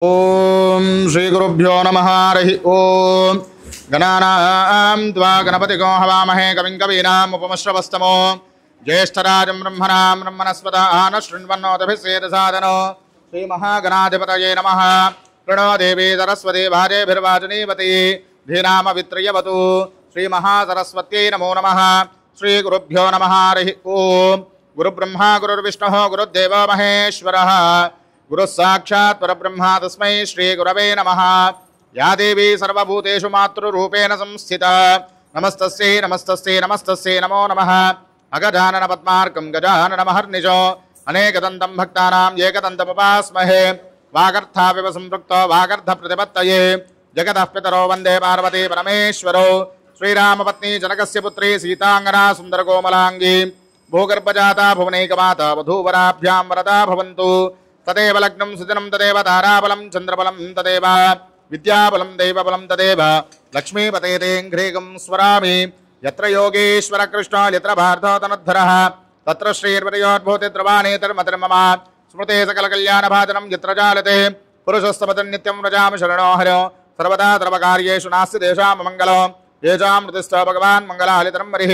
ओम श्री गुरुभ्यो नमः। हरि ओम गणानां त्वा गणपतिगो हवामहे कविं कवीनाम् उपमश्रवस्तमो ज्येष्ठराजं ब्रह्मणां ब्रह्मणस्पदान शृण्वन्नोतभिस्वेदसादनो श्रीमहागणाधिपतये नमः। प्रणो देवी सरस्वती भाजेभिर्वाचनीवती धीनामवित्रयवतु श्रीमहासरस्वत्यै नमो नमः। श्रीगुरुभ्यो नमः। हरि ओम गुरुब्रह्मा गुरुर्विष्णुः गुरुर्देवो महेश्वरः गुरु साक्षात् परब्रह्मा तस्मै श्री गुरवे नमः। या देवी सर्वभूतेषु मातृरूपेण संस्थिता नमस्तस्यै नमस्तस्यै नमस्तस्यै नमो नमः। अगजानन पद्मार्कं गजाननमहर्निशो अनेकदन्तं भक्तानां एकदन्तमुपास्महे। वागर्थाविव सम्पृक्तो वागर्थप्रतिपत्तये जगतः पितरो वन्दे पार्वती परमेश्वरो। श्रीरामपत्नी जनकस्य पुत्री सीताङ्गना सुन्दरकोमलाङ्गी भूगर्भजाता भुवनैकमाता वधूवराभ्यां वरदा भवन्तु। तदेव लग्नं सुजनं तदेव ताराबलं चन्द्रबलं तदेव विद्याबलं दैवबलं तदेव लक्ष्मीपते तेऽङ्घ्रेगं स्मरामि। यत्र योगेश्वर कृष्णो यत्र भारतोतनद्धरः तत्र श्रीर्वयोद्भूतिर्वाणेतर्मतिर्मम स्मृते सकलकल्याणभाजनं यत्र जालते पुरुषस्तमतन्नित्यं व्रजामि शरणो हरो। सर्वदा सर्वकार्येषु नास्ति तेषां मङ्गलो येषां मृतिस्थ भगवान् मङ्गलालितरं हरिः।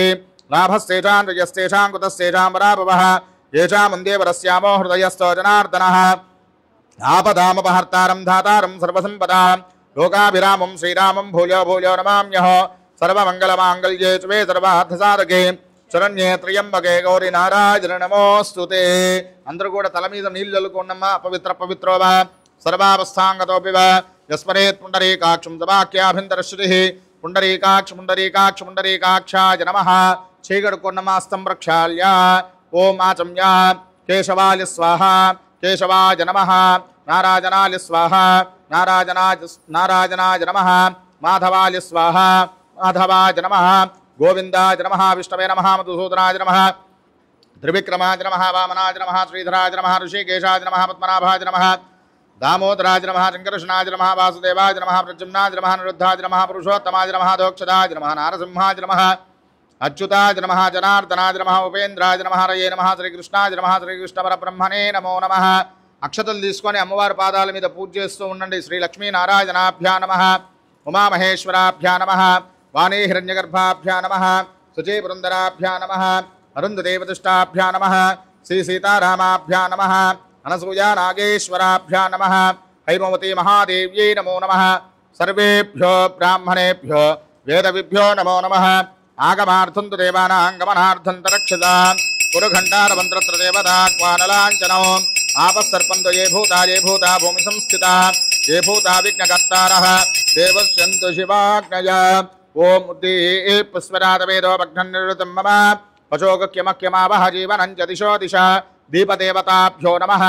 लाभस्तेषां रजस्तेषां कुतस्तेषां पराभवः येषामुन्देवरस्यामो हृदयस्थो जनार्दनः। आपदामपहर्तारं धातारं सर्वसम्पदां लोकाभिरामं श्रीरामं भूयो भूयो नमाम्यः। सर्वमङ्गलमाङ्गल्ये शिवे सर्वार्थसाधके శరణ్యే త్రయంబకే గౌరీ నారాయణ నమోస్తుతే. అందరూ కూడా తల మీద నీళ్లు చల్లుకోండమ్మా. పవిత్రోవా సర్వావస్థాంగతోపివ యస్మరేత్ పుండరీకాక్షం సవాక్యాభింతరశ్రుతి పుండరీకాక్ష పుండరీకాక్ష పుండరీకాక్షాయ నమః. చీకడుకోండమ్మా. అస్తం ప్రక్షాళ్య ఓం ఆచమ్య కేశవాయ స్వాహ కేశవాయ నమః. నారాయణాయ స్వాహ నారాయణాయ నమః. మాధవాయ స్వాహ మాధవాయ నమః. గోవిందాయ నమః. విష్ణవే నమః. మధుసూదనాయ నమః. త్రివిక్రమాయ నమః. వామనాయ నమః. శ్రీధరాయ నమః. ఋషికేశాయ నమః. పద్మనాభాయ నమః. దామోదరాయ నమః. శంకరృష్ణాయ నమః. వాసుదేవాయ నమః. ప్రద్యుమ్నాయ నమః. నిరుద్ధాయ నమః. పురుషోత్తమాయ నమః. దోక్షదాయ నమః. నారసింహాయ నమః. అచ్యుతాయ నమః. జనార్దనాయ నమః. ఉపేంద్రాయ నమః. హరయే నమః. శ్రీకృష్ణాయ నమః. శ్రీకృష్ణ పరబ్రహ్మణే నమో నమః. అక్షతలు తీసుకొని అమ్మవారి పాదాల మీద పూజ చేస్తూ ఉండండి. శ్రీ లక్ష్మీనారాయణాభ్యా నమః. ఉమామహేశ్వరాభ్యా నమః. వాణీ హిరణ్యగర్భాభ్యా నమః. శుచీ పురందరాభ్యా నమః. అరుంధదేవతిష్టాభ్యా నమః. శ్రీ సీతారామాభ్యా నమః. అనసూయా నాగేశ్వరాభ్యా నమః. హైమవతీ మహాదేవ్యై నమో నమః. సర్వేభ్యో బ్రాహ్మణేభ్యో వేదవిభ్యో నమో నమః. ఆగమార్థం తు దేవానాం గమనార్థం తరక్షతాం పురుఖండారమంత్రత్ర దేవతా క్వానలాంఛనో ఆపస్సర్పంతో ఏ భూతా భూమి సంస్థితా ఏ భూతా విఘ్నకర్తారః దేవస్యంతు శివాజ్ఞయ. ఓం ఉద్దీప పుష్పరాతవేదో భగ్ననిరుతం మమ పశోగక్యమక్యమావహ జీవనం చ దిశో దిశ. దీపదేవతాభ్యో నమః.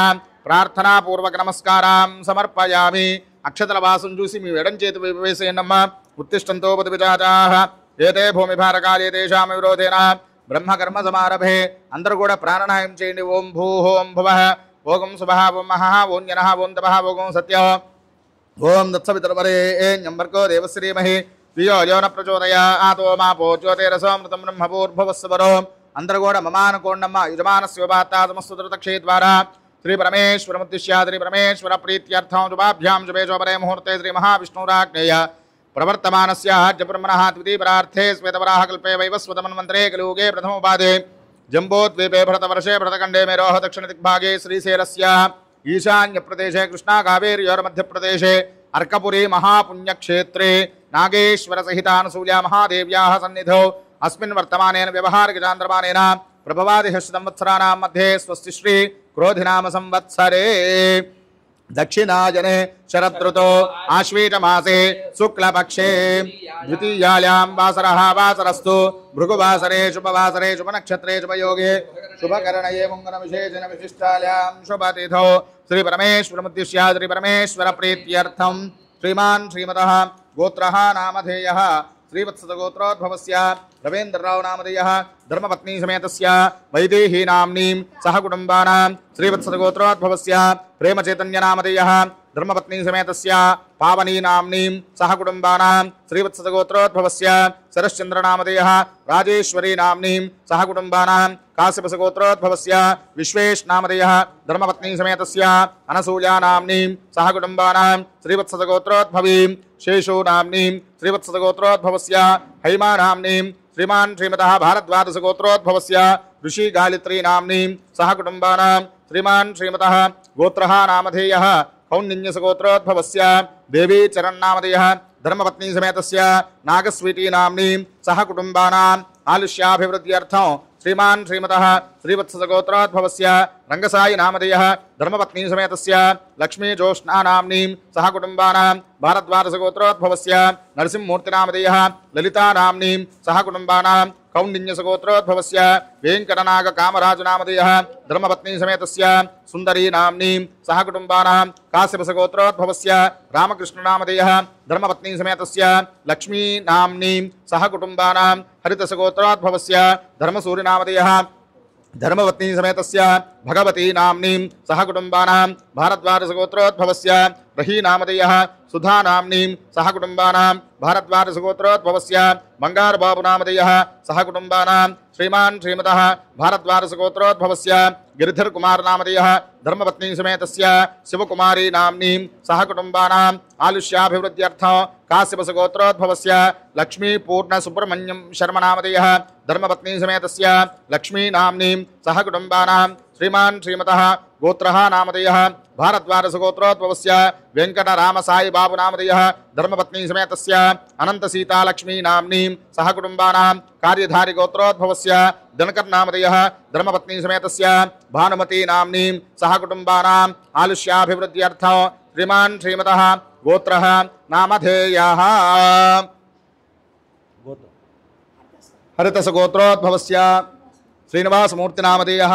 ప్రార్థనాపూర్వక నమస్కారం సమర్పయామి. అక్షతల వాసం చూసి మీ ఎడం చేతి వేసేయన్నమ్మా. ఉత్తిష్టంతో పతివిచాచాః ఏతే భూమిభారకాలే తేషాం విరోధేన బ్రహ్మకర్మ సమారభే. అందరూ కూడా ప్రాణాయామం చేయండి. ఓం భూః ఓం భువః ఓం శుభః ఓం మహః ఓం జనః ఓం తపః ఓం సత్యః ఓం దత్సవితర్వరేణ్యంబర్గో దేవశ్రీమహి ధియో యో న ప్రచోదయాతో మాపో జ్యోతిరసోమృతం బ్రహ్మభూర్భువస్సువరో. అందరూ కూడా మమానుకోండమ్మ. యజమానస్యోపాత్తా సమస్తృతక్షే ద్వారా శ్రీ పరమేశ్వరముద్దిశ్య శ్రీ పరమేశ్వర ప్రీత్యర్థం శుభాభ్యాం శుభే శోభరే ముహూర్తే శ్రీ మహావిష్ణురాజ్ఞేయ ప్రవర్తమానస్య జబ్రహ్మణః ద్వితీయపరార్థే శ్వేతవరాహ కల్పే వైవస్వతమన్వంతరే కలియుగే ప్రథమోపాదే జంబోద్వీపే భరతవర్షే భరతఖండే మేరోహ దక్షిణ దిగ్భాగే శ్రీశైలస్య ఈశాన్య ప్రదేశే కృష్ణా కావేర్యోర్ మధ్యప్రదేశే అర్కపురీ మహాపుణ్యక్షేత్రే నాగేశ్వర సహితానుసూయ మహాదేవ్యాః సన్నిధౌ అస్మిన్ వర్తమానేన వ్యవహారిక చాంద్రమానేన ప్రభవాదిః సంవత్సరాణాం మధ్యే స్వస్తి శ్రీ క్రోధినామ సంవత్సరే దక్షిణాయనే శరదృతో ఆశ్వీజమాసే శుక్లపక్షే ద్వితీయాయాం వాసరః వాసరస్తు భృగువాసరే శుభవాసరే శుభనక్షత్రే శుభయోగే శుభకరణయే మంగళవిశేషణ విశిష్టాయాం శుభతిథౌ శ్రీ పరమేశ్వరముద్దిశ్య శ్రీ పరమేశ్వర ప్రీత్యర్థం శ్రీమాన్ శ్రీమతః గోత్రః నామధేయః శ్రీవత్సగోత్రోద్భవస్య రవీంద్రరావు నామధేయః ధర్మపత్నీ సమేతస్య వైదేహీ నామ్నీం సహ కుటుంబానాం శ్రీవత్సగోత్రోద్భవస్య ప్రేమచైతన్య నామధేయః धर्मपत्नी समेतस्य पावनी नाम्नीं सह कुटुंबानां श्रीवत्सगोत्रोद्भवस्य शरश्चंद्रनामधेयः राजेश्वरी नाम्नीं सह कुटुंबानां काश्यपसगोत्रोद्भवस्य विश्वेश नामधेयः धर्मपत्नी समेतस्य अनसूया नाम्नीं सह कुटुंबानां श्रीवत्सगोत्रोद्भवीं शेषो नाम्नीं श्रीवत्सगोत्रोद्भवस्य हैमा नाम्नीं श्रीमान् श्रीमतः भारद्वादशगोत्रोद्भवस्य ऋषि गायत्री नाम्नीं सह कुटुंबानां श्रीमान् श्रीमतः गोत्रः नामधेयः कौन्डिन्यसगोत्रोद्भवस्य देवी चरन्नामधेयः धर्मपत्नी समेतस्य नागस्वीटी नाम्नीं सह कुटुंबानाम् आलुष्याभिवृद्ध्यर्थं श्रीमान् श्रीमतः श्रीवत्सगोत्रोद्भवस्य रंगसाई नामधेयः धर्मपत्नी समेतस्य लक्ष्मी जोष्णा नाम्नीं सह कुटुंबानां भारद्वादशगोत्रोद्भवस्य नरसिंहमूर्तिनामधेयः ललिता नाम्नीं सह कुटुंबानां कौंडिन्यसगोत्रोद्भवस्य वेंकटनाग कामराजनामधेयः धर्मपत्नी समेतस्य सुंदरी नाम्नीं सह कुटुंबानां काश्यपसगोत्रोद्भवस्य रामकृष्णनामधेयः धर्मपत्नी समेतस्य लक्ष्मी नाम्नीं सह कुटुंबानां हरितसगोत्रोद्भवस्य धर्मसूरिनामधेयः धर्मपत्नी समेतस्य भगवती नाम्नीं सह कुटुंबानां भारद्वादशगोत्रोद्भवस्य रही नामधेयः सुधा नाम्नीं सह कुटुंबानां भारद्वादशगोत्रोद्भवस्य बंगारबाबु नामधेयः सह कुटुंबानां श्रीमान् श्रीमतः भारद्वादशगोत्रोद्भवस्य गिरिधर कुमार नामधेयः धर्मपत्नी समेतस्य शिवकुमारी नाम्नीं सह कुटुंबानाम् आलुष्याभिवृद्ध्यर्थं काश्यपसगोत्रोद्भवस्य लक्ष्मी पूर्ण सुब्रह्मण्यं शर्मा नामधेयः धर्मपत्नी समेतस्य लक्ष्मी नाम्नीं सह कुटुंबानां श्रीमान् श्रीमतः गोत्रः नामधेयः भारद्वादशगोत्रोद्भवस्य वेंकटराम साई बाबु नामधेयः धर्मपत्नी समेतस्य अनंत सीता लक्ष्मी नाम्नीं सह कुटुंबानां कार्यधारी गोत्रोद्भवस्य दिनकर नामधेयः धर्मपत्नी समेतस्य भानुमती नाम्नीं सह कुटुंबानाम् आलुष्याभिवृद्ध्यर्थं श्रीमान् श्रीमतः गोत्रः नामधेयः हरितसगोत्रोद्भवस्य श्रीनिवासमूर्तिनामधेयः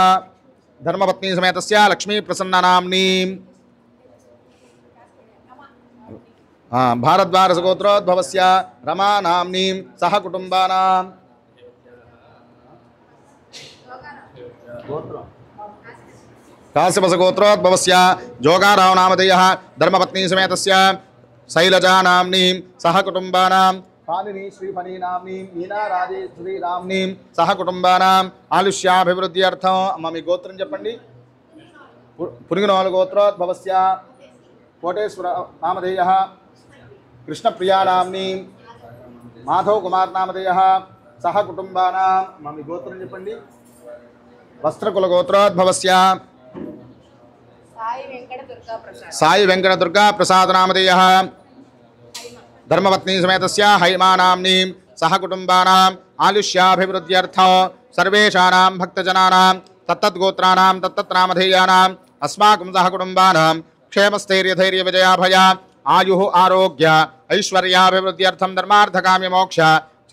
धर्मपत्नी समेतस्य लक्ष्मी प्रसन्न नाम्नीं भारद्वादशगोत्रोद्भवस्य रमा नाम्नीं सह कुटुंबानां काश्यपसगोत्रोद्भवस्य जोगाराव नामधेयः धर्मपत्नी समेतस्य शैलजा नाम्नीं सह कुटुंबानां पालिनी श्रीफणी नाम्नीं मीना राजेश्वरी नाम्नीं सह कुटुंबानाम् आलुष्याभिवृद्ध्यर्थं ममी गोत्रं చెప్పండి పునిగనోలు గోత్రోద్భవस्य కోటేశ్వర నామధేయः कृष्णप्रिया नाम्नीं माधव कुमार नामधेयः सह कुटुंबानां ममी गोत्रं చెప్పండి वस्त्रकुल गोत्रोद्भवस्य साई वेंकट दुर्गा प्रसाद नामधेयः धर्मपत्नी समेतस्य हैमा नाम्नीं सह कुटुंबानाम् आलुष्याभिवृद्ध्यर्थं सर्वेषाणां भक्तजनानां तत्तद्गोत्राणां तत्तत्नामधेयानाम् अस्माकं सह कुटुंबानां क्षेमस्थैर्यधैर्य विजयाभय आयुः आरोग्य ऐश्वर्याभिवृद्ध्यर्थं धर्मार्थकाम्य मोक्ष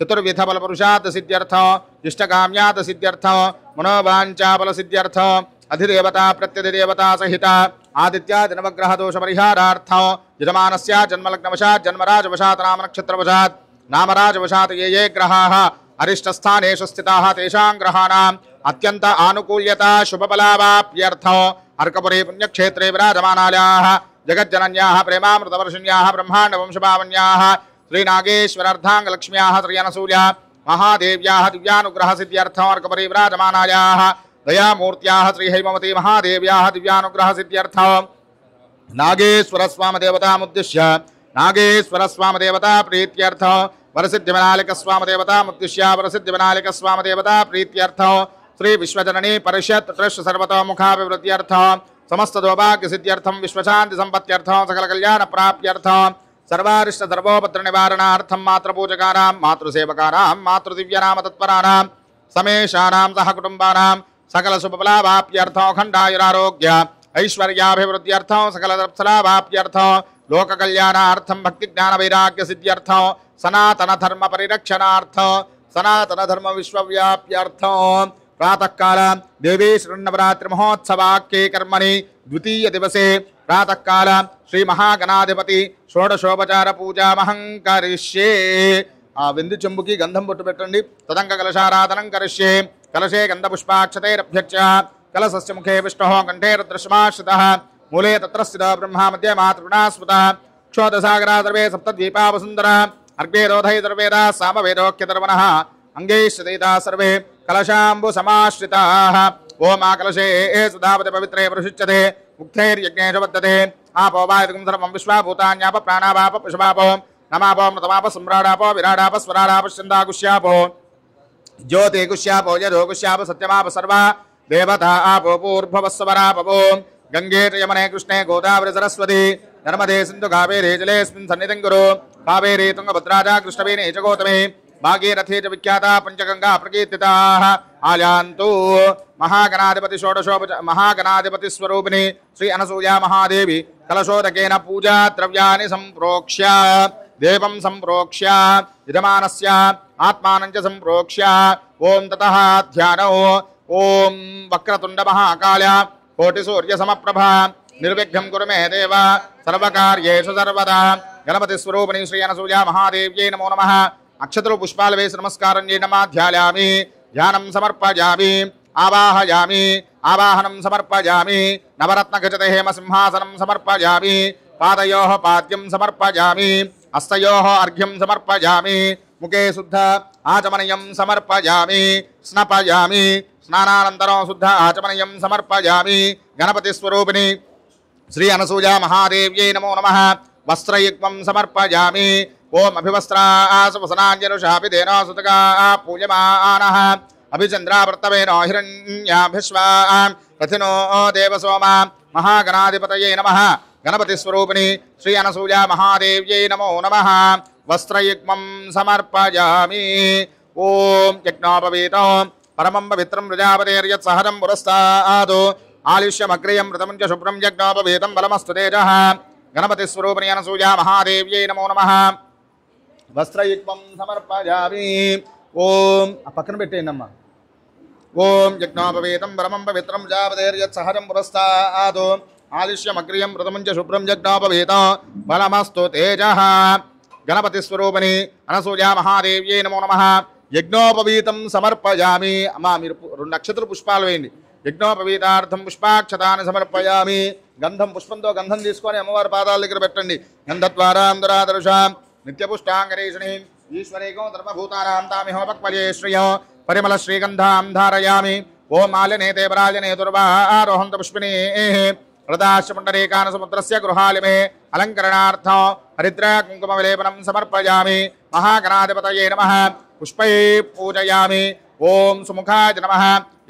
चतुर्विध बल पुरुषार्थ सिद्ध्यर्थं इष्टकाम्यात् सिद्ध्यर्थं मनोवाञ्छाफल सिद्ध्यर्थं अधिदेवता प्रत्यधिदेवता सहित आदित्यादि नवग्रह दोष परिहारार्थं यजमानस्य जन्मलग्नवशात् जन्मराजवशात् नामनक्षत्रवशात् नामराजवशात् ये ग्रहाः अरिष्टस्थानेषु स्थिताः तेषां ग्रहाणाम् अत्यंत आनुकूल्यता शुभफलावाप्त्यर्थं अर्कपुरी पुण्यक्षेत्रे विराजमानायाः जगज्जनन्याः प्रेमामृतवर्षिण्याः ब्रह्माण्डवंशभावन्याः श्रीनागेश्वरार्धाङ्गलक्ष्म्याः श्रीअनसूया महादेव्याः दिव्यानुग्रह सिद्ध्यर्थं अर्कपुरी विराजमानायाः दयामूर्त्याः श्रीहैमवती महादेव्याः दिव्यानुग्रह सिद्ध्यर्थं नागेश्वरस्वामदेवतामुद्दिश्य नागेश्वरस्वामदेवता प्रीत्यर्थं वरसिद्धिविनायकस्वामदेवतामुद्दिश्य वरसिद्धिविनायकस्वामदेवता प्रीत्यर्थं श्री विश्वजननी परिषत् ट्रस्ट सर्वतोमुखाभिवृद्ध्यर्थं समस्त सौभाग्य सिद्ध्यर्थं विश्वशांति संपत्त्यर्थं सकल कल्याण प्राप्त्यर्थं सर्वारिष्ट सर्वोपद्र निवारणार्थं मातृपूजकानां मातृसेवकानां मातृदिव्यनाम तत्पराणां समेषाणां सह कुटुंबानां सकल शुभफलावाप्त्यर्थं अखण्डायुरारोग्य ऐश्वर्याभिवृद्ध्यर्थं सकल फलावाप्त्यर्थं लोक कल्याणार्थं भक्ति ज्ञान वैराग्य सिद्ध्यर्थं सनातन धर्म परिरक्षणार्थं सनातन धर्म विश्वव्याप्त्यर्थं प्रातः काल देवी श्रीनवरात्रि महोत्सवाख्ये कर्मणि द्वितीय दिवसे प्रातः काल श्री महागणाधिपति षोडशोपचार पूजा महंकरिष्ये विंदु चंबुकी गंधम बొట్టు పెట్టండి तदंग कलशाराधनं करिष्ये कलशे गंधपुष्पाक्षतैरभ्यर्च्य कलशस्य मुखे विष्णुः कंठे रुद्रश्माश्रितः मूले तत्र स्थितो ब्रह्मा मध्ये मातृणा स्मृतः क्षोधसागरा सर्वे सप्तद्वीपा वसुन्धरा अर्घ्ये रोधै सर्वेदा सामवेदोक्यतर्वणः अङ्गैश्चितैता सर्वे कलशाम्बु समाश्रिताः ओम आकलशे सदावते पवित्रे प्रशुच्यते मुक्तैर्यज्ञेश वर्तते आपो वायुगं सर्वं विश्वाभूतान्याप प्राणावाप पशुवापो नमापो मृतमाप सम्राडापो विराडाप स्वराडाप छन्दाकुश्यापो ज्योतिकुश्यापो यजोकुश्याप सत्यमाप सर्वा देवता आपो पूर्भवस्वरापवो गंगे च यमुने कृष्णे गोदावरी सरस्वती नर्मदे सिन्धु कावेरी जलेऽस्मिन् सन्निधिं कुरु कावेरी तुङ्गभद्रा च कृष्णवेणी च गौतमी भागीरथी च विख्याता पंचगंगा प्रकीर्तिताः आयान्तु महागणाधिपति षोडशोपच महागणाधिपति स्वरूपिणी श्री अनसूया महादेवी कलशोदकेन पूजा द्रव्यानि संप्रोक्ष्य देवं संप्रोक्ष्य यजमानस्य आत्मानं च संप्रोक्ष्य ओम ततः ध्यानौ ओम वक्रतुंड महाकाल कोटिसूर्य समप्रभा निर्विघ्नं कुरु मे देव सर्वकार्येषु सर्वदा गणपति स्वरूपिणी श्री अनसूया महादेव्यै नमो नमः अक्षतरु पुष्पाल वेश नमस्कारं ध्यायामि ध्यानं समर्पयामि आवाहयामि आवाहनं समर्पयामि नवरत्नखचित हेम सिंहासनं समर्पयामि पादयोः पाद्यं समर्पयामि हस्तयोः अर्घ्यं समर्पयामि मुखे शुद्ध आचमनीयं समर्पयामि स्नापयामि स्नानानन्तरं शुद्ध आचमनीयं समर्पयामि गणपति स्वरूपिणी श्री अनसूया महादेव्यै नमो नमः वस्त्रयुग्मं समर्पयामि ओम अभिवस्त्रासवसनाञ्जनुषाभिधेन सुतका पूजमानः अभिचन्द्रावर्तवेन हिरण्याभिश्वां रथिनो देवसोमा महागणाधिपतये नमः गणपतिस्वरूपिणी श्री अनसूया महादेव्यै नमो नमः वस्त्रयुग्मं समर्पयामि ओम यज्ञोपवीतो परमं पवित्रं प्रजापतेर्यत्सहजं पुरस्तादो आलिष्यमग्रियं मृतं च शुभ्रं यज्ञोपवीतं बलमस्तु तेजः गणपतिस्वरूपिणी अनसूया महादेव्यै नमो नमः वस्त्रयुग्मं समर्पयामि ओम पక్కన పెట్టేయండమ్మా ओम यज्ञोपवीतं परमं पवित्रं प्रजापतेर्यत्सहजं पुरस्तादो आलिष्यमग्रियं मृतं च शुभ्रं यज्ञोपवीतं बलमस्तु तेजः गणपतिस्वरूपिणी अनसूया महादेव्यै नमो नमः यज्ञोपवीतं समर्पयामि अम्मा మీరు రెండు నక్షత్ర పుష్పాలు వేయండి యజ్ఞోపవీతార్థం పుష్పాక్షతాన్ని సమర్పయామి గంధం పుష్పంతో గంధం తీసుకొని అమ్మవారి పాదాల దగ్గర పెట్టండి గంధద్వారాం దురాదర్శాం నిత్యపుష్టాంగరేషిణి ఈశ్వరేకం ధర్మభూతానాం తామిహోపక్వజే శ్రియం పరిమళ శ్రీగంధాం ధారయామి ఓం మాలినేతే పరాజనే దుర్వారోహంత పుష్పిణీ హృదాశ్చ పుండరీకాన సముద్రస్య గృహాలిమే అలంకరణార్థం హరిద్ర కుంకుమ విలేపనం సమర్పయామి మహాగణాధిపతయే నమః పుష్పై పూజయామి ఓం సుముఖాయ నమః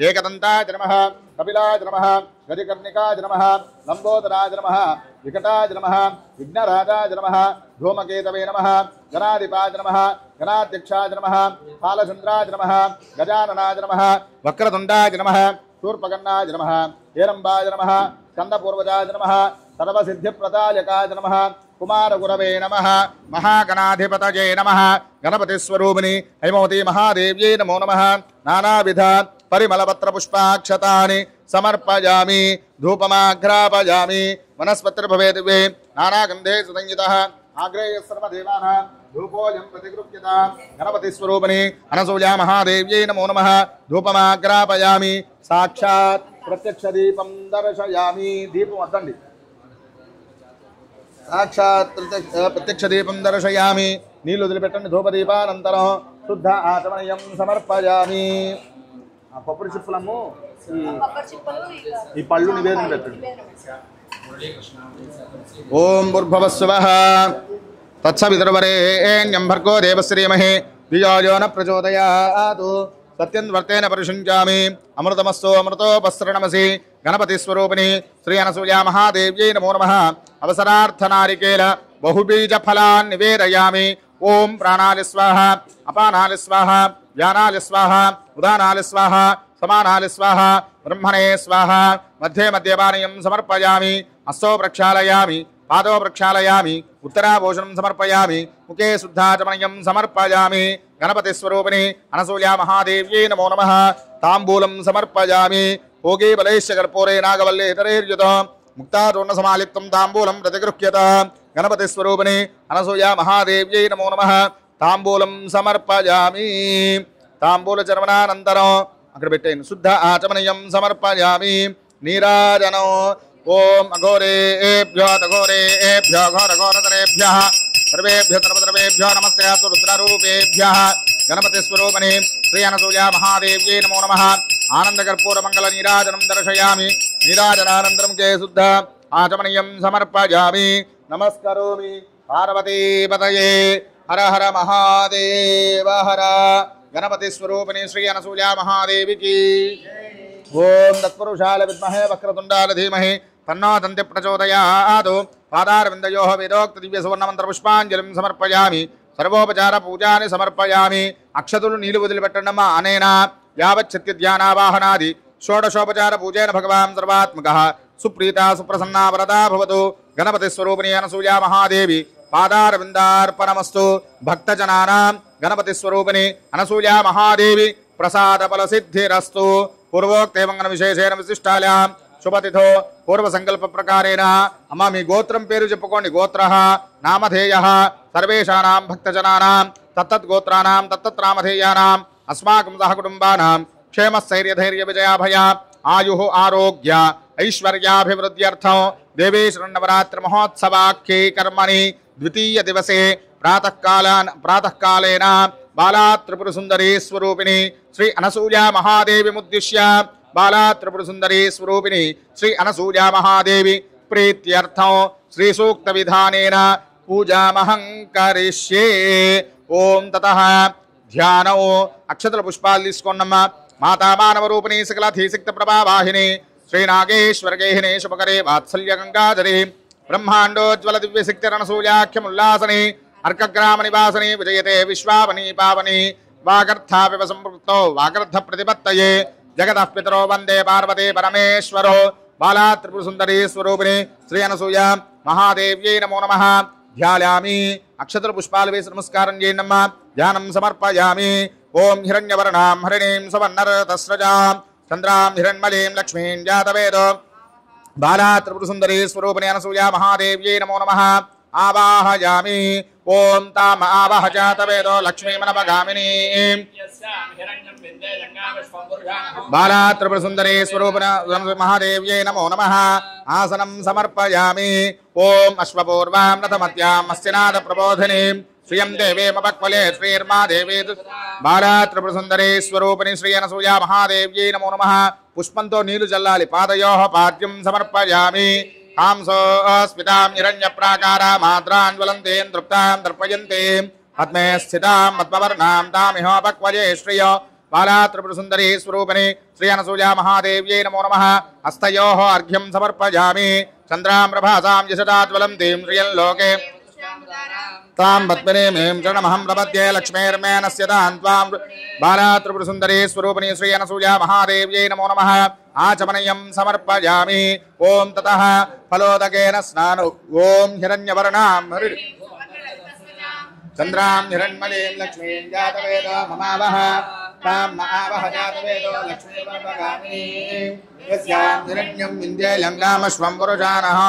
ఏకదంతాయ నమః కపిలాయ నమః గజకర్ణికాయ నమః లంబోదరాయ నమః వికటాయ నమః విఘ్నరాజాయ నమః ధూమకేతవే నమః గణాధిపాయ నమః గణాధ్యక్షాయ నమః కాలచంద్రాయ నమః గజాననాయ నమః వక్రతుండాయ నమః శూర్పకర్ణాయ నమః హేరంబాయ నమః స్కందపూర్వజాయ నమః సర్వసిద్ధిప్రదాయకాయ నమః కుమారగురవే నమః మహాగణాధిపతయే నమః గణపతిస్వరూపిణి హైమవతి మహాదేవ్యై నమో నమః నానావిధ పరిమళపత్ర పుష్పాక్షతాని సమర్పయామి ధూపమాఘ్రాపయామి వనస్పతిర్భవేదివే నానాగంధే సుసంయుతః ఆగ్రేయ సర్వదేవానాం ధూపోయం ప్రతిగృహ్యతాం గణపతిస్వరూపిణి అనసూయా మహాదేవ్యై నమో నమః ధూపమాఘ్రాపయామి సాక్షాత్ ప్రత్యక్ష దీపం దర్శయామి దీపం వద్దండి సాక్షాత్ ప్రత్యక్ష దీపం దర్శయామి నీళ్ళు వదిలిపెట్టండి ధూపదీపానంతరం శుద్ధ ఆచమనీయం సమర్పయామి ఆ కొబ్బరి చిప్పలము ఈ పళ్ళు నివేదన పెట్టండి ఓం భూర్భువస్సువః తత్సవితుర్వరేణ్యం భర్గో దేవస్య ధీమహి ధియో యో న ప్రచోదయాత్ సత్యం వర్తేన పరిశుంచామి అమృతమస్తో అమృతోపస్రణమసి గణపతిస్వరూపిణి శ్రీ అనసూయా మహాదేవ్యై నమో నమః అవసరార్థనారికేల బహుబీజ ఫలాన్ నివేదయామి ఓం ప్రాణాలి స్వాహ అపానాలి స్వాహ వ్యానాలి స్వాహ ఉదానాలి స్వాహ సమానాలి స్వాహ బ్రహ్మణే స్వాహ మధ్యే మధ్యపానీయం సమర్పయామి హస్తో ప్రక్షాళయామి పాదో ప్రక్షాళయామి ఉత్తరాభూషణం సమర్పయామి ముఖే శుద్ధాచమనీయం సమర్పయామి గణపతిస్వరూపిణి అనసూయా మహాదేవ్యై నమో నమః తాంబూలం సమర్పయామి భోగే బలైశ్చ కర్పూరే నాగవల్లేతరైర్యుతం ముక్తాచూర్ణ సమాలిప్తం తాంబూలం ప్రతిగృహ్యత గణపతిస్వరూపిణి అనసూయా మహాదేవ్యై నమో నమః తాంబూలం సమర్పయామి తాంబూల చర్మనానంతరం అక్కడ పెట్టేయండి శుద్ధ ఆచమనీయం సమర్పయామి నీరాజనం ఓం అఘోరేభ్యో తఘోరేభ్యో ఘోరఘోరతరేభ్యః సర్వేభ్యో సర్వసర్వేభ్యో నమస్తే రుద్రరూపేభ్యः గణపతి స్వరూపిణి శ్రీ అనసూయ మహాదేవ్యై నమో నమః ఆనందకర్పూర మంగళ నీరాజనం దర్శయామి నీరాజనానంతరం కే శుద్ధ ఆచమనీయం సమర్పయామి నమస్కరోమి పార్వతీపతయే హర హర మహాదేవ హర గణపతి స్వరూపిణి శ్రీ అనసూయ మహాదేవికి ఓం తత్పురుషాయ విద్మహే వక్రతుండాయ ధీమహి తన్నో దంతి ప్రచోదయాత్ పాదారవిందయోః వేదోక్త దివ్య సువర్ణమంత్ర పుష్పాంజలిం సమర్పయామి సర్వోపచార పూజాని సమర్పయామి అక్షతులు నీళ్లు వదిలిపెట్టండమ్మా అనేనా యావచ్చత్య ధ్యానావాహనాది షోడశోపచార పూజేన భగవాన్ సర్వాత్మకః సుప్రీతా సుప్రసన్నా వరదా భవతు గణపతి స్వరూపిణి అనసూయ మహాదేవి పాదారవిందార్పణమస్తు భక్తజనానాం గణపతి స్వరూపిణి అనసూయ మహాదేవి ప్రసాద ఫల సిద్ధిరస్తు పూర్వోక్తే మంగళ విశేషేణ విశిష్టాయాం శుభతిథో పూర్వ సంకల్ప ప్రకారేణ అమ్మ మీ గోత్రం పేరు చెప్పుకోండి గోత్రః నామధేయః సర్వేషానాం భక్తజనానాం తత్తద్గోత్రానాం తత్తత్రామధేయానాం అస్మాకం సహ కుటుంబానాం క్షేమస్థైర్యధైర్య విజయాభయ ఆయుః ఆరోగ్య ఐశ్వర్యాభివృద్ధ్యర్థం దేవేశరణవరాత్రి మహోత్సవాఖ్యే కర్మణి ద్వితీయ దివసే ప్రాతఃకాలేన బాలా త్రిపుర సుందరీ స్వరూపిణి శ్రీ అనసూయ మహాదేవిముద్దిశ్య బాలా త్రిపుర సుందరీ స్వరూపిణి శ్రీ అనసూయ మహాదేవి ప్రీత్యర్థం శ్రీ సూక్త విధానేన పూజామహం కరిష్యే ఓం తతః ధ్యానం అక్షతల పుష్పాలు తీసుకోండమ్మా మాతా మానవ రూపిణి సకలధీశక్తి ప్రభావాహిని శ్రీనాగేశ్వరగేహిని శుభకరే వాత్సల్య గంగాధరి బ్రహ్మాండోజ్వల దివ్యశక్తిరనసూయాఖ్యముల్లాసని అర్కగ్రామ నివాసని విజయతే విశ్వావని పావని వాగర్థాపివ సంపృక్తో వాగర్థ ప్రతిపత్తయే జగతః పితరో వందే పార్వతే పరమేశ్వరో బాలా త్రిపుర సుందరీ స్వరూపిణి శ్రీ అనసూయ మహాదేవ్యై నమో నమః ధ్యాయామి అక్షతల పుష్పాలు వేసి నమస్కారం చేయండమ్మా ధ్యానం సమర్పయామి ఓం హిరణ్యవర్ణాం హరిణీం సువర్ణరతస్రజాం చంద్రాం హిరణ్మలీం లక్ష్మీం జాతవేదో బాలా త్రిపుర సుందరీ స్వరూపిణి అనసూయ మహాదేవ్యై నమో నమః ఆవాహయామి ఓం తామ ఆవహ జాతవేదో లక్ష్మీమనపగామినీ బాలా త్రిపుర సుందరీ స్వరూపిణి మహాదేవ్యై నమో నమః ఆసనం సమర్పయామి ఓం అశ్వపూర్వాం రథమత్యాం మత్స్యనాద ప్రబోధినీం శ్రియం దేవేమపక్వలే శ్రీర్మా దేవీ బాలా త్రిపుర సుందరీ స్వరూపిణి శ్రీ అనసూయ మహాదేవ్యై నమో నమః పుష్పంతో నీళ్లు జల్లాలి పాదయోః పాద్యం సమర్పయామి కాంసోస్మితాం హిరణ్యప్రాకారా మాత్రాన్ జ్వలంతీం తృప్తాం దర్పయంతీం పద్మే స్థితాం పద్మవర్ణాం తామిహోపక్వలే శ్రియ బాలా త్రిపుర సుందరీ స్వరూపిణి శ్రీ అనసూయ మహాదేవ్యై నమో నమః హస్తయోః అర్ఘ్యం సమర్పయామి చంద్రాం ప్రభాసాం యశతా జ్వలంతీం శ్రియం లోకే తాం పద్మినీం చరణమహం ప్రపద్యే లక్ష్మీర్మేనస్య తాం త్వాం బాలా త్రిపుర సుందరీ స్వరూపిణి శ్రీ అనసూయ మహాదేవ్యై నమో నమః ఆచమనీయం సమర్పయామి ఓం తతః ఫలోదకేన స్నాను ఓం హిరణ్యవర్ణాం చంద్రాం హిరణ్మలీం లక్ష్మీం జాతవేదో మమావహ తాం మహావహ జాతవేదో లక్ష్మీమనపగామినీ యస్యాం హిరణ్యం వింధ్యేయం రామశ్వం పురుషానః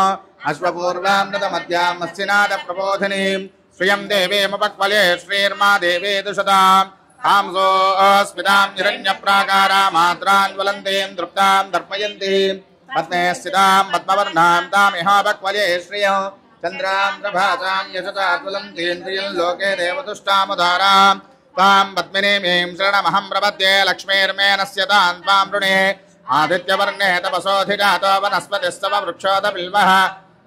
అశ్వపూర్వాం రథమధ్యాం మత్స్యనాద ప్రబోధినీం శ్రియం దేవేమపక్వలే శ్రీర్మా దేవీ దుషతాం కాంసోస్మితాం హిరణ్యప్రాకారా మాత్రాన్ జ్వలంతీం తృప్తాం దర్పయంతీం పద్మే స్థితాం పద్మవర్ణాం తామిహోపక్వలే శ్రియం చంద్రాం ప్రభాసాం యశతా జ్వలంతీం శ్రియం లోకే దేవతుష్టాముదారాం తాం పద్మినీం శరణమహం ప్రపద్యే లక్ష్మీర్మేనస్య తాం త్వాం వృణే ఆదిత్యవర్ణే తపసోధిజాతో వనస్పతిస్తవ వృక్షోద బిల్వః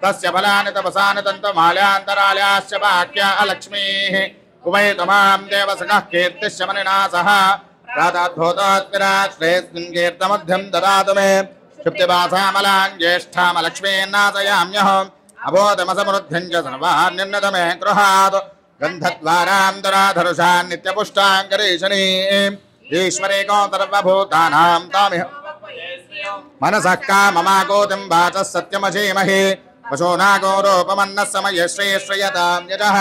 తస్య ఫలాని తపసాని తంతుమాల్యాంతరాళయాశ్చ వాక్యా లక్ష్మీః కుమైతమాం దేవసఖః కీర్తిశ్చ మనినా సహ ప్రాతద్భూతోత్పిరాత్ శ్రేయస్మిన్ కీర్తమధ్యం దదాతు మే क्षिप्तिवासामलां ज्येष्ठामलक्ष्मीन्नाशयाम्यहम् अबोधमसमृद्धिं च सर्वान्निर्णत मे गृहात् गन्धद्वारान्तराधरुषान् नित्यपुष्टां करीशनीम् ईश्वरेको सर्वभूतानां तामिह मनसः काममाकोतिं वाचः सत्यमशीमहि पशूनागोरूपमन्नः समये श्रेयश्रयतां यजः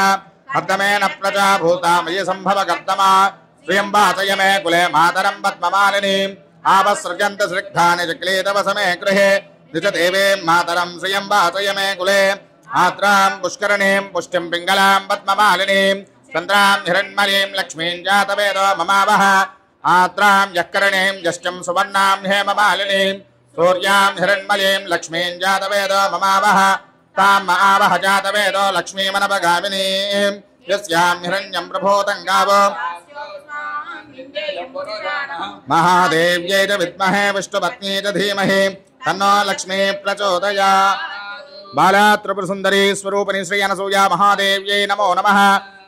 हर्दमेन प्रजा भूतामयि सम्भवकर्दमा श्रियं वाचय मे कुले मातरं पद्ममालिनीम् आवसृजन्त सृग्धानि चक्लेतवसमे गृहे निजदेवे मातरं श्रियं वाचय मे कुले आत्रां पुष्करणीं पुष्टिं पिङ्गलां पद्ममालिनीं चन्द्रां हिरण्मयीं लक्ष्मीं जातवेदो ममावह आत्रां यःकरणीं यष्टिं सुवर्णां हेममालिनीं सूर्यां हिरण्मयीं लक्ष्मीं जातवेदो ममावह तां महावह जातवेदो लक्ष्मीमनपगामिनीं यस्यां हिरण्यं प्रभूतं गावो महादेव्यै च विद्महे विष्णुपत्नी च धीमहि तन्नो लक्ष्मी प्रचोदयात्। बाला त्रिपुरसुन्दरी स्वरूपिणी श्री अनसूया महादेव्यै नमो नमः।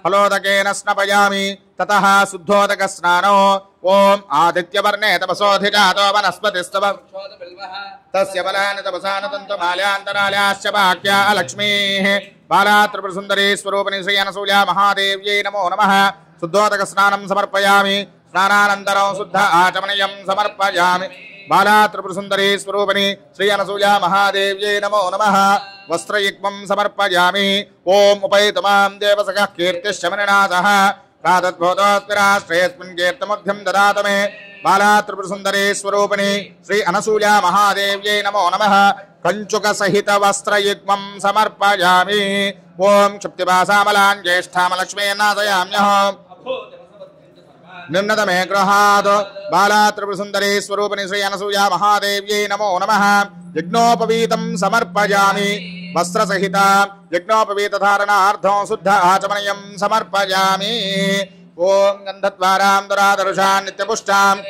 फलोदकेन स्नपयामि ततः शुद्धोदकस्नानो ओम आदित्यवर्णे तपसोऽधिजातो वनस्पतिस्तव तस्य बलानि तपसा न तन्तुमाल्यान्तराल्याश्च वाक्या लक्ष्मीः। बाला त्रिपुरसुन्दरी स्वरूपिणी श्री अनसूया महादेव्यै नमो नमः। शुद्धोदकस्नानं समर्पयामि स्नानानन्तरं शुद्ध आचमनीयं समर्पयामि। बाला त्रिपुरसुन्दरी स्वरूपिणी श्री अनसूया महादेव्यै नमो नमः। वस्त्रयुग्मं समर्पयामि। ओम उपैतु मां देवसखः कीर्तिश्चमनिनाथः प्रातद्भूतोऽस्मिन् कीर्तिमध्यं ददातु मे। बाला त्रिपुरसुन्दरी स्वरूपिणी श्री अनसूया महादेव्यै नमो नमः। कंचुकसहित वस्त्रयुग्मं समर्पयामि। ओम क्षिप्तिपासामलां ज्येष्ठामलक्ष्मीं नाशयाम्यहम् निम्नतमे गृहात्। बाला त्रिपुरसुन्दरी स्वरूपिणी श्री अनसूया महादेव्यै नमो नमः। यज्ञोपवीतं समर्पयामि। वस्त्रसहित यज्ञोपवीतधारणार्थं शुद्ध आचमनीयं समर्पयामि। ओम गन्धद्वारां दुरादर्शान् नित्यपुष्टाम्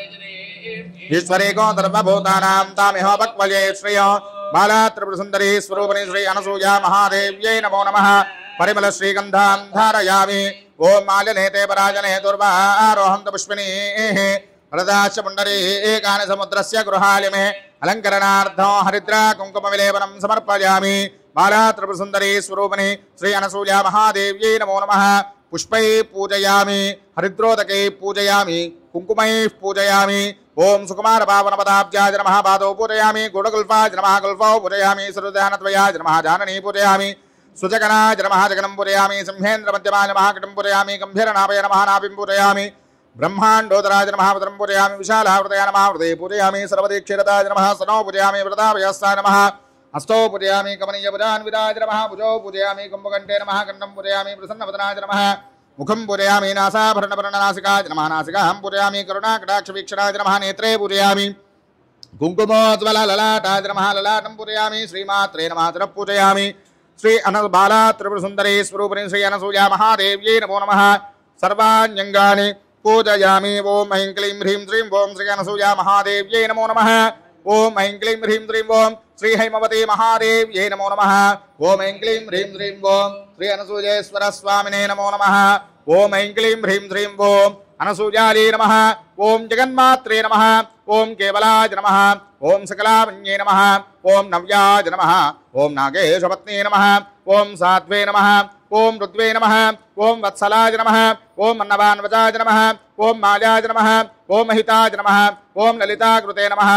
ईश्वरेको सर्वभूतानां तामिहोपक्वये श्रियो। बाला त्रिपुरसुन्दरी स्वरूपिणी श्री अनसूया महादेव्यै नमो नमः। परिमल श्रीगन्धां धारयामि। ओम मालिनेते पराजने दुर्वारोहन्त पुष्पिणीः वरदाश्च पुण्डरीकानि समुद्रस्य गृहालिमे अलङ्करणार्थं हरिद्रा कुङ्कुमविलेपनं समर्पयामि। बाला त्रिपुरसुन्दरी स्वरूपिणी श्री अनसूया महादेव्यै नमो नमः। पुष्पैः पूजयामि हरिद्रोदकैः पूजयामि कुङ्कुमैः पूजयामि। ओम सुकुमारपावनपदाब्जाय नमः। पादौ पूजयामि गुडगुल्फाय नमः। गुल्फौ पूजयामि सुहृदानत्वयाय नमः। जाननी पूजयामि सुजगनाय नमः। जगनं पूजयामि सिंहेन्द्रमध्यमाय नमः। किटं पूजयामि गम्भीरनाभये नमः। नाभिं पूजयामि ब्रह्माण्डोदराय नमः। वदनं पूजयामि विशालावृतयाय नमः। हृदये पूजयामि सर्वदीक्षिरताय नमः। स्तनौ पूजयामि वृताभयस्ताय नमः। हस्तौ पूजयामि कमनीयभुजान्विताय नमः। भुजौ पूजयामि कुम्भकण्ठे नमः। कण्ठं पूजयामि प्रसन्नवदनाय नमः। मुखं पूजयामि नासाभरणवर्णनासिकाय नमः। नासिकां पूजयामि करुणाकटाक्षवीक्षणाय नमः। नेत्रे पूजयामि कुङ्कुमोज्ज्वलललाटाय नमः। ललाटं पूजयामि श्रीमात्रे नमः। तरः पूजयामि श्री बाला त्रिपुरसुन्दरी स्वरूपिणी श्री अनसूया महादेव्यै नमो नमः। सर्वाण्यङ्गानि पूजयामि। ओम ऐं क्लीं ह्रीं श्रीं ओम श्री अनसूया महादेव्यै नमो नमः। ओम ऐं क्लीं ह्रीं श्रीं ओम श्री हैमवती महादेव्यै नमो नमः। ओम ऐं क्लीं ह्रीं श्रीं ओम श्री अनसूयेश्वर स्वामिने नमो नमः। ओम ऐं क्लीं ह्रीं श्रीं ओम अनसूयायै नमः। ओम जगन्मात्रे नमः। ओम केवलाय नमः। ओम सकलावन्ये नमः। ओम नव्याय नमः। ओम नागेशपत्नी नमः। ओम साध्वे नमः। ओम रुद्वे नमः। ओम वत्सलाय नमः। ओम अन्नवान्वजाय नमः। ओम माल्याय नमः। ओम महिताय नमः। ओम ललिताकृते नमः।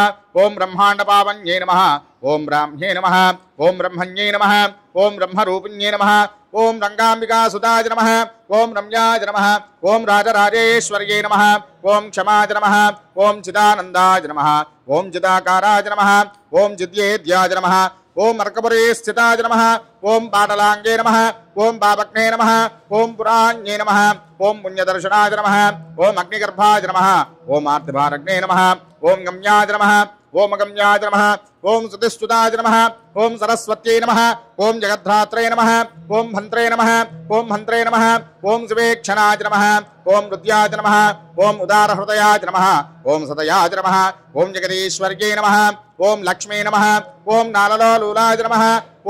ओम ब्रह्माण्डपावन्ये नमः। ओम ब्राह्म्ये नमः। ओम ब्रह्मण्ये नमः। ओम ब्रह्मरूपिण्ये नमः। ओम रंगाम्बिकासुताय नमः। ओम रम्याय नमः। ओम राजराजेश्वर्यै नमः। ओम क्षमाय नमः। ओम चिदानन्दाय नमः। ओम चिदाकाराय नमः। ओम चिद्येद्याय नमः। ओम अर्कपुरे स्थिताय नमः। ओम पाटलांगे नमः। ओम पापग्ने नमः। ओम पुराण्ये नमः। ओम पुण्यदर्शनाय नमः। ओम अग्निगर्भाय नमः। ओम आर्तिभारग्ने नमः। ओम गम्याय नमः। ओम अगम्याय नमः। ओम सुतिस्तुताय नमः। ओम सरस्वत्यै नमः। ओम जगद्धात्रे नमः। ओम भन्त्रे नमः। ओम भन्त्रे नमः। ओम शिवेक्षणाय नमः। ओम रुद्याय नमः। ओम उदारहृदयाय नमः। ओम सदयाय नमः। ओम जगदीश्वर्यै नमः। ओम लक्ष्मी नमः। ओम नाललोलूलाय नमः।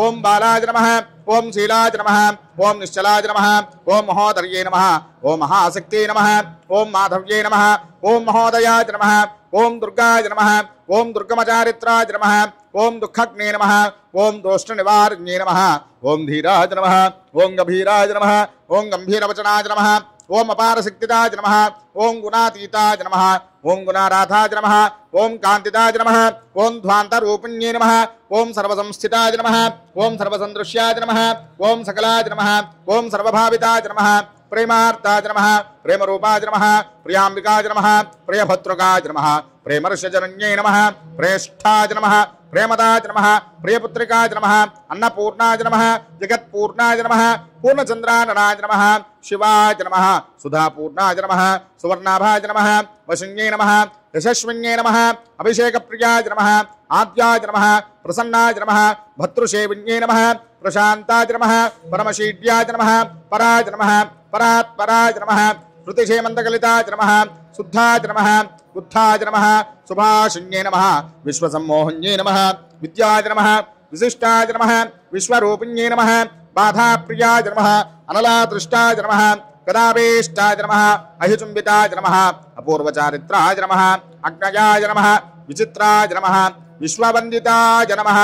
ओम बालाय नमः। ओम शीलाय नमः। ओम निश्चलाय नमः। ओम महोदर्ये नमः। ओम महाशक्त्यै नमः। ओम माधव्ये नमः। ओम महोदयाय नमः। ओम दुर्गाय नमः। ओम दुर्गमचारित्राय नमः। ओम दुःखग्ने नमः। ओम दोष्टनिवारण्ये नमः। ओम धीराय नमः। ओम गभीराय नमः। ओम गंभीरवचनाय नमः। ओम अपारशक्तिदाय नमः। ओम गुणातीताय नमः। ओम गुणाराधाय नमः। ओम कांतिदाय नमः। ओम ध्वान्तरूपिण्ये नमः। ओम सर्वसंस्थिताय नमः। ओम सर्वसन्दृश्याय नमः। ओम सकलाय नमः। ओम सर्वभाविताय नमः। प्रेमार्ताय नमः। प्रेमरूपाय नमः। प्रियाम्बिकाय नमः। प्रियभद्रकाय नमः। प्रेमर्षजनन्ये नमः। प्रेष्ठाय नमः। प्रेमदाय नमः। प्रियपुत्रिकाय नमः। अन्नपूर्णाय नमः। जगत्पूर्णाय नमः। पूर्णचन्द्राननाय नमः। शिवाय नमः। सुधापूर्णाय नमः। सुवर्णाभाय नमः। वशुन्ये नमः। यशस्विन्ये नमः। अभिषेकप्रियाय नमः। आद्याय नमः प्रसन्नाय नमः भर्तृसेविन्ये नमः प्रशान्ताय नमः परमशीड्याय नमः पराय नमः परात्पराय नमः श्रुतिक्षेमन्तकलिताय नमः शुद्धाय नमः बुद्धाय नमः सुभाषिन्ये नमः विश्वसम्मोहन्ये नमः विद्याय नमः विशिष्टाय नमः विश्वरूपिण्ये नमः बाधाप्रियाय नमः अनलादृष्टाय नमः कदाभीष्टाय नमः अहिचुम्बिताय नमः अपूर्वचारित्राय नमः अग्नयाय नमः विचित्राय नमः विश्ववन्दिताय नमः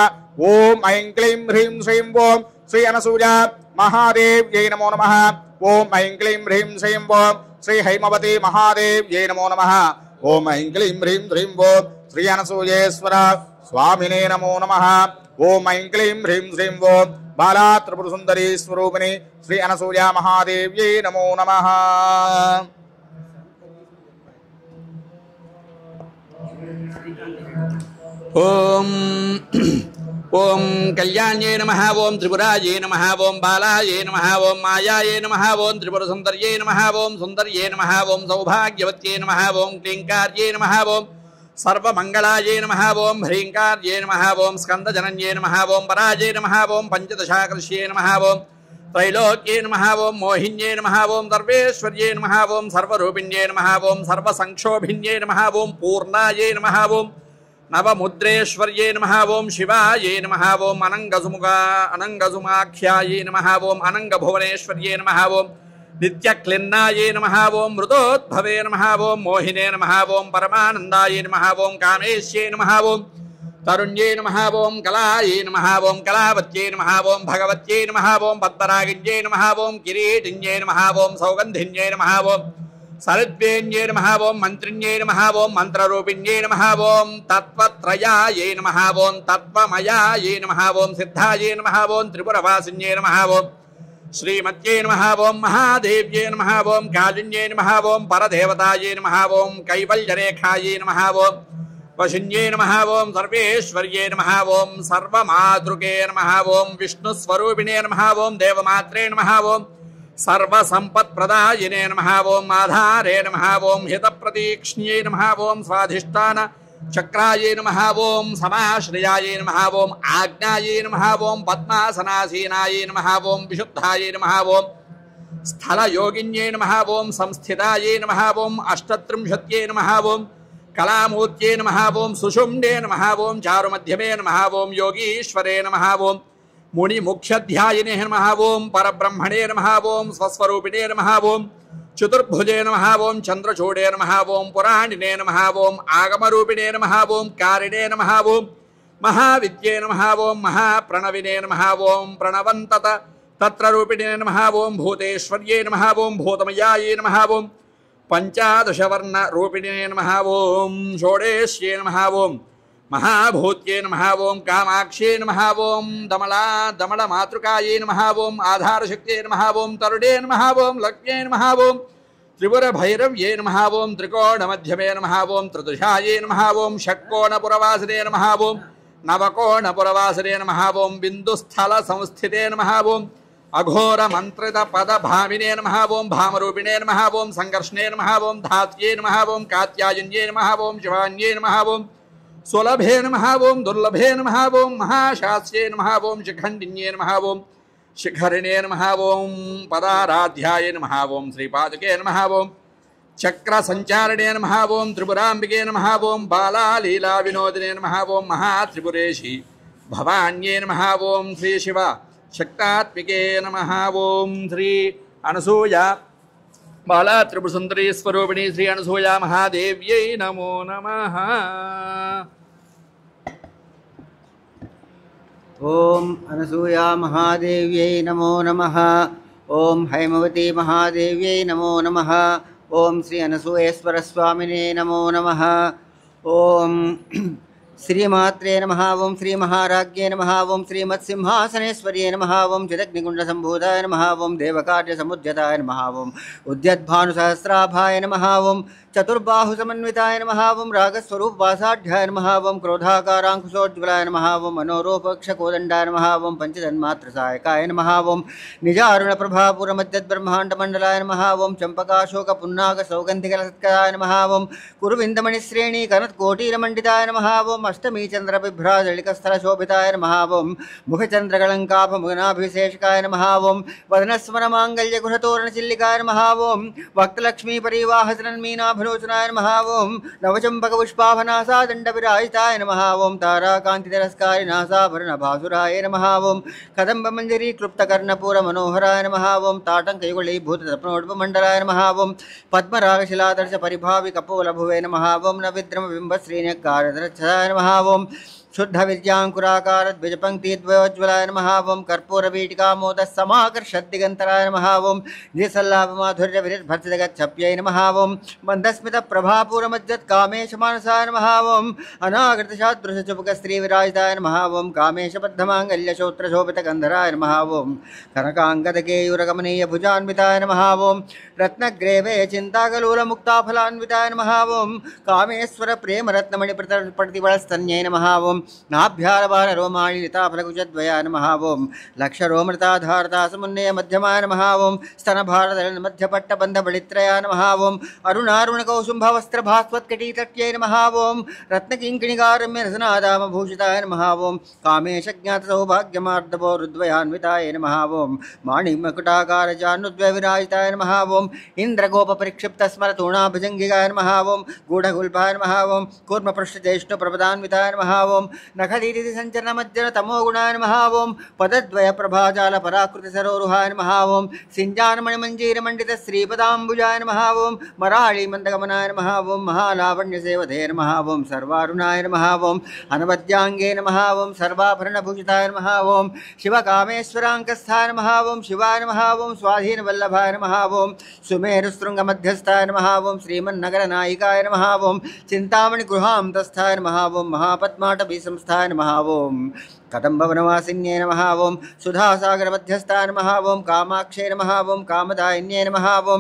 ओम ऐं क्लीं ह्रीं श्रीं ओम श्री अनसूया महादेव्यै नमो नमः ओम ऐं क्लीं ह्रीं श्रीं ओम श्री हैमवती महादेव्यै नमो नमः ओम ऐं क्लीं ह्रीं श्रीं ओम श्री अनसूयेश्वर स्वामिने नमो नमः ओम ऐं क्लीं ह्रीं श्रीं ओम बाला त्रिपुरसुन्दरी स्वरूपिणी श्री अनसूया महादेव्यै नमो नमः। ओम ओम कल्याण्ये नमः ओम त्रिपुरायै नमः ओम बालायै नमः ओम मायायै नमः ओम त्रिपुरसुन्दर्यै नमः ओम सुन्दर्यै नमः ओम सौभाग्यवत्यै नमः ओम क्लीङ्कार्यै नमः ओम सर्वमङ्गलायै नमः ओम ह्रीङ्कार्यै नमः ओम स्कन्दजनन्यै नमः ओम पराजयै नमः ओम पञ्चदशाकर्ष्यै नमः ओम त्रैलोक्ये नमः ओम मोहिन्ये नमः ओम सर्वेश्वर्ये नमः ओम सर्वरूपिण्ये नमः ओम सर्वसंक्षोभिन्ये नमः ओम पूर्णायै नमः ओम नवमुद्रेश्वर्ये नमः ओम शिवायै नमः ओम अनङ्गसुमाख्यायै नमः ओम अनङ्गभुवनेश्वर्ये नमः ओम नित्यक्लिन्नायै नमः ओम मृतोद्भवे नमः ओम मोहिने नमः ओम परमानन्दायै नमः ओम कामेश्यै नमः ओम तरुण्ये नमः ओम कलायै नमः ओम कलावत्यै नमः ओम भगवत्यै नमः ओम पद्मरागिन्यै नमः ओम किरीटिन्यै नमः ओम सौगन्धिन्यै नमः ओम सरिद्वेन्ये नमः ओम मन्त्रिण्ये नमः ओम मन्त्ररूपिण्ये नमः ओम तत्त्वत्रयायै नमः ओम तत्त्वमयायै नमः ओम सिद्धायै नमः ओम त्रिपुरवासिन्ये नमः ओम श्रीमत्यै नमः ओम महादेव्यै नमः ओम कालिन्यै नमः ओम परदेवतायै नमः ओम कैवल्यरेखायै नमः ओम वशिन्ये नमः ओम सर्वेश्वर्ये नमः ओम सर्वमातृके नमः ओम विष्णुस्वरूपिणे नमः ओम देवमात्रे नमः ओम सर्वसम्पत्प्रदायिने नमः ओम आधारे नमः ओम हितप्रतीक्ष्ण्ये नमः ओम स्वाधिष्ठान चक्रायै नमः ओम समाश्रयायै नमः ओम आज्ञायै नमः ओम पद्मासनासीनायै नमः ओम विशुद्धायै नमः ओम स्थलयोगिन्ये नमः ओम संस्थितायै नमः ओम अष्टत्रिंशत्यै नमः ओम कलामूर्त्यै नमः ओम सुषुम्ने नमः ओम चारुमध्यमे नमः ओम योगीश्वरे नमः ओम मुनिमुख्यध्यायिने नमः ओम परब्रह्मणे नमः ओम स्वस्वरूपिणे नमः ओम चतुर्भुजे नमः ओम चंद्रचूडे नमः ओम पुराणिने नमः ओम आगमरूपिणे नमः ओम कारिणे नमः ओम महाविद्ये नमः ओम महाप्रणविने नमः ओम प्रणवन्तत तत्ररूपिणे नमः ओम भूतेश्वर्ये नमः ओम भूतमयायै नमः ओम पंचादशवर्णरूपिणे नमः ओम षोडेश्ये नमः ओम महाभूत्ये नमः ओम कामाक्ष्ये नमः ओम दमलमातृकायै नमः ओम आधारशक्त्यै नमः ओम तरुणे नमः ओम लक्ष्म्यै नमः ओम त्रिपुरभैरव्ये नमः ओम त्रिकोणमध्यमे नमः ओम त्रिदशायै नमः ओम षट्कोणपुरवासिने नमः ओम नवकोणपुरवासिने नमः ओम बिन्दुस्थलसंस्थिते नमः ओम अघोरमन्त्रितपदभामिने नमः ओम भामरूपिणे नमः ओम संघर्षणे नमः ओम धात्र्ये नमः ओम कात्यायन्ये नमः ओम शिवान्ये नमः ओम सुलभे नमः ओम दुर्लभे नमः ओम महाशास्ये नमः ओम शिखण्डिन्ये नमः ओम शिखरिणे नमः ओम पदाराध्याय नमः ओम श्रीपादके नमः ओम चक्रसञ्चारिणे नमः ओम त्रिपुराम्बिके नमः ओम बालालीलाविनोदिने नमः ओम महात्रिपुरेशी भवान्ये नमः ओम श्री शिव शक्तात्मिके नमः ओम श्री अनसूया बाला त्रिपुरसुन्दरी स्वरूपिणी श्री अनसूया महादेव्यै नमो नमः। ओम अनसूया महादेव्यै नमो नमः। ओम हैमवती महादेव्यै नमो नमः। ओम श्री अनसूयेश्वर स्वामिने नमो नमः। ओम श्रीमात्रे नमः। ओम श्री महाराज्ञे नमः। ओम श्रीमत्सिंहासनेश्वर्ये नमः। ओम चिदग्निकुण्डसम्भूताय नमः। ओम देवकार्यसमुद्यताय नमः। ओम उद्यद्भानुसहस्राभाय नमः। ओम चतुर्बाहुसमन्विताय नमः। ओम रागस्वरूपवासाढ्याय नमः। ओम क्रोधाकाराङ्कुशोज्ज्वलाय नमः। ओम मनोरूपक्षकोदण्डाय नमः। ओम पंचतन्मात्रसहायकाय नमः। ओम निजारुणप्रभापुरमध्यद्ब्रह्माण्डमण्डलाय नमः। ओम चम्पकाशोकपुन्नाकसौगन्धिकलसत्कराय नमः। ओम कुरुविन्दमणिश्रेणी कनत्कोटीरमण्डिताय नमः। ओम ఓం అష్టమీ చంద్ర బిభ్రాజళికస్థల శోభితాయ నమః ఓం ముఖచంద్రకళంకాపముగనాభిషేషకాయ నమః ఓం వదనస్మర మాంగళ్య గుణతోరణ చిల్లికాయ నమః ఓం వక్తలక్ష్మీ పరివాహసన్మీనాభలోచనాయ నమః ఓం నవచంపక పుష్పాభనాసా దండ విరాజితాయ నమః ఓం తారాకాంతి తిరస్కారి నాసాభరణ భాసురాయ నమః ఓం కదంబ మంజరీ క్లుప్తకర్ణపూర మనోహరాయ నమః ఓం తాటంకయుగళీభూత తప్నోడ్పమండలాయ నమః ఓం పద్మరాగశిలాదర్శ పరిభావి కపోల భువే నమః ఓం నవిద్రమ బింబ శ్రీనకారధరఛాయ నమః ఓం शुद्ध विद्यांकुराकार द्विजपंक्तिद्वयोज्वलाय नमः ओं कर्पूरवीटिकामोद समाकर्षद्दिगन्तराय नमः ओं निसल्लाभमाधुर्य विनिर्भर्तजगच्छप्यै नमः ओं मन्दस्मित प्रभापूरमज्जत् कामेशमानसाय नमः ओं अनागतशादृशचुपकस्त्रीविराजिताय नमः ओं कामेशबद्धमाङ्गल्यशोत्रशोभितगन्धराय नमः ओं कनकाङ्गदकेयूरगमनीय भुजान्विताय नमः ओं रत्नग्रेवे चिन्ताकलोलमुक्ताफलान्विताय नमः ओं कामेश्वर प्रेमरत्नमणिप्रतिबलस्तन्यै नमः ओं नाभ्यालबाल रोमाणि लिताफलकुजद्वया नमः ओं लक्षरोमृताधारता समुन्नय मध्यमाय नमः ओं स्तनभारदल मध्यपट्टबन्धबलित्रया नमः ओं अरुणारुणकौसुम्भवस्त्रभास्वत्कटीतट्यै नमः ओं रत्नकिङ्किणिकारम्य रसनादामभूषिताय नमः ओं कामेशज्ञातसौभाग्यमार्दभो रुद्वयान्विताय नमः ओं माणिमकुटाकारजानुद्वयविराजिताय नमः ओं इन्द्रगोपपरिक्षिप्तस्मरतूणाभुजङ्गिकाय नमः ओं गूढगुल्भाय नमः ओं कूर्मपृष्ठज्येष्ठप्रपदान्विताय नमः ओं नखदीदिति सञ्चरणमज्जन तमोगुणाय नमः ओं पदद्वयप्रभाजालपराकृतिसरोरुहाय नमः ओं सिञ्जानमणिमञ्जीरमण्डितश्रीपदाम्बुजाय नमः ओं मराळीमन्दगमनाय नमः ओं महालावण्यसेवधे नमः ओं सर्वारुणाय नमः ओं अनवद्याङ्गे नमः ओं सर्वाभरणभूषिताय नमः ओं शिवकामेश्वराङ्कस्थाय नमः ओं शिवाय नमः ओं स्वाधीनवल्लभाय नमः ओं सुमेरुशृङ्गमध्यस्थाय नमः ओं श्रीमन्नगरनायिकाय नमः ओं चिन्तामणिगृहान्तस्थाय नमः ओं महापद्माटवीसंस्थाय नमः ओं कदम्बवनवासिन्ये नमः ओं सुधासागरमध्यस्थाय नमः ओं कामाक्षे नमः ओं कामदायिन्ये नमः ओं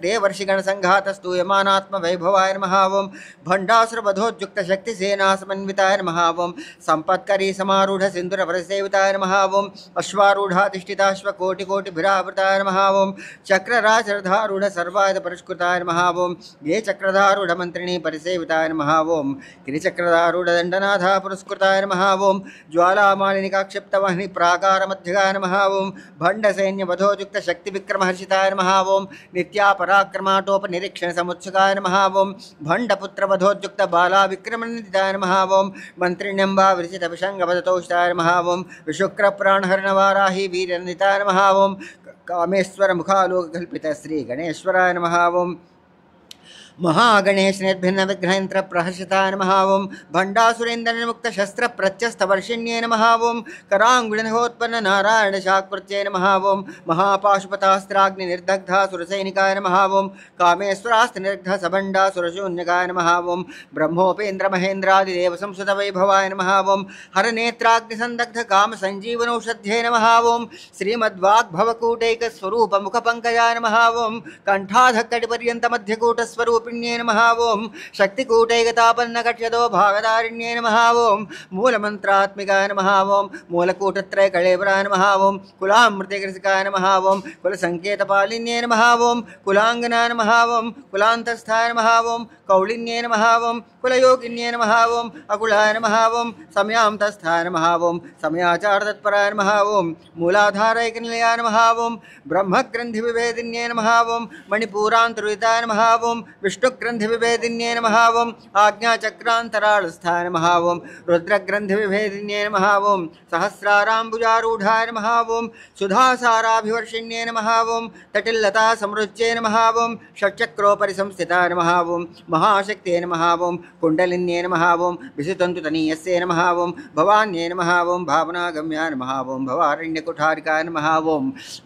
देवर्षिगणसङ्घातस्तूयमानात्मवैभवाय नमः ओं भण्डासुरवधोद्युक्तशक्तिसेनासमन्विताय नमः ओं सम्पत्करी समारूढ सिन्दूरवरसेविताय नमः ओं अश्वारूढाधिष्ठिताश्वकोटिकोटिभिरावृताय नमः ओं चक्रराजधारूढ सर्वायुध परिष्कृताय नमः ओं ये चक्रधारूढ मंत्रिणी परिसेविताय नमः ओं त्रिचक्रधारूढ दण्डनाथा पुरस्कृताय नमः ओं ज्वालामालिनिकाक्षिप्तवह्नि प्राकारमध्यगाय नमः ओं भण्डसैन्यवधोयुक्तशक्तिविक्रमहर्षिताय नमः ओं नित्यापराक्रमाटोपनिरीक्षणसमुत्सुकाय नमः ओं भण्डपुत्रवधोद्युक्तबालाविक्रमनिधिताय नमः ओं मन्त्रिण्यम्बा विरचितविषङ्गवदतोषिताय नमः ओं विशुक्रप्राणहरणवाराहि वीरनिताय नमः ओं कामेश्वरमुखालोककल्पितश्रीगणेश्वराय नमः ओं महागणेश निर्भिन्न विग्रहयंत्र प्रहर्षिताय नमः ओं भण्डासुरेन्द्र निर्मुक्त शस्त्र प्रत्यस्तवर्षिण्ये नमः ओं करांगुलिनहोत्पन्न नारायण शाक्कृत्ये नमः ओं महापाशुपतास्त्राग्नि निर्दग्धा सुरसैनिकाय नमः ओं कामेश्वरास्त्रनिर्दग्ध सबण्डा सुरशून्यकाय नमः ओं ब्रह्मोपेन्द्र महेन्द्रादिदेव संसुत वैभवाय नमः ओं हरनेत्राग्निसन्दग्ध काम संजीवनौषध्ये नमः ओं श्रीमद्वाग्भवकूटैक स्वरूप मुखपङ्कजाय नमः ओं कंठाधक्कटिपर्यन्त मध्यकूटस्वरूप नमः ओं शक्तिकूटैकतापन्नकट्यदो भागदारिण्ये नमः ओं मूलमन्त्रात्मिकाय नमः ओं मूलकूटत्रयकळेबराय नमः ओं कुलामृतकृषिकाय नमः ओं कुलसङ्केतपालिन्ये नमः ओं कुलाङ्गनाय नमः ओं कुलान्तस्थाय नमः ओं कौलिन्ये नमः ओं कुलयोगिन्ये नमः ओं अकुलाय नमः ओं समयान्तस्थाय नमः ओं समयाचारतत्पराय नमः ओं मूलाधारैकनिलयाय नमः ओं ब्रह्मग्रन्थिविभेदिन्ये नमः ओं मणिपूरान्तरुदिताय नमः ओं विष्णुग्रन्थिविभेदिन्ये नमः ओं आज्ञाचक्रान्तराळस्थाय नमः ओं रुद्रग्रन्थिविभेदिन्ये नमः ओं सहस्राराम्बुजारूढाय नमः ओं सुधासाराभिवर्षिण्ये नमः ओं तटिल्लता समृच्ये नमः ओं षट्चक्रोपरि संस्थिताय नमः ओं महाशक्ते नमः ओं कुण्डलिन्ये नमः ओं विशुतन्तुतनीयस्ये नमः ओं भवान्ये नमः ओं भावनागम्याय नमः ओं भवारण्यकुठारिकाय नमः ओं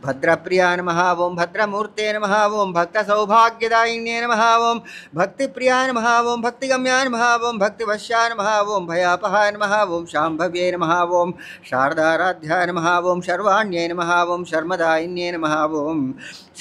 भद्रप्रियाय नमः ओं भद्रमूर्ते नमः ओं भक्तसौभाग्यदायिन्ये नमः ओं भक्तिप्रियाय नमः ओं भक्तिगम्याय नमः ओं भक्तिवश्याय नमः ओं भयापहाय नमः ओं शाम्भव्ये नमः ओं शारदाराध्याय नमः ओं शर्वाण्ये नमः ओं शर्मदायिन्ये नमः ओं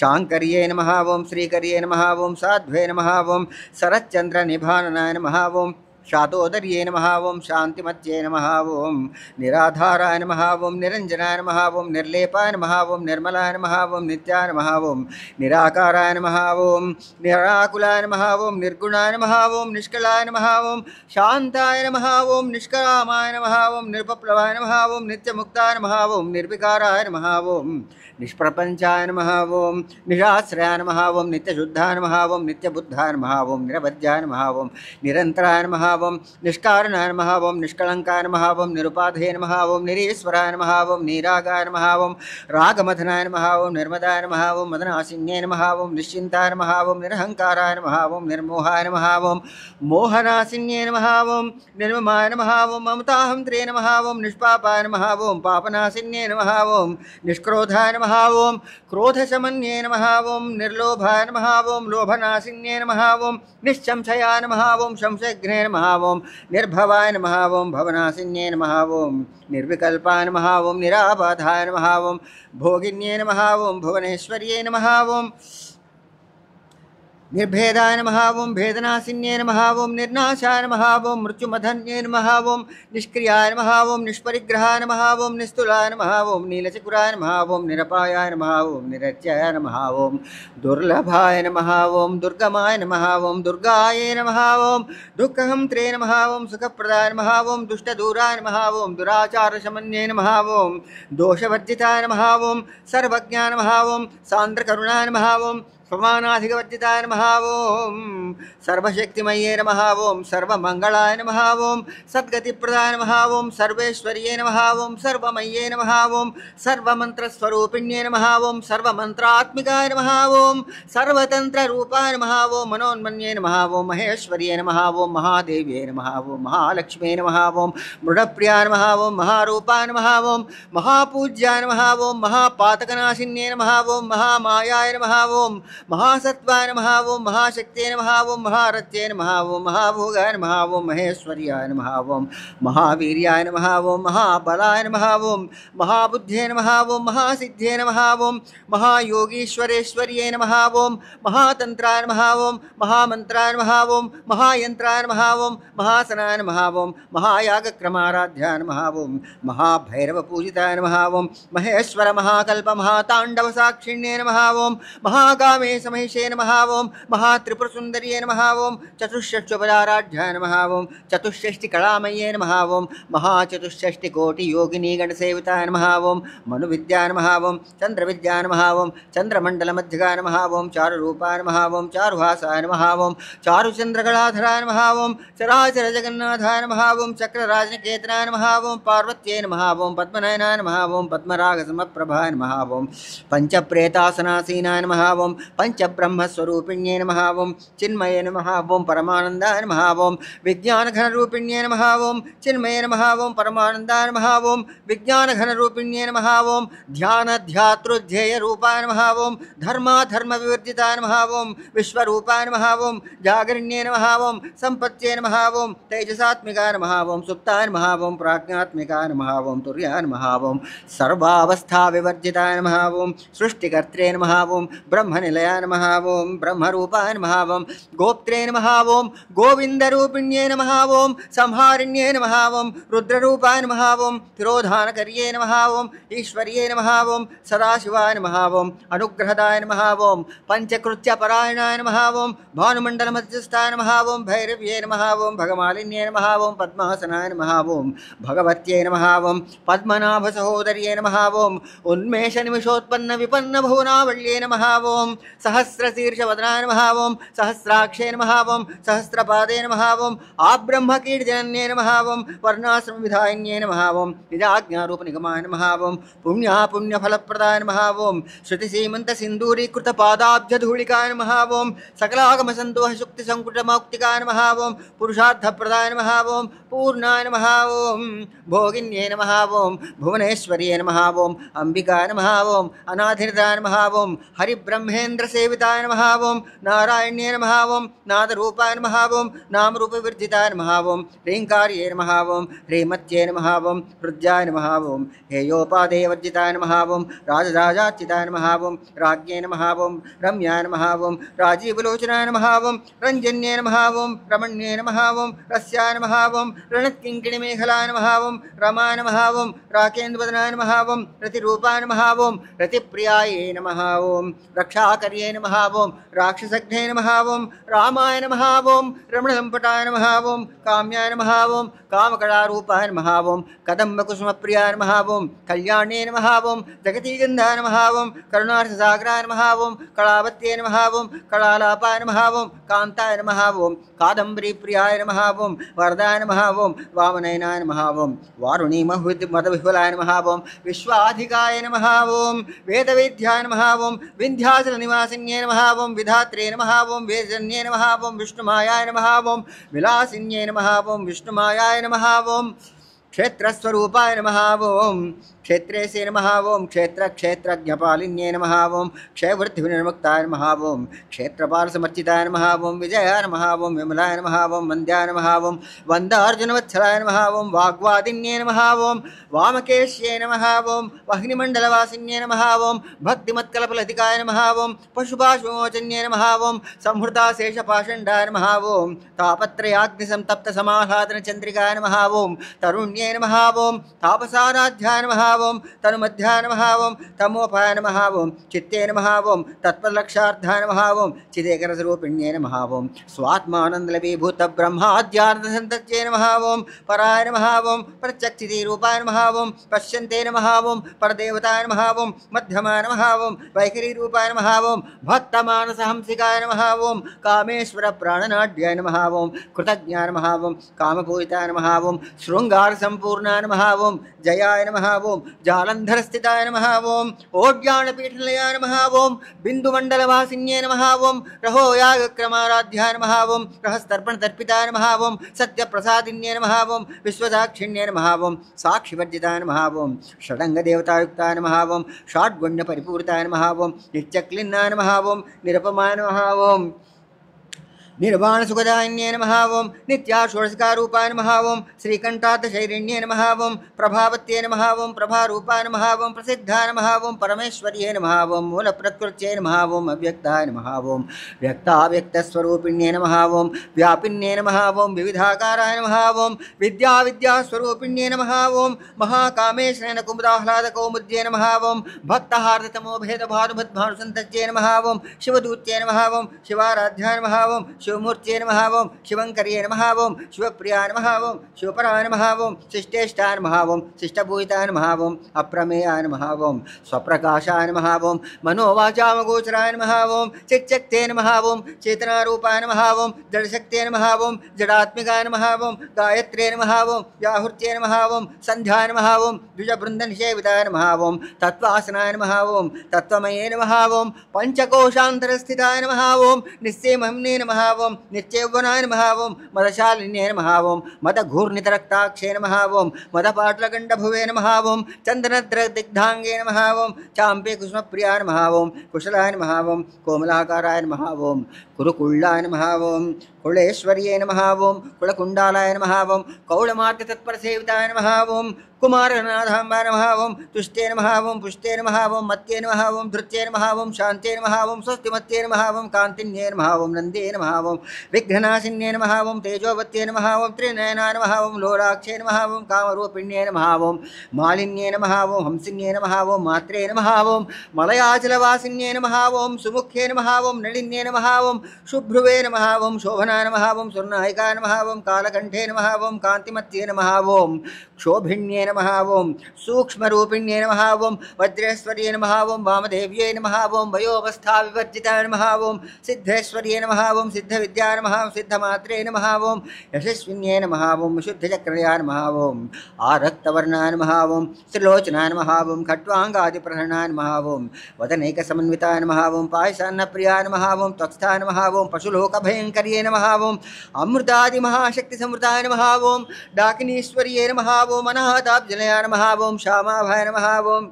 शाङ्कर्ये नमः ओं श्रीकर्ये नमः ओं साध्वे नमः ओं शरच्चन्द्रनिभाननाय नमः ओं శాతోదర్యే నమః ఓం శాంతిమత్యే నమః ఓం నిరాధారాయ నమః ఓం నిరంజనాయ నమః ఓం నిర్లేపాయ నమః ఓం నిర్మలాయ నమః ఓం నిత్యాయ నమః ఓం నిరాకారాయ నమః ఓం నిరాకులాయ నమః ఓం నిర్గుణాయ నమః ఓం నిష్కళాయ నమః ఓం శాంతాయ నమః ఓం నిష్కామాయ నమః ఓం నిర్పప్లవాయ నమః ఓం నిత్యముక్తాయ నమః ఓం నిర్వికారాయ నమః ఓం నిష్ప్రపంచాయ నమః ఓం నిరాశ్రయాయ నమః ఓం నిత్యశుద్ధాయ నమః ఓం నిత్యబుద్ధాయ నమః ఓం నిరవధ్యాయ నమః ఓం నిరంతరాయ నమః ఓం నిష్కారణాయ నమః ఓం నిష్కళంకాయ నమః ఓం నిరుపాధే నమః ఓం నిరీశ్వరాయ నమః ఓం నీరాగాయ నమః ఓం రాగమథనాయ నమః ఓం నిర్మదాయ నమః ఓం మదనాశిన్యే నమః ఓం నిశ్చింతాయ నమః ఓం నిరహంకారాయ నమః ఓం నిర్మోహాయ నమః ఓం మోహనాశిన్యే నమః ఓం నిర్మమాయ నమః ఓం మమతాహంత్రే నమః ఓం నిష్పాపాయ నమః ఓం పాపనాశిన్యే నమః ఓం నిష్క్రోధాయ నమః ఓం క్రోధశమన్యే నమః ఓం నిర్లోభాయ నమః ఓం లోభనాశిన్యే నమః ఓం నిశ్శంశయాయ నమః ఓం శంశఘ్నే నమః ఓం నిర్భవాయ నమః ఓం భవనాశిన్యే నమః ఓం నిర్వికల్పాయ నమః ఓం నిరాబాధాయ నమః ఓం భోగిన్యే నమః ఓం భువనేశ్వర్యే నమః ఓం నిర్భేదాయ నమః ఓం భేదనాశిన్యే నమః ఓం నిర్నాశాయ నమః ఓం మృత్యుమధన్యే నమః ఓం నిష్క్రియాయ నమః ఓం నిష్పరిగ్రహాయ నమః ఓం నిస్తులాయ నమః ఓం నీలచకురాయ నమః ఓం నిరపాయాయ నమః ఓం నిరత్యాయ నమః ఓం దుర్లభాయ నమః ఓం దుర్గమాయ నమః ఓం దుర్గాయే నమః ఓం దుఃఖహంత్రే నమః ఓం సుఖప్రదాయ నమః ఓం దుష్టదూరాయ నమః ఓం దురాచారశమన్యే నమః ఓం దోషవర్జితాయ నమః ఓం సర్వజ్ఞాయ నమః ఓం సాంద్రకరుణాయ నమః ఓం ప్రమాణాధికవర్జితాయ నమః ఓం సర్వశక్తిమయే నమః ఓం సర్వమంగళాయ నమః ఓం సద్గతిప్రదాయ నమః ఓం సర్వేశ్వర్యే నమః ఓం సర్వమయ్యే నమః ఓం సర్వమంత్రస్వరూపిణ్యే నమః ఓం సర్వమంత్రాత్మికాయ నమః ఓం సర్వతంత్రరూపాయ నమః ఓం మనోన్మన్యే నమః ఓం మహేశ్వర్యే నమః ఓం మహాదేవ్యే నమః ఓం మహాలక్ష్మ్యే నమః ఓం మృడప్రియాయ నమః ఓం మహారూపాయ నమః ఓం మహాపూజ్యాయ నమః ఓం మహాపాతకనాశిన్యే నమః ఓం మహామాయాయ నమః ఓం మహాసత్వాయ నమః ఓం మహాశక్తే నమః ఓం మహారత్యే నమః ఓం మహాభోగాయ నమః ఓం మహేశ్వర్యాయ నమః ఓం మహావీర్యాయ నమః ఓం మహాబలాయ నమః ఓం మహాబుద్ధ్యే నమః ఓం మహాసిద్ధ్యే నమః ఓం మహాయోగీశ్వరేశ్వర్యే నమః ఓం మహాతంత్రాయ నమః ఓం మహామంత్రాయ నమః ఓం మహాయంత్రాయ నమః ఓం మహాసనాయ నమః ఓం మహాయాగక్రమారాధ్యాయ నమః ఓం మహాభైరవపూజితాయ నమః ఓం మహేశ్వర మహాకల్ప మహాతాండవ సాక్షిణ్యే నమః ఓం మహాగామే సమహిషే నమః ఓం మహాత్రిపురసుందర్యే నమః ఓం చతుష్షష్ట్యుపదారాఢ్యాయ నమః ఓం చతుష్షష్టికళామయ్యే నమః ఓం మహాచతుష్షష్టికోటియోగినీగణసేవితాయ నమః ఓం మనువిద్యాయ నమః ఓం చంద్రవిద్యాయ నమః ఓం చంద్రమండలమధ్యగాయ నమః ఓం చారురూపాయ నమః ఓం చారుహాసాయ నమః ఓం చారుచంద్రకళాధరాయ నమః ఓం చరాచర జగన్నాథాయ నమః ఓం చక్రరాజనికేతనాయ నమః ఓం పార్వత్యే నమః ఓం పద్మనయనాయ నమః ఓం పద్మరాగసమప్రభాయ నమః ఓం పంచప్రేతాసనాసీనాయ నమః ఓం పంచబ్రహ్మస్వరూపిణ్యే నమః ఓం చిన్మయే నమః ఓం పరమానందాయ నమః ఓం విజ్ఞానఘనరూపిణ్యే నమః ఓం చిన్మయే నమః ఓం పరమానందాయ నమః ఓం విజ్ఞానఘనరూపిణ్యే నమః ఓం ధ్యానధ్యాతృధ్యేయ రూపాయ నమః ఓం ధర్మాధర్మ వివర్జితాయ నమః ఓం విశ్వరూపాయ నమః ఓం జాగరిణ్యే నమః ఓం సంపత్యే నమః ఓం తేజసాత్మికాయ నమః ఓం సుప్తాయ నమః ఓం ప్రాజ్ఞాత్మికాయ నమః ఓం తుర్యాయ నమః ఓం సర్వావస్థా వివర్జితాయ నమః ఓం సృష్టికర్త్రే నమః ఓం బ్రహ్మనిలయాయ నమః ఓం బ్రహ్మరూపాయ నమః ఓం గోప్త్రే నమః ఓం గోవిందరూపిణ్యే నమః ఓం సంహారిణ్యే నమః ఓం రుద్రరూపాయ నమః ఓం తిరోధానకర్యే నమః ఓం ఈశ్వర్యే నమః ఓం సదాశివాయ నమః ఓం అనుగ్రహదాయ నమః ఓం పంచకృత్యపరాయణాయ నమః ఓం భానుమండలమధ్యస్థాయ నమః ఓం భైరవ్యే నమః ఓం భగమాలిన్యే నమః ఓం పద్మాసనాయ నమః ఓం భగవత్యే నమః ఓం పద్మనాభ సహోదర్యే నమః ఓం ఉన్మేష నిమిషోత్పన్న విపన్న భువనావళ్యే నమః ఓం సహస్రశీర్షవదనాయ నమః ఓం సహస్రాక్షే నమః ఓం సహస్రపాదే నమః ఓం ఆబ్రహ్మకీర్జనన్యే నమః ఓం వర్ణాశ్రమ విధాయిన్యే నమః ఓం నిజాజ్ఞారూప నిగమాయ నమః ఓం పుణ్యఫలప్రదాయ నమః ఓం శృతిసీమంత సింధూరీకృత పాదాబ్జధూళికాయ నమః ఓం సకలాగమ సంతోష శుక్తి సంకుట మౌక్తికాయ నమః ఓం పురుషార్థప్రదాయ నమః ఓం पूर्णाय नमः ॐ भोगिन्ये नमः ॐ भुवनेश्वर्ये नमः ॐ अंबिकाय नमः ॐ अनाथिरताय नमः ॐ हरिब्रह्मेन्द्रसेविताय नमः ॐ नारायण्ये नमः ॐ नादरूपाय नमः ॐ नामरूपविर्जिताय नमः ॐ ह्रीङ्कार्ये नमः ॐ ह्रीमत्ये नमः ॐ हृद्याय नमः ॐ हेयोपादेयवर्जिताय नमः ॐ राजराजार्चिताय नमः ॐ राज्ञे नमः ॐ रम्याय नमः ॐ राजीवलोचनाय नमः ॐ रञ्जन्ये नमः ॐ रमण्ये नमः ॐ रस्याय नमः ॐ रणत्किङ्किणिमेखलाय नमः ॐ रमाय नमः ॐ राकेन्द्रवदनाय नमः ॐ रतिरूपाय नमः ॐ रतिप्रियाय नमः ॐ रक्षाकर्ये नमः ॐ राक्षसघ्ने नमः ॐ रामाय नमः ॐ रमणलम्पटाय नमः ॐ काम्याय नमः ॐ कामकलारूपाय नमः ॐ कदम्बकुसुमप्रियाय नमः ॐ कल्याण्ये नमः ॐ जगतीगन्धाय नमः ॐ करुणार्थसागराय नमः ॐ कलावत्ये नमः ॐ कलालापाय नमः ॐ कान्ताय नमः ॐ कादम्बरीप्रियाय नमः ॐ वरदाय नमः ॐ वामनयनाय नमः ॐ वारुणीमहुमदविह्वलाय नमः ॐ विश्वाधिकाय नमः ॐ वेदवेद्याय नमः ॐ विन्ध्याचलनिवासिन्ये नमः ॐ विधात्रे नमः ॐ वेदजन्ये नमः ॐ विष्णुमायाय नमः ॐ विलासिन्ये नमः ॐ विष्णुमायाय नमः ॐ क्षेत्रस्वरूपाय नमः ॐ क्षेत्रेशे नमः ॐ क्षेत्रक्षेत्रज्ञपालिन्ये नमः ॐ क्षयवृद्धिविनिर्मुक्ताय नमः ॐ क्षेत्रपालसमर्चिताय नमः ॐ विजयाय नमः ॐ विमलाय नमः ॐ वन्द्याय नमः ॐ वन्दार्जुनवत्सलाय नमः ॐ वाग्वादिन्ये नमः ॐ वामकेश्ये नमः ॐ वह्निमण्डलवासिन्ये नमः ॐ भक्तिमत्कलफलधिकाय नमः ॐ पशुपाशुमोचन्ये नमः ॐ संहृताशेषपाषण्डाय नमः ॐ तापत्रयाग्निसंतप्तसमाह्लादनचन्द्रिकाय नमः ॐ तरुण्ये नमः ॐ तापसाराध्याय नमः ॐ तनुमध्याय नमः ॐ तमोपाय नमः ॐ चित्ते नमः ॐ तत्परलक्षार्थाय नमः ॐ चिदेकरस्वरूपिण्ये नमः ॐ स्वात्मानन्दलभीभूतब्रह्माद्यानन्दसन्तत्ये नमः ॐ पराय नमः ॐ प्रत्यक्षितिरूपाय नमः ॐ पश्यन्ते नमः ॐ परदेवताय नमः ॐ मध्यमाय नमः ॐ वैखरीरूपाय नमः ॐ भक्तमानसहंसिकाय नमः ॐ कामेश्वरप्राणनाड्याय नमः ॐ कृतज्ञाय नमः ॐ कामपूजिताय नमः ॐ शृङ्गारसम्पूर्णाय नमः ॐ जयाय नमः ॐ जालन्धरस्थिताय नमः ॐ ओड्यानपीठनिलयाय नमः ॐ बिन्दुमण्डलवासिन्ये नमः ॐ रहोयागक्रमाराध्याय नमः ॐ रहस्तर्पणतर्पिताय नमः ॐ सत्यप्रसादिन्ये नमः ॐ विश्वसाक्षिण्ये नमः ॐ साक्षिवर्जिताय नमः ॐ षडङ्गदेवतायुक्ताय नमः ॐ षड्गुण्यपरिपूरिताय नमः ॐ नित्यक्लिन्नाय नमः ॐ निरुपमाय नमः ॐ निर्वाणसुखदायिन्ये नमः ॐ नित्याषोडशकारूपाय नमः ॐ श्रीकण्ठार्थशैरिण्ये नमः ॐ प्रभावत्ये नमः ॐ प्रभारूपाय नमः ॐ प्रसिद्धाय नमः ॐ परमेश्वर्ये नमः ॐ मूलप्रकृत्यै नमः ॐ अव्यक्ताय नमः ॐ व्यक्ताव्यक्तस्वरूपिण्ये नमः ॐ व्यापिन्ये नमः ॐ विविधाकाराय नमः ॐ विद्याविद्यास्वरूपिण्ये नमः ॐ महाकामेश्वरेण कुमुदाह्लादकौमुद्ये नमः ॐ भक्तहार्दतमोभेदभानुभद्भानुसन्तत्ये नमः ॐ शिवदूत्ये नमः ॐ शिवाराध्याय नमः ॐ शिवमूर्त्ये नमः ॐ शिवङ्कर्ये नमः ॐ शिवप्रियाय नमः ॐ शिवपराय नमः ॐ शिष्टेष्टाय नमः ॐ शिष्टभूताय नमः ॐ अप्रमेयाय नमः ॐ स्वप्रकाशाय नमः ॐ मनोवाचामगोचराय नमः ॐ चिच्चक्ते नमः ॐ चेतनारूपाय नमः ॐ जडशक्ते नमः ॐ जडात्मिकाय नमः ॐ गायत्रे नमः ॐ व्याहृत्ये नमः ॐ सन्ध्याय नमः ॐ द्विजबृन्दनिषेविताय नमः ॐ तत्त्वासनाय नमः ॐ तत्त्वमये नमः ॐ पंचकोशान्तरस्थिताय नमः ॐ निस्सेमहम्ने नमः ॐ नित्ययौवनाय नमः ॐ मदशालिन्ये नमः ॐ मदघूर्णितरक्ताक्षे नमः ॐ मदपाटलगण्डभुवे नमः ॐ चन्दनद्रदिग्धाङ्गे नमः ॐ चाम्पे कुसुमप्रियाय नमः ॐ कुशलाय नमः ॐ कोमलाकाराय नमः ॐ कुरुकुल्लाय नमः ॐ कुलेश्वर्ये नमः ॐ कुलकुण्डालाय नमः ॐ कौलमार्गतत्परसेविताय नमः ॐ कुमारनाथाम्बाय नमः ॐ तुष्टे नमः ॐ पुष्टे नमः ॐ मत्ये नमः ॐ धृत्ये नमः ॐ शान्ते नमः ॐ स्वस्तिमत्ये नमः ॐ कान्तिन्ये नमः ॐ नन्दे नमः ॐ विघ्ननाशिन्ये नमः ॐ तेजोवत्ये नमः ॐ त्रिनयनाय नमः ॐ लोलाक्षे नमः ॐ कामरूपिण्ये नमः ॐ मालिन्ये नमः ॐ हंसिन्ये नमः ॐ मात्रे नमः ॐ मलयाचलवासिन्ये नमः ॐ सुमुख्ये नमः ॐ नलिन्ये नमः ॐ शुभ्रुवे नमः ॐ शोभनाय नमः ॐ स्वर्णायिकाय नमः ॐ कालकण्ठे नमः ॐ कान्तिमत्ये नमः ॐ क्षोभिण्ये नमः ओं सूक्ष्मरूपिण्ये नमः ओं वज्रेश्वर्ये नमः ओं वामदेव्ये नमः ओं वयोवस्थाविवर्जिताय नमः ओं सिद्धेश्वर्ये नमः ओं सिद्धविद्याय नमः सिद्धमात्रे नमः ओं यशस्विन्ये नमः ओं विशुद्धचक्रयाय नमः ओं आरक्तवर्णाय नमः ओं त्रिलोचनाय नमः ओं खट्वाङ्गादिप्रहरणाय नमः ओं वदनैकसमन्विताय नमः ओं पायसान्नप्रियाय नमः ओं त्वक्स्थाय नमः ओं पशुलोकभयङ्कर्ये नमः ओं अमृतादिमहाशक्तिसमृताय नमः ओं डाकिनीश्वर्ये नमः ओं अनाहताब्जलयाय नमः ओं श्यामाभाय नमः ओं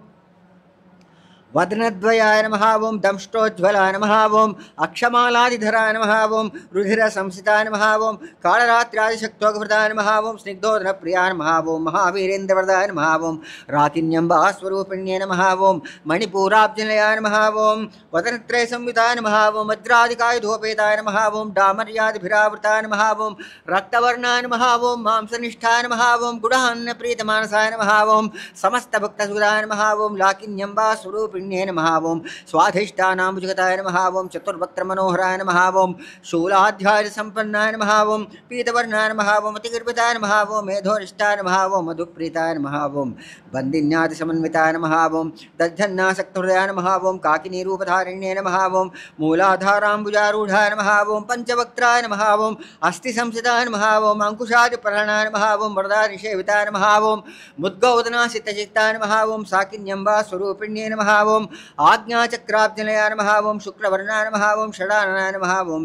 वदनद्वयाय नमः ओं दंष्टोज्ज्वलाय नमः ओं अक्षमालादिधराय नमः ओं रुधिरसंसिताय नमः ओं कालरात्र्यादिशक्तोगभृताय नमः ओं स्निग्धोदनप्रियाय नमः ओं महावीरेन्द्रवरदाय नमः ओं रातिन्यम्बास्वरूपिण्ये नमः ओं मणिपूराब्जलयाय नमः ओं वदनत्रयसंविताय नमः ओं वज्रादिकायुधोपेताय नमः ओं डामर्यादिभिरावृताय नमः ओं रक्तवर्णाय नमः ओं मांसनिष्ठाय नमः ओं गुडान्नप्रीतमानसाय नमः ओं समस्तभक्तसुदाय नमः ओं लाकिन्यम्बास्वरूपिण्ये नमः ओं स्वाधिष्ठानाम्बुजगताय नमः ओं चतुर्वक्त्रमनोहराय नमः ओं शूलाध्यायसम्पन्नाय नमः ओं पीतवर्णाय नमः ओं अतिगर्भिताय नमः ओं मेधोनिष्ठाय नमः ओं मधुप्रीताय नमः ओं बन्दिन्यादिसमन्विताय नमः ओं दद्धन्नासक्तहृदयाय नमः ओं काकिनीरूपधारिण्ये नमः ओं मूलाधाराम्बुजारूढाय नमः ओं पञ्चवक्त्राय नमः ओं अस्थिसंसिताय नमः ओं अङ्कुशादिप्रहरणाय नमः ओं वरदानिषेविताय नमः ओं मुद्गौदनासितचित्ताय नमः ओं साकिन्यम्बास्वरूपिण्ये नमः ओं आज्ञाचक्राब्जलयाय नमः ओं शुक्रवर्णाय नमः ओं षडाननाय नमः ओं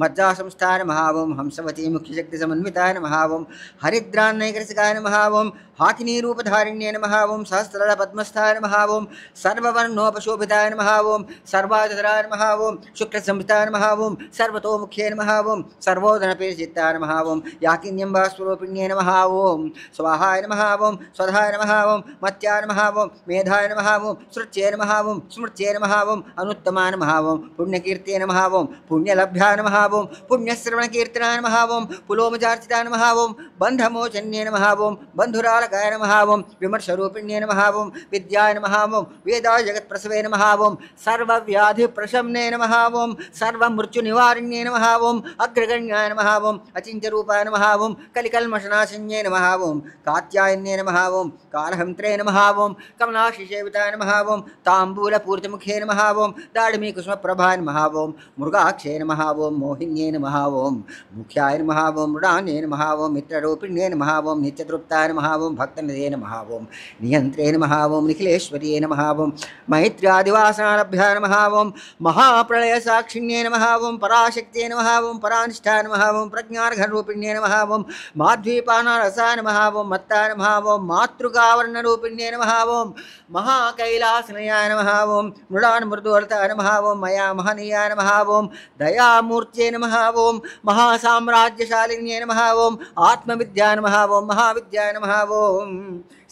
मज्जासंस्थाय नमः ओं हंसवती मुख्यशक्तिसमन्विताय नमः ओं हरिद्रान्नैकरसिकाय नमः ओं हाकिनीरूपधारिण्ये नमः ओं सहस्रदलपद्मस्थाय नमः ओं सर्ववर्णोपशोभिताय नमः ओं सर्वाधिधराय नमः ओं शुक्रसंहिताय नमः ओं सर्वतोमुख्ये नमः ओं सर्वोदनपीडचित्ताय नमः ओं याकिन्यम्बास्वरूपिण्ये नमः ओं स्वाहाय नमः ओं स्वधाय नमः ओं मत्याय नमः ओं मेधाय नमः ओं श्रुत्ये नमः ओं स्मृत्ये नमः ओं अनुत्तमाय नमः ओं पुण्यकीर्त्ये नमः ओं पुण्यलभ्याय नमः ओं पुण्यश्रवणकीर्तनाय नमः ओं पुलोमजार्चिताय नमः ओं बन्धमोचन्ये नमः ओं बन्धुरालकाय नमः ओं विमर्शरूपिण्ये नमः ओं विद्याय नमः ओं वेदाय जगत्प्रसवे नमः ओं सर्वव्याधिप्रशमने नमः ओं सर्वमृत्युनिवारिण्ये नमः ओं अग्रगण्याय नमः ओं अचिन्त्यरूपाय नमः ओं कलिकल्मषनाशिन्ये नमः ओं कात्यायन्ये नमः ओं कालहन्त्रे नमः ओं कमलाशिसेविताय नमः ओं ताम्बूलपूर्तिमुखे नमः ओं दाडिमीकुसुमप्रभाय नमः ओं मृगाक्षे नमः ओं मोहिन्ये नमः ओं मुख्याय नमः ओं मृडान्ये नमः ओं मित्ररूपिण्ये नमः ओं नित्यतृप्ताय नमः ओं भक्तनिधये नमः ओं नियन्त्रे नमः ओं निखिलेश्वर्ये नमः ओं मैत्र्यादिवासनालभ्याय नमः ओं महाप्रलयसाक्षिण्ये नमः ओं पराशक्त्ये नमः ओं परानिष्ठाय नमः ओं प्रज्ञार्घरूपिण्ये नमः ओं माध्वीपानारसाय नमः ओं मत्ताय नमः ओं मातृकावर्णरूपिण्ये नमः ओं महाकैलासनयाय नमः ओं मृडान्मृदुवर्ताय नमः ओं मया महनीयाय नमः ओं दयामूर्त्ये नमः ओं महासाम्राज्यशालिन्ये नमः ओं आत्मविद्याय नमः ओं महाविद्याय नमः ओं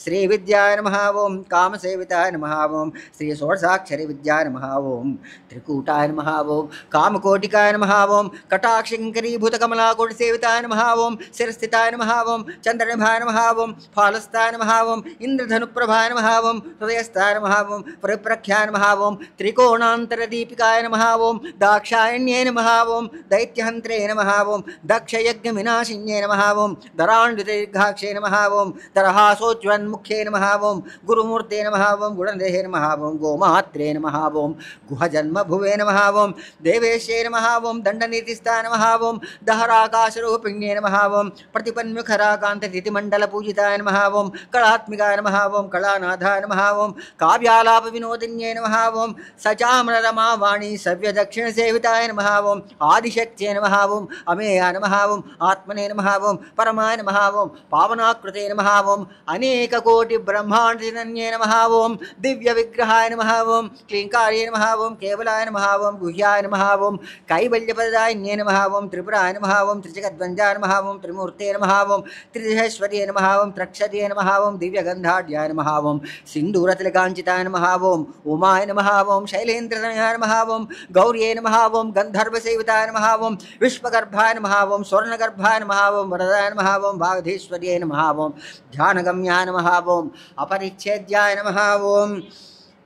श्रीविद्याय नमः ओं कामसेविताय नमः ओं श्रीषोडशाक्षरिविद्याय नमः ओं त्रिकूटाय नमः ओं कामकोटिकाय नमः ओं कटाक्षिङ्करीभूतकमलाकोटिसेविताय नमः ओं शिरस्थिताय नमः ओं चन्द्रनिभाय नमः ओं फालस्थाय नमः ओं इन्द्रधनुप्रभाय नमः ओं हृदयस्थाय नमः ओं परिप्रख्याय नमः ओं त्रिकोणान्तरदीपिकाय नमः ओं दाक्षायण्ये नमः ओं दैत्यहन्त्रे नमः ओं दक्षयज्ञविनाशिन्ये नमः ओं दराण्डितदीर्घाक्षे नमः ओं दरहासोज्ज्वन्मुख्ये नमः ओं गुरुमूर्ते नमः ओं गुणदेहे नमः ओं गोमात्रे नमः ओं गुहजन्मभुवे नमः ओं देवेशे नमः ओं दण्डनीतिस्थाय नमः ओं दहराकाशरूपिण्ये नमः ओं प्रतिपन्मुखराकान्ततिथिमण्डलपूजिताय नमः ओं कलात्मिकाय नमः ओं कलानाथाय नमः ओं काव्यालापविनोदिन्ये नमः ओं सचामरमावाणी सव्यदक्षिणसेविताय नमः ओं आदिशक्त्ये नमः ओं अमेयाय नमः ओं आत्मने नमः ओं परमाय नमः ओं पावनाकृते नमः ओं अनेककोटिब्रह्माण्डजनन्ये नमः ओं दिव्यविग्रहाय नमः ओं क्लीङ्कार्ये नमः ओं केवलाय नमः ओं गुह्याय नमः ओं कैवल्यपदायिन्ये नमः ओं त्रिपुराय नमः ओं त्रिजगद्वन्द्याय नमः ओं त्रिमूर्ते नमः ओं त्रिदिशेश्वर्ये नमः ओं त्रक्षर्ये नमः ओं दिव्यगन्धाढ्याय नमः ओं सिन्दूरतिलकाञ्चिताय नमः ओं उमाय नमः ओं शैलेन्द्रतनयाय नमः ओं गौर्ये नमः ओं गन्धर्वसेविताय नमः ओं विश्वगर्भाय नमः ओं स्वर्णगर्भाय नमः ओं वरदाय नमः ओं वागधीश्वर्ये नमः ओं ध्यानगम्याय नमः ओं अपरिच्छेद्याय नमः ओं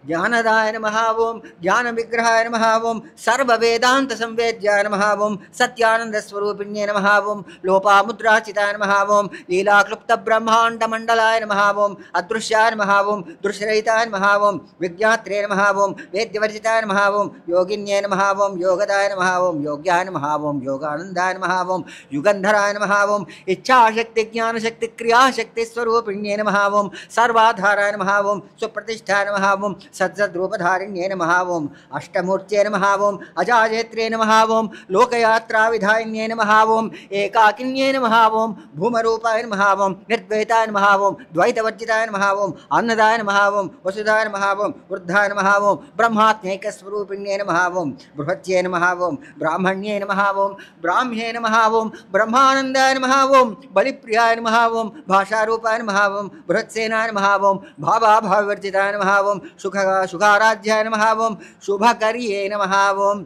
ज्ञानदाय नमः ओम ज्ञानविग्रहाय नमः ओम सर्ववेदान्तसंवेद्याय नमः ओम सत्यानन्दस्वरूपिण्ये नमः ओम लोपामुद्राचिताय नमः ओम लीलाक्लुप्तब्रह्माण्डमण्डलाय नमः ओम अदृश्याय नमः ओम दृश्यरहिताय नमः ओम विज्ञात्रे नमः ओम वेद्यवर्जिताय नमः ओम योगिन्ये नमः ओम योगदाय नमः ओम योग्याय नमः ओम योगानन्दाय नमः ओम युगन्धराय नमः ओम इच्छाशक्ति ज्ञानशक्ति क्रियाशक्ति स्वरूपिण्ये नमः ओम सर्वाधाराय नमः ओम सुप्रतिष्ठाय नमः ओम सत्सद्रूपधारिण्ये नमः ओम अष्टमूर्त्ये नमः ओम अजायत्रे नमः ओम लोकयात्राविधायिन्ये नमः ओम एकाकिन्ये नमः ओम भूमरूपाय नमः ओम निर्द्वैताय नमः ओम द्वैतवर्जिताय नमः ओम अन्नदाय नमः ओम वसुधाय नमः ओम वृद्धाय नमः ओम ब्रह्मात्मैकस्वरूपिण्ये नमः ओम बृहत्ये नमः ओम ब्राह्मण्ये नमः ओम ब्राह्म्ये नमः ओम ब्रह्मानन्दाय नमः ओम बलिप्रियाय नमः ओम भाषारूपाय नमः ओम बृहत्सेनाय नमः ओम भावाभाववर्जिताय नमः ओम सुखाराध्याय नमः ओम शुभकर्ये नमः ओम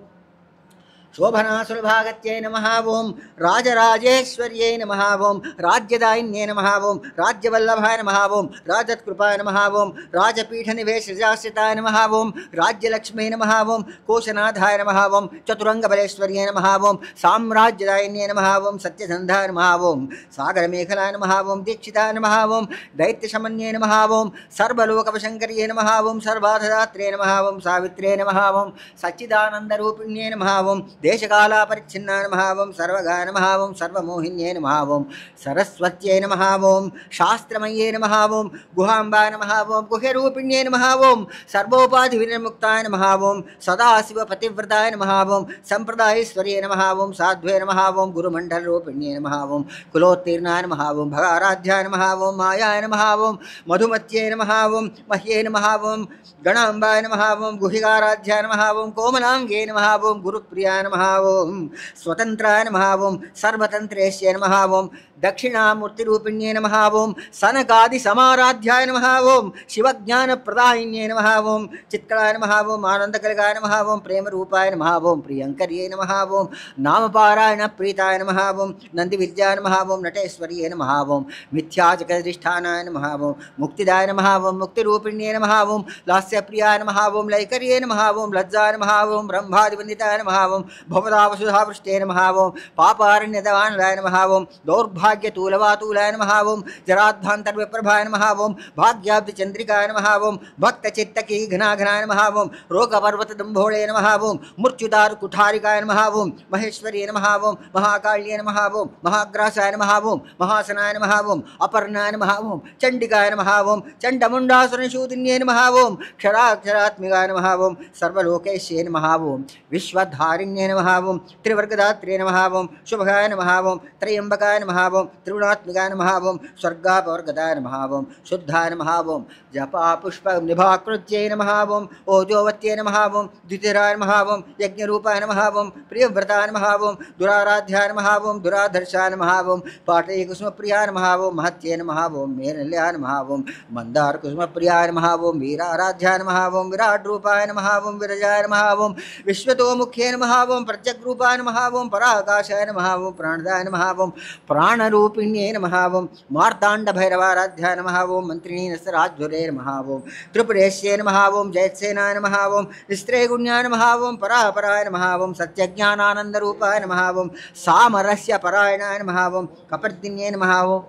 शोभनासुलभागत्यै नमः ओम राजराजेश्वर्यै नमः ओम राज्यदायिन्ये नमः ओम राज्यवल्लभाय नमः ओम राजत्कृपाय नमः ओम राजपीठनिवेशजाश्रिताय नमः ओम राज्यलक्ष्मी नमः ओम कोशनाथाय नमः ओम चतुरङ्गबलेश्वर्यै नमः ओम साम्राज्यदायिन्ये नमः ओम सत्यसन्धाय नमः ओम सागरमेखलाय नमः ओम दीक्षिताय नमः ओम दैत्यशमन्ये नमः ओम सर्वलोकवशङ्कर्ये नमः ओम सर्वाधदात्रे नमः ओम सावित्रे नमः ओम सच्चिदानन्दरूपिण्ये नमः ओम देशकालापरिच्छिन्नाय नमः ओम सर्वगाय नमः ओम सर्वमोहिन्ये नमः ओम सरस्वत्यै नमः ओम शास्त्रमय्ये नमः ओम गुहाम्बाय नमः ओम गुह्यरूपिण्ये नमः ओम सर्वोपाधिविनिर्मुक्ताय नमः ओम सदाशिवपतिव्रताय नमः ओम सम्प्रदायेश्वर्ये नमः ओम साध्वे नमः ओम गुरुमण्डलरूपिण्ये नमः ओम कुलोत्तीर्णाय नमः ओम भगाराध्याय नमः ओम मायाय नमः ओम मधुमत्ये नमः ओम मह्ये नमः ओम गणाम्बाय नमः ओम गुहिकाराध्याय नमः ओम कोमलाङ्गे नमः ओम गुरुप्रियाय नमः ओम स्वतन्त्राय नमः ओम सर्वतन्त्रेश्य नमः ओम दक्षिणामूर्तिरूपिण्ये नमः ओम सनकादिसमाराध्याय नमः ओम शिवज्ञानप्रदायिन्ये नमः ओम चित्कलाय नमः ओम आनन्दकलिकाय नमः ओम प्रेमरूपाय नमः ओम प्रियङ्कर्ये नमः ओम नामपारायणप्रीताय नमः ओम नन्दिविद्याय नमः ओम नटेश्वर्ये नमः ओम मिथ्याजगदिष्ठानाय नमः ओम मुक्तिदाय नमः ओम मुक्तिरूपिण्ये नमः ओम लास्यप्रियाय नमः ओम लैकर्ये नमः ओम लज्जाय नमः ओम ब्रह्मादिवन्दिताय नमः ओम भवदावसुधावृष्टे नमः ओम पापारण्यदानलाय नमः ओम दौर्भाग्यतूलवातूलाय नमः ओम जराध्वान्तर्विप्रभाय नमः ओम भाग्याब्धिचन्द्रिकाय नमः ओम भक्तचित्तकीघनाघनाय नमः ओम रोगपर्वतदम्भोळे नमः ओम मृत्युदारुकुठारिकाय नमः ओम महेश्वर्ये नमः ओम महाकाल्ये नमः ओम महाग्रासाय नमः ओम महासनाय नमः ओम अपर्णाय नमः ओम चण्डिकाय नमः ओम चण्डमुण्डासुरनिषूदिन्ये नमः ओम क्षराक्षरात्मिकाय नमः ओम सर्वलोकेश्ये नमः ओम विश्वधारिण्ये नमः ओम त्रिवर्गदात्रे नमः ओम शुभगाय नमः ओम त्रयंबकाय नमः ओम त्रिगुणात्मिकाय नमः ओम स्वर्गापवर्गदाय नमः ओम शुद्धाय नमः ओम जपा पुष्प निभाकृत्यै नमः ओम ओजोवत्यै नमः ओम द्वितीराय नमः ओम यज्ञरूपाय नमः ओम प्रियव्रताय नमः ओम दुराराध्याय नमः ओम दुराधर्षाय नमः ओम पाटलीकुसुमप्रियाय नमः ओम महत्ये नमः ओम मेनल्याय नमः ओम मंदारकुसुमप्रियाय नमः ओम वीराराध्याय नमः ओम विराट्रूपाय नमः ओम विरजाय नमः ओम विश्वतोमुख्ये नमः ओम प्रत्यग्रूपाय नमः ओम पराकाशाय नमः ओम प्राणदाय नमः ओम प्राणरूपिण्ये नमः ओम मार्ताण्डभैरवाराध्याय नमः ओम मन्त्रिणीनसराज्वरे नमः ओम त्रिपुरेश्ये नमः ओम जयत्सेनाय नमः ओम स्त्रेगुण्याय नमः ओम परापराय नमः ओम सत्यज्ञानानन्दरूपाय नमः ओम सामरस्यपरायणाय नमः ओम कपर्दिन्ये नमः ओम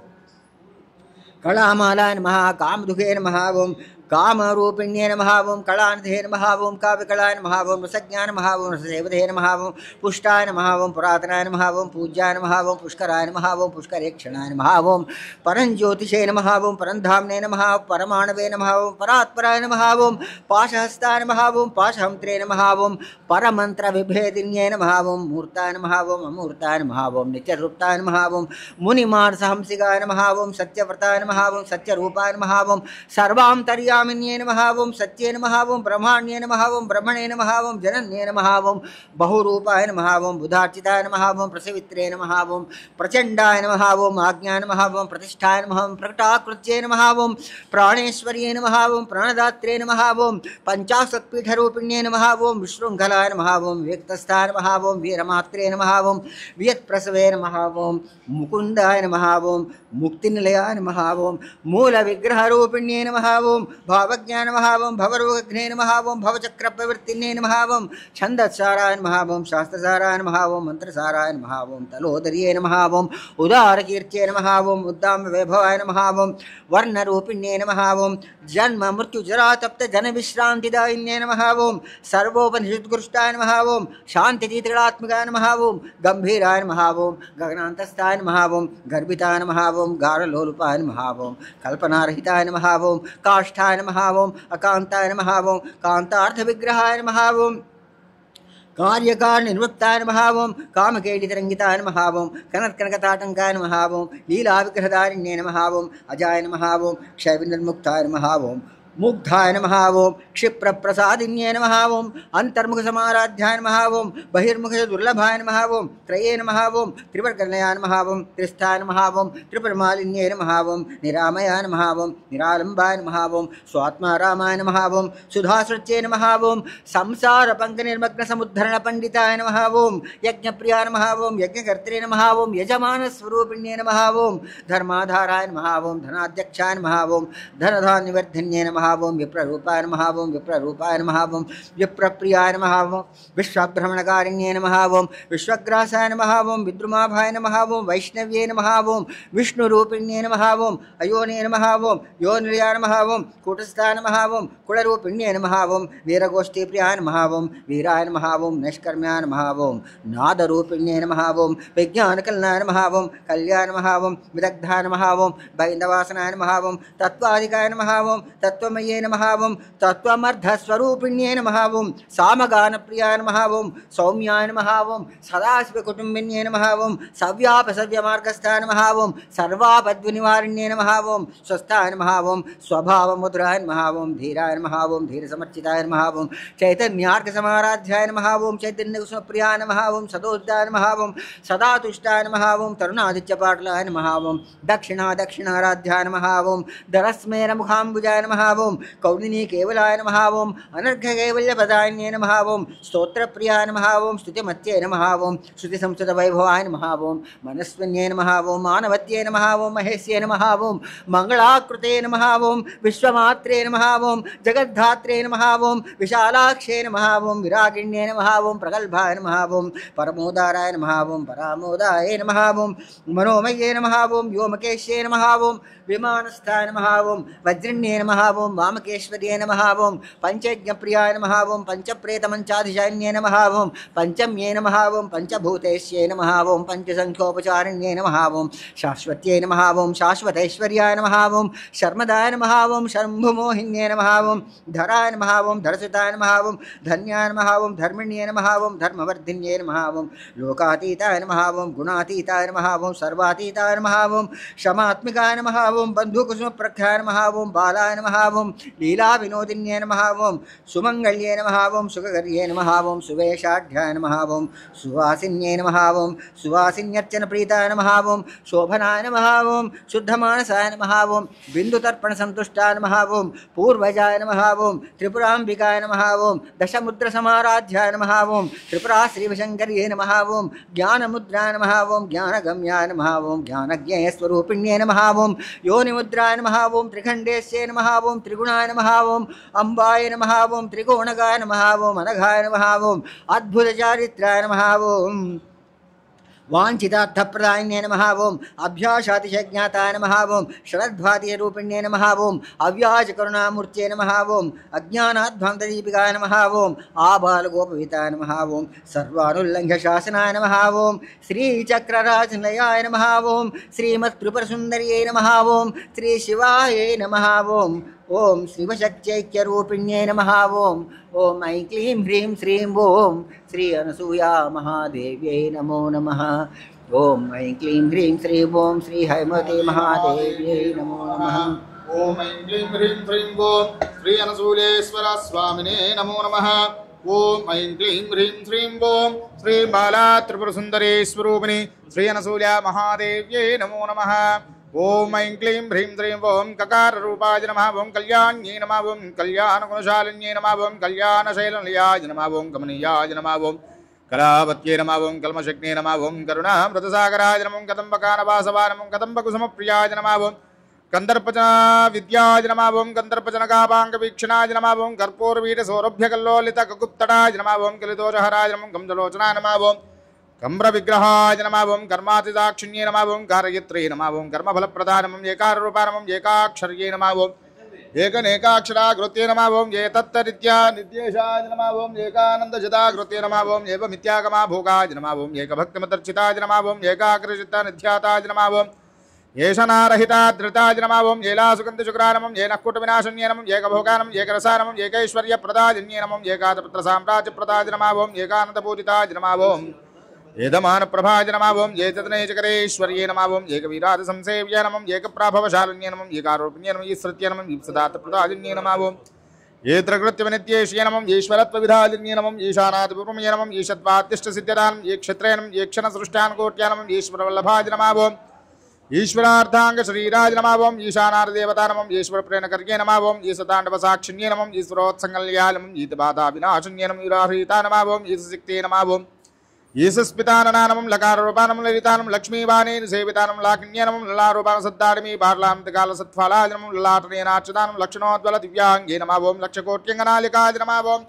कलामालाय नमः कामदुघे नमः ओम कामरूपिण्ये नमः ओम कलानिधे नमः ओम काव्यकलाय नमः ओम रसज्ञाय नमः ओम रसदेवते नमः ओम पुष्टाय नमः ओम पुरातनाय नमः ओम पूज्याय नमः ओम पुष्कराय नमः ओम पुष्करेक्षणाय नमः ओम परञ्ज्योतिषे नमः ओम परन्धाम्ने नमः परमाणवे नमः ओम परात्पराय नमः ओम पाशहस्ताय नमः ओम पाशहंत्रे नमः ओम परमन्त्रविभेदिन्ये नमः ओम मूर्ताय नमः ओम अमूर्ताय नमः ओम नित्यरूपाय नमः ओम मुनिमानसहंसिकाय नमः ओम सत्यव्रताय नमः ओम सत्यरूपाय नमः ओम सर्वान्तर्यामिन्ये नमः ओम सत्ये नमः ओम ब्रह्माण्ये नमः ओम ब्रह्मणे नमः ओम जनन्ये नमः ओम बहुरूपाय नमः ओम बुधार्चिताय नमः ओम प्रसवित्रे नमः ओम प्रचण्डाय नमः ओम आज्ञाय नमः ओम प्रतिष्ठाय नमः ओम प्रकटाकृत्ये नमः ओम प्राणेश्वर्ये नमः ओम प्राणदात्रे नमः ओम पंचाशत्पीठरूपिण्ये नमः ओम विशृङ्खलाय नमः ओम विक्तस्थाय नमः ओम वीरमात्रे नमः ओम वियत्प्रसवे नमः ओम मुकुन्दाय नमः ओम मुक्तिनिलयाय नमः ओम मूलविग्रहरूपिण्ये नमः ओम भावज्ञाय नमः ओं भवरोगघ्ने नमः ओं भवचक्रप्रवृत्तिने नमः ओं छन्दसाराय नमः ओं शास्त्रसाराय नमः ओं मंत्रसाराय नमः ओं तलोदर्ये नमः ओं उदारकीर्त्यै नमः ओं उद्दामवैभवाय नमः ओं वर्णरूपिण्ये नमः ओं जन्म मृत्यु जरा तप्त जनविश्रान्तिदायिन्ये नमः ओं सर्वोपनिषद्गुरुष्टाय नमः ओं शान्तितीत्रात्मकाय नमः ओं गम्भीराय नमः ओं गगनान्तस्थाय नमः ओं गर्भिताय नमः ओं गारलोलुपाय नमः ओं कल्पनारहिताय नमः ओं काष्ठाय नमः ओं अकान्ताय नमः ओं कान्तार्थविग्रहाय नमः ओं कार्यकारणनिवृत्ताय नमः ओं कामकेलितरङ्गिताय नमः ओं कनत्कनकताटङ्काय नमः ओं लीलाविग्रहधारिण्ये नमः ओं अजाय नमः ओं क्षयविनिर्मुक्ताय नमः ओं मुग्धाय नमः ओं क्षिप्रप्रसादिन्ये नमः ओं अन्तर्मुखसमाराध्याय नमः ओं बहिर्मुखदुर्लभाय नमः ओं त्रये नमः ओं त्रिवर्गलयाय नमः ओं त्रिस्थाय नमः ओं त्रिपुरमालिन्ये नमः ओं निरामयाय नमः ओं निरालम्बाय नमः ओं स्वात्मारामाय नमः ओं सुधासृत्ये नमः ओं संसारपङ्कनिर्मग्नसमुद्धरणपण्डिताय नमः ओं यज्ञप्रियाय नमः ओं यज्ञकर्त्रे नमः ओं यजमानस्वरूपिण्ये नमः ओं धर्माधाराय नमः ओं धनाध्यक्षाय नमः ओं धनधान्यवर्धिन्ये नमः ओं विप्ररूपाय नमः ओं विप्ररूपाय नमः ओं विप्रप्रियाय नमः ओं विश्वभ्रमणकारिण्ये नमः ओं विश्वग्रासाय नमः ओं विद्रुमाभाय नमः ओं वैष्णव्ये नमः ओं विष्णुरूपिण्ये नमः ओं अयोने नमः ओं योनिलयाय नमः ओं कूटस्थाय नमः ओं कुलरूपिण्ये नमः ओं वीरगोष्ठीप्रियाय नमः ओं वीराय नमः ओं नैष्कर्म्याय नमः ओं नादरूपिण्ये नमः ओं विज्ञानकलनाय नमः ओं कल्याय नमः ओं विदग्धाय नमः ओं बैन्दवासनाय नमः ओं तत्त्वाधिकाय नमः ओं तत्त्वमये नमः ओं तत्त्वमर्धस्वरूपिण्ये नमः ओं सामगानप्रियाय नमः ओं सौम्याय नमः ओं सदाशिवकुटुम्बिन्ये नमः ओं सव्यापसव्यमार्गस्थाय नमः ओं सर्वापद्विनिवारिण्ये नमः ओं स्वस्थाय नमः ओं स्वभावमुद्राय नमः ओं धीराय नमः ओं धीरसमर्चिताय नमः ओं चैतन्यार्कसमाराध्याय नमः ओं चैतन्यकुसुमप्रियाय नमः ओं सदोदिताय नमः ओं सदातुष्टाय नमः ओं तरुणादित्यपाटलाय नमः ओं दक्षिणाराध्याय नमः ओं दरस्मेरमुखाम्बुजाय नमः ओं कौलिनी केवलाय नमः ओं अनर्घकैवल्यपदान्ये नमः ओं स्तोत्रप्रियाय नमः ओं स्तुतिमत्ये नमः ओं श्रुतिसंस्कृतवैभवाय नमः ओं मनस्विन्ये नमः ओं मानवत्ये नमः ओं महेश्ये नमः ओं मङ्गलाकृते नमः ओं विश्वमात्रे नमः ओं जगद्धात्रे नमः ओं विशालाक्षे नमः ओं विरागिण्ये नमः ओं प्रगल्भाय नमः ओं परमोदाराय नमः ओं परामोदाय नमः ओं मनोमये नमः ओं व्योमकेश्ये नमः ओं विमानस्थाय नमः ओं वज्रिण्ये नमः ओं वामकेश्वर्ये नमः ओं पंचयज्ञप्रियाय नमः ओं पंचप्रेतमंचाधिशान्ये नमः ओं पंचम्ये नमः ओं पंचभूतेश्ये नमः ओं पंचसंख्योपचारिण्ये नमः ओं शाश्वत्ये नमः ओं शाश्वतैश्वर्याय नमः ओं शर्मदाय नमः ओं शम्भुमोहिन्ये नमः ओं धराय नमः ओं धरसुताय नमः ओं धन्याय नमः ओं धर्मिण्ये नमः ओं धर्मवर्धिन्ये नमः ओं लोकातीताय नमः ओं गुणातीताय नमः ओं सर्वातीताय नमः ओं क्षमात्मिकाय नमः ओं बन्धुकुसुमप्रख्याय नमः ओं बालाय नमः ओं लीलाविनोदिन्ये नमः ओं सुमङ्गल्ये नमः ओं सुखकर्ये नमः ओं सुवेशाढ्याय नमः ओं सुवासिन्ये नमः ओं सुवासिन्यर्चनप्रीताय नमः ओं शोभनाय नमः ओं शुद्धमानसाय नमः ओं बिन्दुतर्पणसन्तुष्टाय नमः ओं पूर्वजाय नमः ओं त्रिपुराम्बिकाय नमः ओं दशमुद्रसमाराध्याय नमः ओं त्रिपुराश्रीवशङ्कर्ये नमः ओं ज्ञानमुद्राय नमः ओं ज्ञानगम्याय नमः ओं ज्ञानज्ञेयस्वरूपिण्ये नमः ओं योनिमुद्राय नमः ओं त्रिखण्डेश्ये नमः ओं त्रिगुणाय नमः ओं अम्बाय नमः ओं त्रिकोणगाय नमः ओं अनघाय नमः ओं अद्भुतचारित्राय नमः ओं वाञ्छितार्थप्रदायिन्ये नमः ओं अभ्यासातिशज्ञाताय नमः ओं शरद्भातीयरूपिण्ये नमः ओं अव्याजकरुणामूर्त्ये नमः ओं अज्ञानाध्वान्तदीपिकाय नमः ओं आबालगोपविताय नमः ओं सर्वानुल्लङ्घ्यशासनाय नमः ओं श्रीचक्रराजनिलयाय नमः ओं श्रीमत्त्रिपुरसुन्दर्यै नमः ओं श्रीशिवाय नमः ओं ओं शिवशक्त्यैक्यरूपिण्ये नमः ओं ओं ऐं क्लीं ह्रीं श्रीं ओं श्री अनसूया महादेव्यै नमो नमः ओं ऐं क्लीं ह्रीं श्रीं ओं श्री हैमवती महादेव्यै नमो नमः ओम ऐं क्लीं ह्रीं श्रीं ओं श्री अनसूलेश्वर स्वामिने नमो नमः ओम ऐं क्लीं ह्रीं श्रीं ओं श्री बाला त्रिपुरसुन्दरी स्वरूपिणी श्री अनसूया महादेव्यै नमो नमः ओम ऐं क्लीं ह्रीं श्रीं ओं ककाररूपाय नमः ओं कल्याण्यै नमः ओं कल्याणगुणशालिन्यै नमः ओं कल्याणशैलनिलयाय नमः ओं कमनीयाय नमः ओं कलावत्यै नमः ओं कल्मषज्ञे नमः ओं करुणामृतसागराय नमः ओं कदम्बकानवासवाय नमः ओं कदम्बकुसुमप्रियाय नमः ओं కందర్పజన విద్యాయ నమః ఓం కందర్పజనకాపాంగ వీక్షణాయ నమః ఓం కర్పూరవీట సౌరభ్యకల్లోలిత కగుప్తడాయ నమః ఓం కలిదోషహరాయ నమః కంజలోచనాయ నమః ఓం కమ్ర విగ్రహాయ నమః ఓం కర్మాతిదాక్షిణ్యే నమః ఓం కారయత్రే నమః ఓం కర్మఫలప్రదాయ నమః ఏకారూపాయ నమః ఏకాక్షర్యే నమః ఓం ఏకనేకాక్షరాకృత్యే నమః ఓం ఏతత్తరిత్యా నిత్యేశాయ నమః ఓం ఏకానందజదాకృత్యే నమః ఓం ఏవమిత్యాగమా భోగాయ నమః ఓం ఏకభక్తిమతర్చితాయ నమః ఓం ఏకాగ్రచిత్త నిధ్యాతాయ నమః ఓం ఏషనారహితాధృతాయ నమః ఓం ఏలాసుగంధశుక్రాయ నమః ఏనఃకుటవినాశన్యే నమః ఏకభోగాయ నమః ఏకరసాయ నమః ఏకైశ్వర్యప్రదాయన్యే నమః ఏకాదపుత్రసామ్రాజ్యప్రదాయ నమః ఓం ఏకానందపూజితాయ నమః ఓం ఏదమానప్రభాయ నమః ఓం ఏతదనేచకరేశ్వర్యే నమః ఓం ఏకవీరాజ సంసేవ్యే నమః ఏకప్రాభవశాలిన్యే నమః ఏకారోపిణ్యే నమః ఈశ్వత్యే నమః ఈప్సదాతప్రదాయన్యే నమః ఓం ఏత్రకృత్యవినిత్యేష్యే నమః ఈశ్వరత్వవిధాలిన్యే నమః ఈశానాదిపూర్వమే నమః ఈశత్వాత్తిష్టసిద్ధ్యదానం ఏ క్షత్రే నమః ఏ క్షణసృష్టానుకోట్యా నమః ఈశ్వరవల్లభాయ నమః ఓం ఈశ్వరార్థాంగ శరీరాయ నమః ఓం ఈశానారదేవతా నమః ఈశ్వరప్రేణకర్యే నమః ఓం ఈశతాండవసాక్షిణ్యే నమః ఈశ్వరోత్సంగల్యాయ నమః ఈతబాధావినాశన్యే నమః ఈరాహీతా నమః ఓం ఈశశక్తే నమః ఓం ఈశస్పితాననామం లకారూపానం లలితానం లక్ష్మీవాణేన సేవితానం లాకిన్యనమం లలారూపాన సద్దాడిమి బార్లాంతకాల సత్ఫలాజనమం లలాటనేనార్చితానం లక్షణోద్వల దివ్యాంగే నమః ఓం లక్షకోట్యంగనాలికాయ నమః ఓం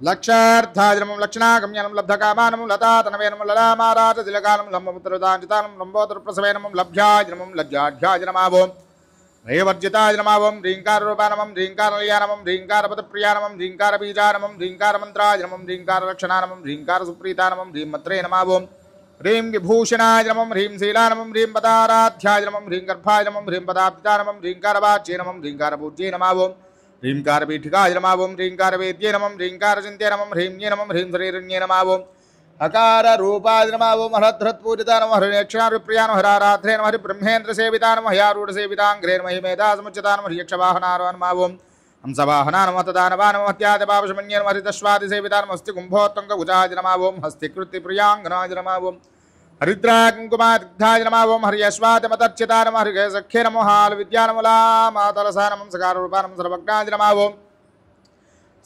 లక్షార్థాజనమం లక్షణాగమ్యనం లబ్ధకామానం లతాతనవేనం లలామారాజ తిలకానం లంబపుత్రదాంచితానం లంబోదరప్రసవేనమం లభ్యాజనమం లజ్జాఢ్యాజ నమః ఓం రేవర్జితాయ నమః ఓం హ్రీంకారరూపానమం హ్రీంకారలయానమం హ్రీంకారపదప్రియానమం హ్రీంకారబీజానమం హ్రీంకారమంత్రాజనమం హ్రీంకారలక్షణానమం హ్రీంకారసుప్రీతానమం హ్రీంమత్రే నమః ఓం హ్రీం విభూషణాయ నమః హ్రీం శీలానమం హ్రీం పదారాధ్యాయ నమః హ్రీం గర్భాయ నమః హ్రీం పదాప్తితానమం హ్రీంకారవాచ్యే నమః హ్రీంకారపూజ్యే నమః ఓం హ్రీంకారపీఠికాయ నమః ఓం హ్రీంకారవేద్యే నమః హ్రీంకారచింత్యే నమః హ్రీంయే నమః హ్రీం శరీరణ్యే నమః ఓం అకార రూపాయ నమః ఓం హరధ్రత్పూజితా నమః హరిక్షారుప్రియా నమః హరారాధ్రే నమః హరిబ్రహ్మేంద్ర సేవితా నమః హయారూఢ సేవితాంగ్రే నమః మేధా సముచితా నమః యక్షవాహనారో నమః ఓం హంసవాహనా నమః తదానవా నమః హత్యాదపావశమన్యే నమః హరితశ్వాది సేవితా నమః హస్తి కుంభోత్తంగ కుజాయ నమః ఓం హస్తికృతి ప్రియాంగనాయ నమః ఓం హరిద్రాకుంకుమాదిగ్ధాయ నమః ఓం హరియశ్వాతమతర్చితా నమః హరికేసఖ్యే నమః హాలవిద్యా నమః మాతరసా నమః సకారూపా నమః సర్వజ్ఞాయ నమః ఓం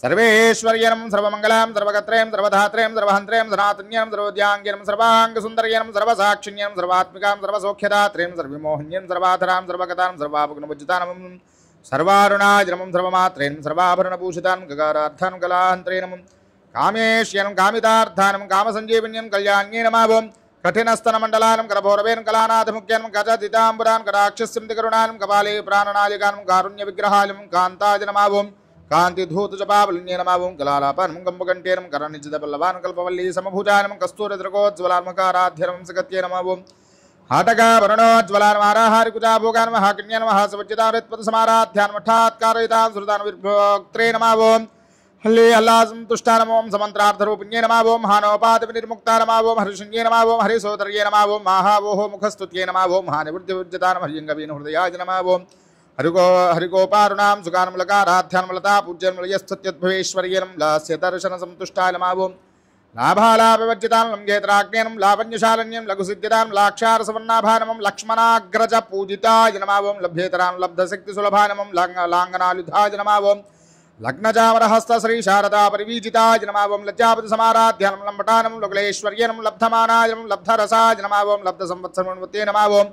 సర్వేశ్వర్యనం సర్వమంగళం సర్వగత్రేం సర్వధాత్రేం సర్వహంత్రేం సనాతన్యం సర్వోద్యాంగినం సర్వాంగసుందర్యనం సర్వసాక్షిణ్యం సర్వాత్మికాం సర్వసౌఖ్యదాత్రేం సర్వమోహన్యం సర్వాధరాం సర్వగతాం సర్వాపుగ్నభుజితానం సర్వారుణాజనమం సర్వమాత్రేం సర్వాభరణభూషితాం గగారార్థాం కళాహంత్రేనం కామేశ్యనం కామితార్థానం కామసంజీవన్యం కళ్యాణ్యే నమః ఓం కఠినస్తనమండలానం కరభోరవేం కళానాథముఖ్యానం కజదితాంబురాన్ కటాక్షస్యం కరుణానం కపాలే ప్రాణనాలికానం కారుణ్య విగ్రహాలం కాంతాజ నమః ఓం కాంతిధూత జపాబలిన్యే నమః ఓం కలాలాపానం కంబకంటేనం కరణిజితపల్లవాన్ కల్పవల్లీ సమభుజానం కస్తూరిద్రకోజ్వలాత్మకారాధ్యనం సగత్యే నమః ఓం हाटकाभरणोज्ज्वलानमाराहारि कुजाभोगान् महाकिन्य नमः सवज्जितावृत्पदसमाराध्यान् मठात्कारयितान् श्रुतान् विभक्त्रे नमः ओम् हल्ले हल्लासंतुष्टा नमः ओम् समन्त्रार्थरूपिण्ये नमः ओम् हानोपादिविनिर्मुक्ता नमः ओम् हरिशृङ्गे नमः ओम् हरिसोदर्ये नमः ओम् महावोः मुखस्तुत्ये नमः ओम् हानिवृद्धिविर्जिता नमः हरियङ्गवीन हृदयाय नमः ओम् हरिगोपारुणां सुगानमलकाराध्यान्मलता पूज्यन्मलयस्तुत्यद्भवेश्वर्येनं लास्य दर्शनसंतुष्टाय नमः ओम् लाभालाभिवर्जितानं गेत्राग्नेनं लावण्यशालन्यं लघुसिद्धिदां लाक्षारसवर्णाभानमं लक्ष्मणाग्रज पूजिताय नमः ओं लभ्येतरां लब्धशक्तिसुलभानमं लाङ्गनालुधाय नमः ओं लग्नचामरहस्तश्रीशारदा परिवीजिताय नमः ओं लज्जापतिसमाराध्यानं लम्बटानं लुकलेश्वर्यनं लब्धमानायनं लब्धरसाय नमः ओं लब्धसंवत्सरमन्वते नमः ओं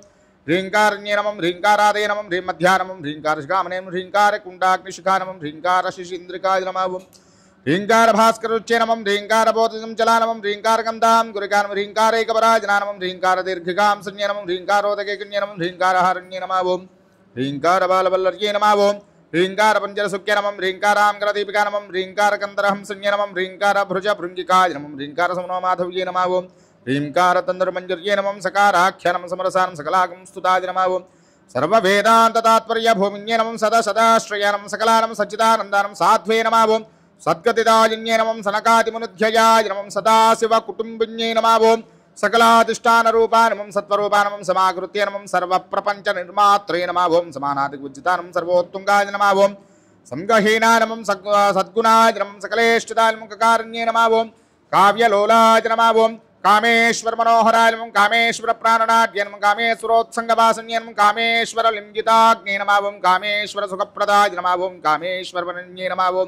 ह्रीङ्कारण्ये नमः ह्रीङ्कारादये नमः ह्रीमध्यानमं ह्रीङ्कारशिखामणें ह्रीङ्कारकुण्डाग्निशिखानमं ह्रीङ्कारशिशीन्द्रिकाय नमः ओं ह्रींकार भास्करुच्चे नमः ह्रींकार बोधिं चलानमं ह्रींकार गंधां गुरिकानं ह्रींकारैकपराजनानमं ह्रींकार दीर्घिकां संज्ञानमं ह्रींकारोदकेकन्यनमं ह्रींकारहारण्ये नमः ओं ह्रींकार बालवल्लर्ये नमः ओं ह्रींकार पंजरसुक्ये नमः ह्रींकारांगरदीपिका नमः ह्रींकार कंदरहं संज्ञानमं ह्रींकार भुज भृंगिकाय नमः ह्रींकार समनोमाधव्ये नमः ओं ह्रींकार तन्दुर्मंजर्ये नमः सकाराख्यानं समरसानं सकलागं स्तुताय नमः ओं सर्ववेदान्त तात्पर्य भूमिन्ये नमः सदा सदाश्रयानं सकलानं सच्चिदानन्दानं साध्वे नमः ओं सद्गतिदायिन्ये नमः सनकादिमुनुध्याय नमः सदाशिवकुटुम्बिन्ये नमः ओं सकलाधिष्ठानरूपाय नमः सत्वरूपाय नमः समाकृत्य नमः सर्वप्रपञ्चनिर्मात्रे नमः ओं समानादिगुज्जिताय नमः सर्वोत्तुङ्गाय नमः ओं संगहीनाय नमः सद्गुणाय नमः सकलेष्टिताय नमः ककारण्ये नमः ओं काव्यलोलाय नमः ओं कामेश्वर मनोहराय नमः कामेश्वर प्राणनाट्ये नमः कामेश्वरोत्सङ्गवासन्ये नमः कामेश्वर लिङ्गिताग्ने नमः ओं कामेश्वर सुखप्रदाय नमः ओं कामेश्वर वरण्ये नमः ओं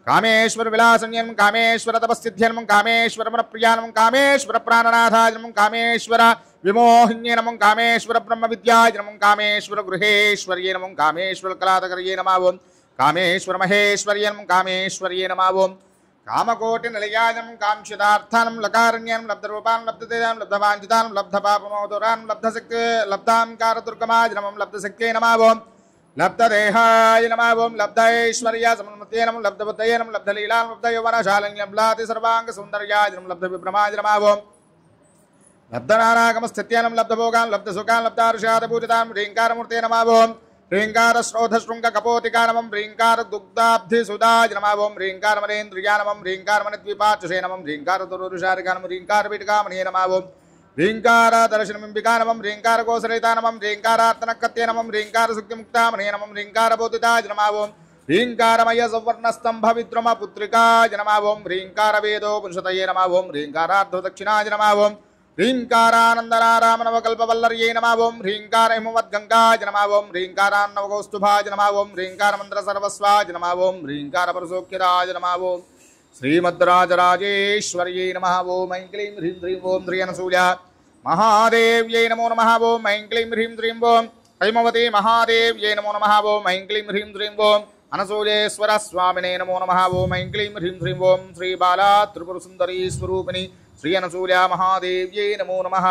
कामेश्वर विलासन्यं कामेश्वर तपस्सिद्ध्यं कामेश्वर मनप्रियानं कामेश्वर प्राणनाथाय नमः कामेश्वर విమోహిన్యే నమో కామేశ్వర బ్రహ్మ విద్యాయ నమో కామేశ్వర గృహేశ్వర్యే నమో కామేశ్వర కళాతకర్యే నమో కామేశ్వర మహేశ్వర్యే నమో కామేశ్వర్యే నమో కామకోటి నిలయానం కాంక్షితార్థానం లకారణ్యం లబ్ధరూపాన్ లబ్ధతేజాం లబ్ధవాంఛితాం లబ్ధపాపమోదరాన్ లబ్ధశక్తి లబ్ధాంకారదుర్గమాయ నమో లబ్ధశక్త్యై నమో లబ్ధదేహాయ నమో లబ్ధైశ్వర్య సమన్మతే నమో లబ్ధబుద్ధయే నమో లబ్ధలీలా లబ్ధయౌవనశాలిన్యం లబ్ధి సర్వాంగ సౌందర్యాయ నమో లబ్ధవిభ్రమాయ నమో లబ్ధనానాగమస్థిత్యానం లబ్ధభోగాన్ లబ్ధసుఖాన్ లబ్ధార్షాదపూజితాం హ్రీంకారమూర్తే నమో హ్రీంకారశ్రోధశృంగ నమం హ్రీంకారదుగ్ధాబ్ధిసుదాయ నమో హ్రీంకారమనేంద్రియా నమం హ్రీంకారమణద్వీపాచుషే నమం హ్రీంకారదురుషారికానం హ్రీంకారపీఠికామణే నమో హ్రీంకారదర్శనమింబికా నమం హ్రీంకారకోసరితా నమం హ్రీంకారార్తనకత్యే నమం హ్రీంకారసుక్తిముక్తామణే నమం హ్రీంకారబోధితాయ నమో హ్రీంకారమయ సువర్ణస్తంభ విద్రుమ పుత్రికాయ నమో హ్రీంకారవేదో పుంసతయే నమో హ్రీంకారార్ధదక్షిణాయ నమో హ్రీంకారానందనారామనవకల్పవల్లర్యే నమో హ్రీంకార హిమవద్గంగాయ నమో హ్రీంకారాన్నవకౌస్తుభాయ నమో హ్రీంకారమంత్ర సర్వస్వాయ నమో హ్రీంకారపరసోఖ్యరాయ నమో శ్రీమద్రాజరాజేశ్వర్యై నమః ఓం ఐం క్లీం హ్రీం శ్రీం ఓం శ్రీ అనసూయ మహాదేవ్యై నమో నమః ఓం ఐం క్లీం హ్రీం శ్రీం ఓం హైమవతి మహాదేవ్యై నమో నమః ఓం ఐం క్లీం హ్రీం శ్రీం ఓం అనసూయేశ్వర స్వామినే నమో నమః ఓం ఐం క్లీం హ్రీం శ్రీం ఓం శ్రీ బాలా త్రిపుర సుందరీ స్వరూపిణి శ్రీ అనసూయ మహాదేవ్యై నమో నమః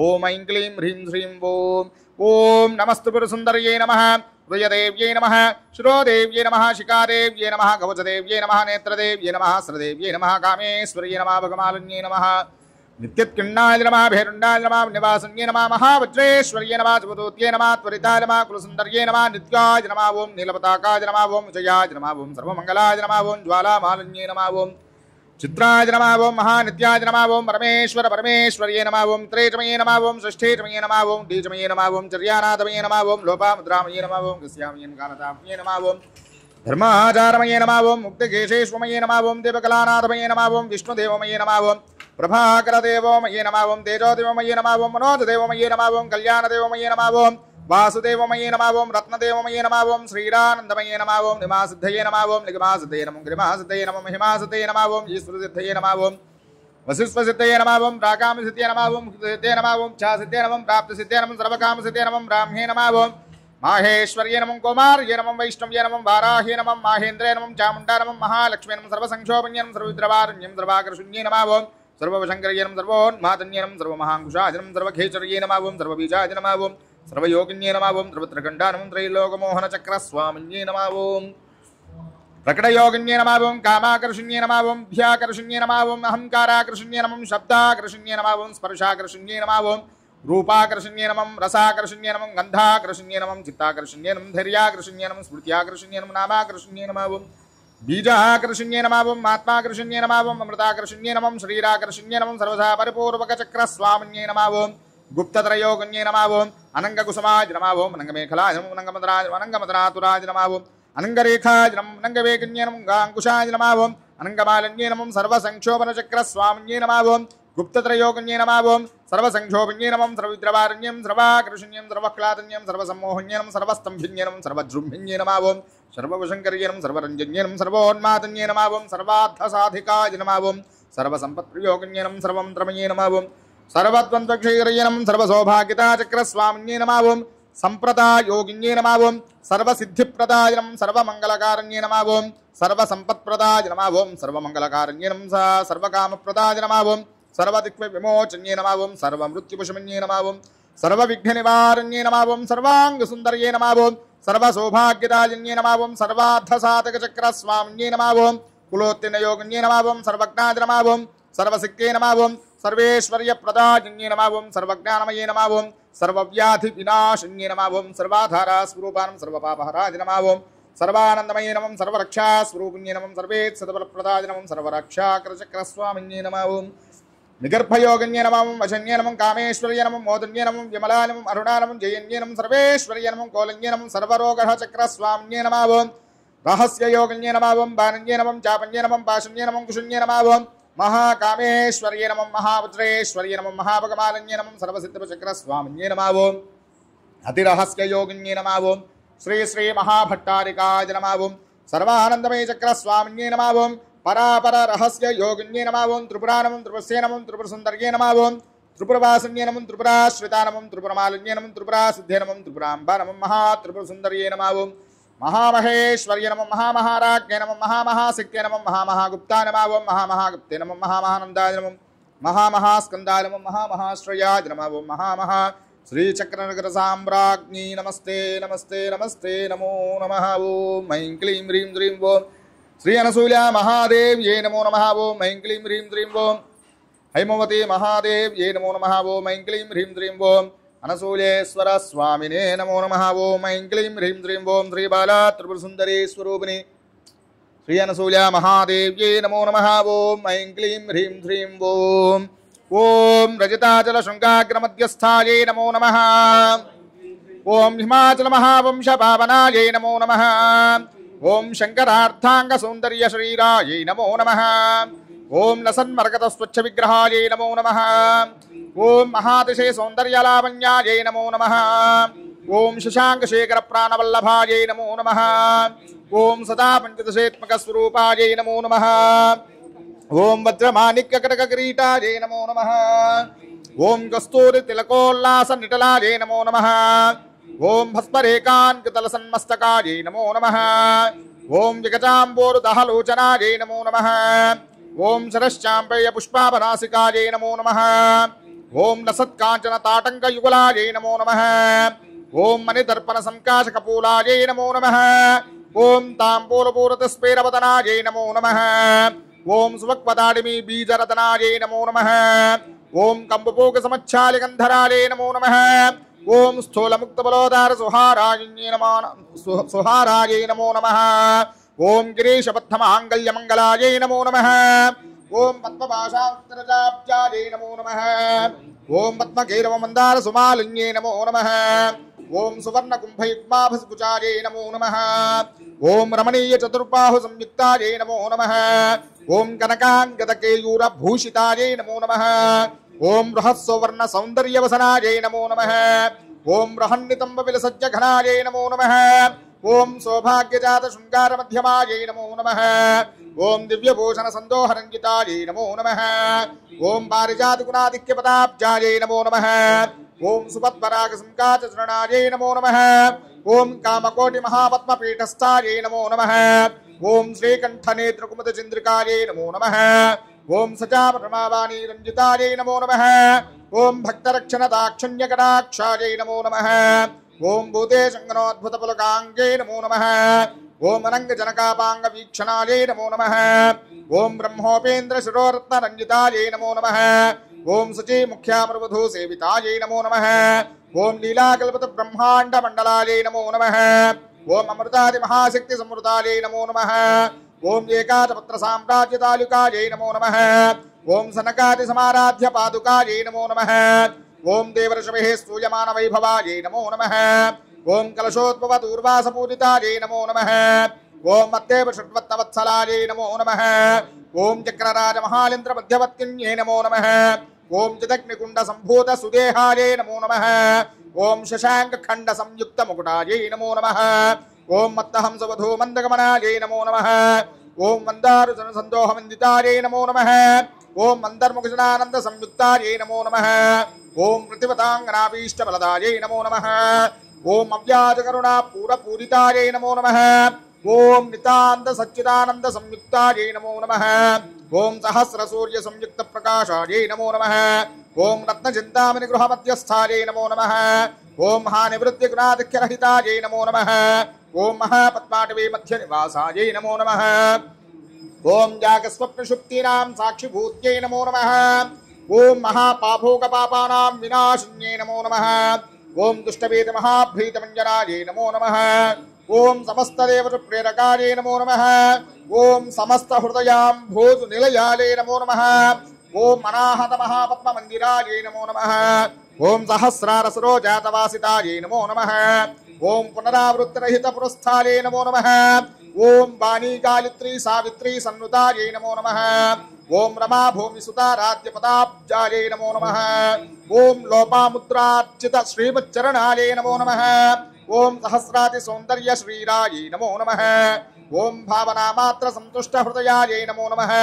ఓం ఐం క్లీం హ్రీం శ్రీం ఓం ఓం నమస్తుపుర సుందర్యై నమః హృదయదేవ్యై నమః శిరోదేవ్యై నమః శిఖాదేవ్యై నమః కవచదేవ్యై నమః నేత్రదేవ్యై నమః శ్రదేవ్యై నమః కామేశ్వర్యై నమః భగమాలిన్యై నమః నిత్యత్కిన్నాయ నమః భైరుండాయ నమః నివాసన్యై నమః మహావజ్రేశ్వర్యై నమః శుభదూత్యై నమః త్వరితాయ నమః కులసుందర్యై నమః నిత్యాయ నమః ఓం నీలపతాకాయ నమః ఓం విజయాయ నమః ఓం సర్వమంగళాయ నమః ఓం జ్వాలామాలిన్యై నమః ఓం చిత్రాయ నమః ఓం మహానిత్యాయ నమః ఓం పరమేశ్వర పరమేశ్వర్యై నమః ఓం త్రైచమయే నమః ఓం షష్ఠీచమయే నమః ఓం డీచమయే నమః ఓం చర్యానాథమయే నమః ఓం లోపాముద్రామయే నమః ఓం కస్యామయే కాలతామయే నమః ఓం ధర్మాచారమయే నమః ఓం ముక్తికేశేశ్వమయే నమః ఓం దేవకళానాథమయే నమః ఓం విష్ణుదేవమయే నమః ఓం ప్రభాకరదేవమయే నమః ఓం తేజోదేవమయే నమః ఓం మనోజదేవమయే నమః ఓం కళ్యాణదేవమయే నమః ఓం వాసుదేవమయే నమః ఓం రత్నదేవమయే నమః ఓం శ్రీరానందమయే నమః ఓం నిమాసిద్ధయే నమః ఓం నిగమాసిద్ధయే నమః గ్రిమాసిద్ధయే నమః మహిమాసిద్ధయే నమః ఓం ఈశ్వరసిద్ధయే నమః ఓం వసిష్ఠసిద్ధయే నమః ఓం రాకామసిద్ధయే నమః ఓం సిద్ధయే నమః ఓం ఛాసిద్ధయే నమః ప్రాప్తసిద్ధయే నమః సర్వకామసిద్ధయే నమః బ్రాహ్మ్యే నమః ఓం మాహేశ్వర్యే నమః కుమార్యే నమః వైష్ణవ్యే నమః వారాహ్యే నమః మాహేంద్రే నమః చాముండా నమః మహాలక్ష్మీ నమః సర్వసంక్షోభన్యే నమః సర్వవిద్రవారణ్యం సర్వాకర్షణ్యే నమః ఓం సర్వవశంకర్యే నమః సర్వోన్మాతన్యే నమః సర్వమహాంకుశాయ నమః సర్వఖేచర్యే నమః ఓం సర్వబీజాయ నమః ఓం సర్వయోగిన్యే నమః ఓం సర్వత్రకంఠా నమః త్రైలోకమోహనచక్రస్వామిన్యే నమః ఓం ప్రకటయోగిన్యే నమః ఓం కామాకర్షణ్యే నమః ఓం ధ్యాకర్షణ్యే నమః ఓం అహంకారాకర్షణ్యే నమః శబ్దాకర్షణ్యే నమః ఓం స్పర్శాకర్షణ్యే నమః ఓం రూపాకర్షణ్యే నమః రసాకర్షణ్యే నమః గంధాకర్షణ్యే నమః చిత్తాకర్షణ్యే నమః ధైర్యాకర్షణ్యే నమః స్మృత్యాకర్షణ్యే నమః నామాకర్షణ్యే నమః ఓం బీజాకర్షణ్యే నమః ఓం ఆత్మాకర్షణ్యే నమః ఓం అమృతాకర్షణ్యే నమః శరీరాకర్షణ్యే నమః సర్వదా పరిపూర్వకచక్రస్వామిన్యే నమః ఓం గుప్తత్రయోగన్యే నమః ఓం అనంగకుసుమాయ నమః ఓం అనంగమేఖలాయ నమః అనంగమదరాయ అనంగమదనాతురాయ నమః ఓం అనంగరేఖాయ నమః అనంగవేగన్యే నమః గాంకుశాయ నమః ఓం అనంగమాలన్యే నమః సర్వసంక్షోభనచక్రస్వామిన్యే నమః ఓం గుప్తత్రయోగన్యే నమః ఓం సర్వసంక్షోభన్యే నమః సర్వవిద్రవారణ్యం సర్వాకర్షణ్యం సర్వక్లాతన్యం సర్వసమ్మోహన్యే నమః సర్వస్తంభిన్యే నమః సర్వజృంభిన్యే నమః ఓం సర్వవశంకర్యే నమః సర్వరంజన్యే నమః సర్వోన్మాతన్యే నమః ఓం సర్వార్థసాధికాయ నమః ఓం సర్వసంపత్ప్రయోగన్యే నమః సర్వమంత్రమయే నమః ఓం సర్వద్వంద్వక్షైరయే నమః సర్వసౌభాగ్యతాచక్రస్వామిన్యే నమః ఓం సంప్రదాయోగిన్యే నమః ఓం సర్వసిద్ధిప్రదాయ నమః సర్వమంగళకారణ్యే నమః ఓం సర్వసంపత్ప్రదాయ నమః ఓం సర్వమంగళకారణ్యే నమః సర్వకామప్రదాయ నమః ఓం సర్వదిక్విమోచన్యే నమః ఓం సర్వమృత్యుపుషమన్యే నమః ఓం సర్వవిఘ్ననివారణ్యే నమః ఓం సర్వాంగసుందర్యే నమః ఓం సర్వసౌభాగ్యదాయిన్యే నమః ఓం సర్వార్థసాధకచక్రస్వామిన్యే నమః ఓం కులోత్తినయోగిన్యే నమః ఓం సర్వజ్ఞాయ నమః ఓం సర్వశక్తే నమః ఓం సర్వేశ్వర్యప్రదాయిన్యే నమః ఓం సర్వజ్ఞానమయే నమః ఓం సర్వవ్యాధివినాశన్యే నమః ఓం సర్వాధారాస్వరూపానం సర్వపాపహరాయ నమః ఓం సర్వానందమయే నమః సర్వరక్షాస్వరూపిణ్యే నమః సర్వేత్సదబలప్రదాయ నమః సర్వరక్షాకరచక్రస్వామిన్యే నమః ఓం నిగర్భయోగన్యే నమః ఓం వశన్యే నమః కామేశ్వర్యే నమః మోదన్యే నమః విమలాయ నమః అరుణాయ నమః జయన్యే నమః సర్వేశ్వర్యే నమః కోలన్యే నమః సర్వరోగహచక్రస్వామిన్యే నమః ఓం రహస్యయోగన్యే నమః ఓం బాణన్యే నమః చాపన్యే నమః పాశన్యే నమః కుశన్యే నమః ఓం महाकामेश्वर्ये नमः महावज्रेश्वर्ये नमः महाभगमालन्ये नमः सर्वसिद्धचक्रस्वामिन्ये नमः ओम अतिरहस्ययोगिन्ये नमः ओम श्री श्री महाभट्टारिकाय नमः ओम सर्वानंदमय चक्रस्वामिन्ये नमः ओम परापर रहस्य योगिन्ये नमः ओम त्रिपुरानमं त्रिपुरस्य नमः त्रिपुरसुंदर्ये नमः ओम त्रिपुरवासिन्ये नमः त्रिपुराश्रिता नमः त्रिपुरमालिन्ये नमः त्रिपुरासिद्धे नमः त्रिपुराम्बा नमः महात्रिपुरसुन्दर्ये नमः महामहेश्वर्ये नमः महामहाराज्ञे नमः महामहाशक्त्यै नमः महामहागुप्ताय नमः महामहागुप्ते नमः महामहानन्दाय नमः महामहास्कन्दाय नमः महामहाश्रयाय नमः महामहा श्रीचक्रनगर साम्राज्ञी नमस्ते नमस्ते नमस्ते नमो नमः ओम ऐं क्लीं ह्रीं द्रीं ओम श्री अनसूया महादेव्यै नमो नमः ओम ऐं क्लीं ह्रीं द्रीं ओम हैमवती महादेव्यै नमो नमः ओम ऐं क्लीं ह्रीं द्रीं ओम अनसूयेश्वर स्वामिने नमो नमः ओम ऐं क्लीं ह्रीं द्रीं ओम श्री बाला त्रिपुरसुन्दरी स्वरूपिणी श्री अनसूया महादेव्यै नमो नमः ओम ऐं क्लीं ह्रीं द्रीं ओम ओम रजताचल शृंगाग्रमध्यस्थायै नमो नमः ओम हिमाचल महावंश पावनायै नमो नमः ओम शंकरार्थांग सौंदर्य शरीरायै नमो नमः ओम लसन्मरकत स्वच्छ विग्रहायै नमो नमः ओम महातिशय सौंदर्यलावण्यायै नमो नमः ओम शशांक शेखर प्राणवल्लभायै नमो नमः ओम सदा पंचदशेत्मक स्वरूपायै नमो नमः ओम वज्रमाणिक्य कटक किरीटायै नमो नमः ओम कस्तूरि तिलकोल्लास निटलायै नमो नमः ओम भस्मरेकान्कितल सन्मस्तकायै नमो नमः ओम विगजाम्बोरुदहलोचनायै नमो नमः ओम शरश्चाम्पेय पुष्पाभनासिकायै नमो नमः ओम लसत्काञ्चन ताटंक युगलायै नमो नमः ओम मणिदर्पण संकाश कपूलायै नमो नमः ओम ताम्बूलपूरतस्फेरवदनायै नमो नमः ओम सुवक्पदाडिमी बीजरतनायै नमो नमः ओम कंबुपोक समच्छालि गंधरायै नमो नमः ओम स्थूलमुक्तबलोदार सुहारायै नमो नमः ओम गिरीशबद्धमाङ्गल्यमङ्गलायै नमो नमः ओम पद्मभाषान्तरजाब्जायै नमो नमः ओम पद्मगैरवमन्दार सुमालिन्यै नमो नमः ओम सुवर्णकुम्भयुग्माभस्कुचायै नमो नमः ओम रमणीय चतुर्बाहु संयुक्तायै नमो नमः ओम कनकाङ्गदकेयूरभूषितायै नमो नमः ओम बृहत्सुवर्ण सौन्दर्यवसनायै नमो नमः ओम बृहन्नितम्बविलसज्जघनायै नमो नमः ओम सौभाग्यजात शृंगार मध्यमायै नमो नमः ओम दिव्यभूषण संदोहरंजितायै नमो नमः ओम पारिजात गुणाधिक्य पदाब्जायै नमो नमः ओम सुपद्वराग संकाच चरणायै नमो नमः ओम कामकोटि महापद्मपीठस्थायै नमो नमः ओम श्रीकंठनेत्र कुमुद चंद्रिकायै नमो नमः ओम सचापरमावाणी रंजितायै नमो नमः ओम भक्तरक्षण दाक्षिण्य कटाक्षायै नमो नमः ओम भूतेशंगनोद्भुत पुलकांगे नमो नमः ओम अनंग जनकापांग वीक्षणायै नमो नमः ओम ब्रह्मोपेन्द्र शिरोरत्न रंजितायै नमो नमः ओम सची मुख्यामृवधू सेवितायै नमो नमः ओम लीलाकल्पित ब्रह्मांड मंडलायै नमो नमः ओम अमृतादि महाशक्ति समृतायै नमो नमः ओम एकादपत्र साम्राज्य तालुकायै नमो नमः ओम सनकादि समाराध्य पादुकायै नमो नमः ओम देवर्षभेः स्तूयमान वैभवायै नमो नमः ओम कलशोद्भव दूर्वास पूजितायै नमो नमः ओम मत्तेव षट्वत्तवत्सलायै नमो नमः ओम चक्रराज महालिन्द्र मध्यवत्किन्ये नमो नमः ओम चिदग्निकुण्ड सम्भूत सुदेहायै नमो नमः ओम शशांक खंड संयुक्त मुकुटायै नमो नमः ओम मत्तहंसवधू मंदगमनायै नमो नमः ओम मंदारुजन संदोहमंदितायै नमो नमः ओम मंदर्मुखजनानंद संयुक्तायै नमो नमः ओम प्रतिपदांगनाभीष्टबलदायै नमो नमः ओम अव्याजकरुणा पूरपूरितायै नमो नमः ओम नितांत सच्चिदानंद संयुक्तायै नमो नमः ओम सहस्र सूर्य संयुक्त प्रकाशायै नमो नमः ओम रत्नचिंतामणि गृह मध्यस्थायै नमो नमः ओम महानिवृत्ति गुणाधिक्य रहितायै नमो नमः ओम महापद्माटवी मध्य निवासायै नमो नमः ओम जागस्वप्न सुप्तीनां साक्षिभूत्यै नमो नमः ओम महापाभोग पापानां विनाशिन्यै नमो नमः ओम दुष्टभीत महाभीत मंजनायै नमो नमः ओम समस्त देवता प्रेरकायै नमो नमः ओम समस्त हृदयां भूतु निलयाले नमो नमः ओम अनाहत महापद्म मंदिरायै नमो नमः ओम सहस्रार सरोजातवासितायै नमो नमः ओम पुनरावृत्त रहित पुरस्थायै नमो नमः ओम वाणी गायत्री सावित्री सन्नुतायै नमो नमः ओम रमा भूमि सुता राज्य पदाब्जायै नमो नमः ओम लोपामुद्रार्चित श्रीमच्चरणायै नमो नमः ओम सहस्राति सौंदर्य श्रीरायै नमो नमः ओम भावना मात्र संतुष्ट हृदयायै नमो नमः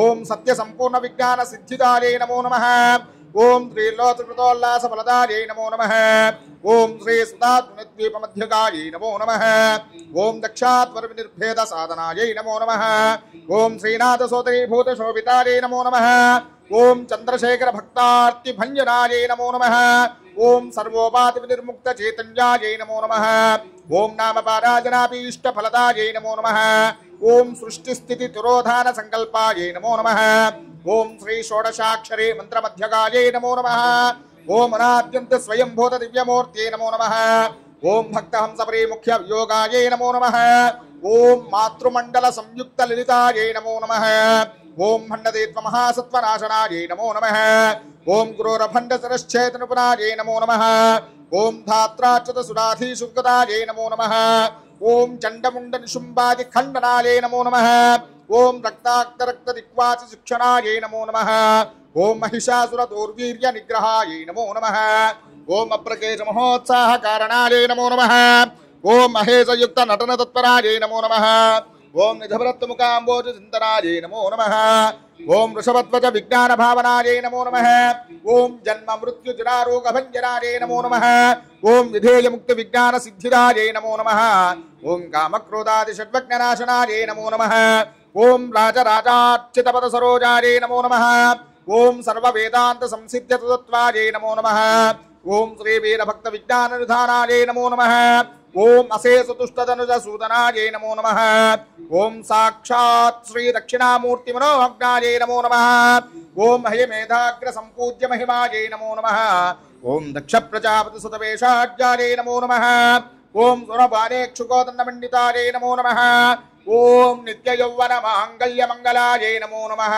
ओम सत्य संपूर्ण विज्ञान सिद्धिदायै नमो नमः ఓం శ్రీ లోచకృతోల్లాస ఫలదాయై నమో నమః ఓం శ్రీ సుధాత్మద్వీపమధ్యగాయై నమో నమః ఓం దక్షాత్వర నిర్భేద సాధనాయై నమో నమః ఓం శ్రీనాథ సోదరీభూత శోభితాయై నమో నమః ఓం చంద్రశేఖర భక్తార్తి భంజనాయై నమో నమః ఓం సర్వోపాధి నిర్ముక్త చైతన్యాయై నమో నమః ఓం నామపారాజనాభీష్ట ఫలదాయై నమో నమః ఓం సృష్టి స్థితి తిరోధాన సంకల్పాయై నమో నమః ఓం శ్రీ షోడశాక్షరే మంత్రమధ్యగాయై నమో నమః ఓం అనాద్యంత స్వయంభూత దివ్యమూర్త్యై నమో నమః ఓం భక్తహంస పరిముఖ్య యోగాయై నమో నమః ఓం మాతృమండల సంయుక్త లలితాయై నమో నమః ఓం భండదేత్వ మహాసత్వనాశనాయై నమో నమః ఓం క్రూరభండ శిరశ్చేతనుపునాయై నమో నమః ఓం ధాత్రాచ్యుత సురాధీశుర్గదాయై నమో నమః ఓం చండముండ నిశుంబాది ఖండనాయై నమో నమః ఓం రక్తాక్తరక్త దిక్వాసి శిక్షణాయై నమో నమః ఓం మహిషాసుర దౌర్వీర్య నిగ్రహాయై నమో నమః ఓం అప్రకేశ మహోత్సాహ కారణాయై నమో నమః ఓం మహేశయుక్త నటన తత్పరాయై నమో నమః ఓం నిధభరత్ముకాంబోజ చింతనాయై నమో నమః ఓం వృషభధ్వజ విజ్ఞాన భావనాయై నమో నమః ఓం జన్మ మృత్యు జరారోగ భంజనాయై నమో నమః ఓం విధేయ ముక్తి విజ్ఞాన సిద్ధిదాయై నమో నమః ఓం కామక్రోధాది షడ్వజ్ఞనాశనాయై నమో నమః ఓం రాజరాజార్చిత పద సరోజాయై నమో నమః ఓం సర్వ వేదాంత సంసిద్ధ్య తత్వాయై నమో నమః ఓం శ్రీ వీర భక్త విజ్ఞాన నిధానాయై నమో నమః ఓం అశేష తుష్టధనుజ సూదనాయై నమో నమః ఓం సాక్షాత్ శ్రీ దక్షిణామూర్తి మనోహగ్నాయై నమో నమః ఓం హయమేధాగ్ర సంపూజ్య మహిమాయై నమో నమః ఓం దక్ష ప్రజాపతి సుతవేషాఢ్యాయై నమో నమః ఓం సురపానేక్షుకోదండమండితాయై నమో నమః ఓం నిత్య యౌవన మాంగళ్య మంగళాయై నమో నమః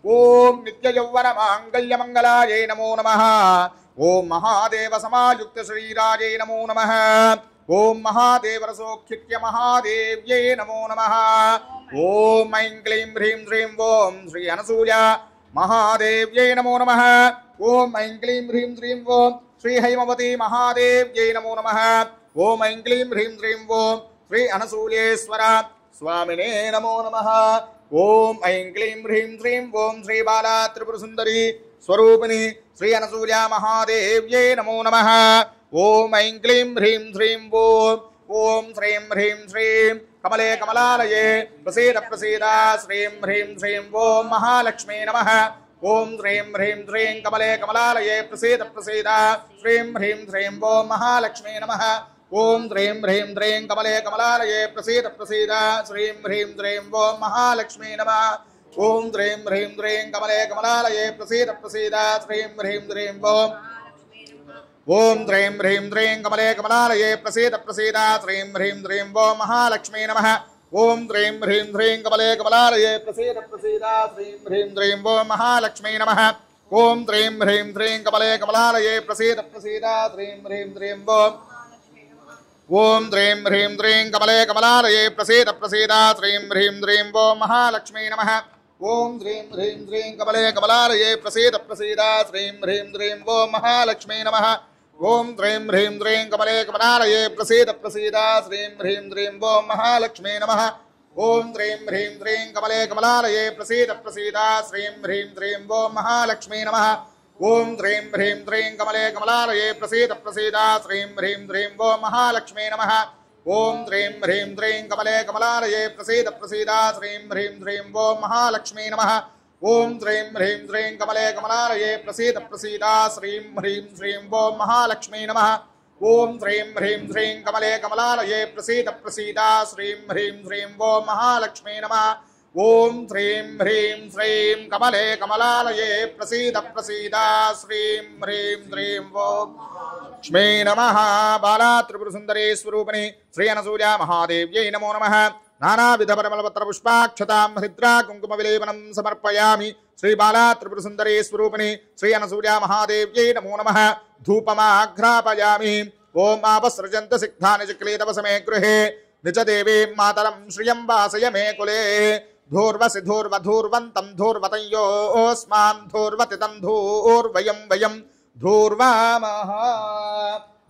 ఓం నిత్య యౌవన మాంగళ్య మంగళాయై నమో నమః ఓం మహాదేవ సమాయుక్త శ్రీరాజై నమో నమః ఓం మహాదేవరసోఖ్యక్య మహాదేవ్యై నమో నమః ఓం ఐం క్లీం హ్రీం శ్రీం ఓం శ్రీ అనసూయ మహాదేవ్యై నమో నమః ఓం ఐం క్లీం హ్రీం శ్రీం ఓం శ్రీ హైమవతి మహాదేవ్యై నమో నమః ఓం ఐం క్లీం హ్రీం శ్రీం ఓం శ్రీ అనసూయేశ్వర స్వామినే నమో నమః ఓం ఐం క్లీం హ్రీం శ్రీం ఓం శ్రీ బాలా త్రిపుర సుందరి స్వరూపిణి శ్రీ అనసూయ మహాదేవ్యై నమో నమః ఓం ఐం క్లీం హ్రీం శ్రీం ఓం శ్రీం హ్రీం శ్రీం కమలే కమలాలయే ప్రసీద ప్రసీద శ్రీం హ్రీం శ్రీం ఓం మహాలక్ష్మీ నమః ఓం శ్రీం హ్రీం శ్రీం కమలే కమలాలయే ప్రసీద ప్రసీద శ్రీం హ్రీం శ్రీం ఓం మహాలక్ష్మీ నమః ఓం శ్రీం హ్రీం శ్రీం కమలే కమలాలయే ప్రసీద ప్రసీద శ్రీం హ్రీం శ్రీం ఓం మహాలక్ష్మీ నమః ఓం శ్రీం హ్రీం శ్రీం కమలే కమలాలయే ప్రసీద ప్రసీద శ్రీం హ్రీం శ్రీం ఓం శ్రీం హ్రీం శ్రీం కమలే కమలాలయే ప్రసీద ప్రసీద శ్రీం హ్రీం శ్రీం ఓం మహాలక్ష్మీ నమః ఓం శ్రీం హ్రీం శ్రీం కమలే కమలాలయే ప్రసీద ప్రసీద శ్రీం హ్రీం శ్రీం ఓం మహాలక్ష్మీ నమః ఓం శ్రీం హ్రీం శ్రీం కమలే కమలాలయే ప్రసీద ప్రసీద శ్రీం హ్రీం శ్రీం ఓం శ్రీం హ్రీం శ్రీం కమలే కమలాలయే ప్రసీద ప్రసీద శ్రీం హ్రీం శ్రీం ఓం మహాలక్ష్మీ నమః ఓం శ్రీం హ్రీం శ్రీం కమలే కమలాలయే ప్రసీద ప్రసీద శ్రీం హ్రీం శ్రీం ఓం మహాలక్ష్మీ నమః ఓం శ్రీం హ్రీం శ్రీం కమలే కమలాలయే ప్రసీద ప్రసీద శ్రీం హ్రీం శ్రీం ఓం మహాలక్ష్మీ నమః ఓం శ్రీం హ్రీం శ్రీం కమలే కమలాలయే ప్రసీద ప్రసీద శ్రీం హ్రీం శ్రీం ఓం మహాలక్ష్మీ నమః ఓం శ్రీం హ్రీం శ్రీం కమలే కమలాలయే ప్రసీద ప్రసీద శ్రీం హ్రీం శ్రీం ఓం మహాలక్ష్మీ నమః ఓం శ్రీం హ్రీం శ్రీం కమలే కమలాలయే ప్రసీద ప్రసీద శ్రీం హ్రీం శ్రీం ఓం మహాలక్ష్మీ నమః ఓం శ్రీం హ్రీం శ్రీం కమలే కమలాలయే ప్రసీద ప్రసీద శ్రీం హ్రీం శ్రీం ఓం మహాలక్ష్మీ నమః ఓం శ్రీం హ్రీం శ్రీం కమలే కమలాలయే ప్రసీద ప్రసీద శ్రీం హ్రీం శ్రీం ఓం మహాలక్ష్మీ నమః ఓం శ్రీం హ్రీం శ్రీం కమలే కమలాలయే ప్రసీద ప్రసీద శ్రీం హ్రీం శ్రీం ఓం లక్ష్మీ నమః బాలా త్రిపుర సుందరీ స్వరూపిణి శ్రీ అనసూయ మహాదేవ్యై నమో నమః నానావిధ పరిమళపత్ర పుష్పాక్షతాం హృద్రా కుంకుమ విలేపనం సమర్పయామి శ్రీ బాలా త్రిపుర సుందరీ స్వరూపిణి శ్రీ అనసూయ మహాదేవ్యై నమో నమః ధూపమాఘ్రాపయామి ఓం ఆపసృజంత సిగ్ధాని చక్లీతవసమే గృహే నిజ దేవీం మాతరం శ్రియం వాసయ మే కులే ధూర్వసి ధూర్వధూర్వంతం ధూర్వతయోస్మాన్ ధూర్వతి తం ధూర్వయం వయం ధూర్వామః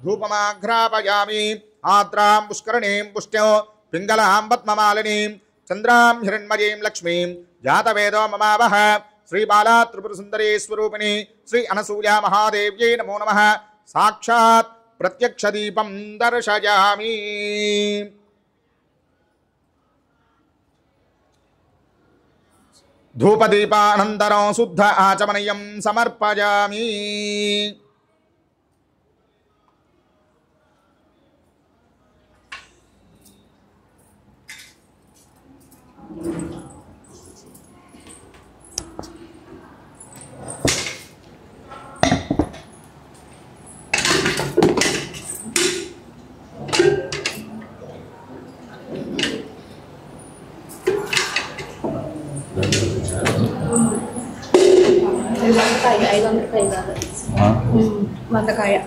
ధూపమాఘ్రాపయామి ఆద్రాం పుష్కరణీం పుష్ట్యో పింగళాం పద్మమాలినీం చంద్రాం హిరణ్మయీం లక్ష్మీం జాతవేదో మమావహ శ్రీ బాలా త్రిపుర సుందరీ స్వరూపిణి శ్రీ అనసూయ మహాదేవ్యై నమో నమః సాక్షాత్ ప్రత్యక్ష దీపం దర్శయామి ధూపదీపానంతరం శుద్ధ ఆచమనీయం సమర్పయామి వందకాయ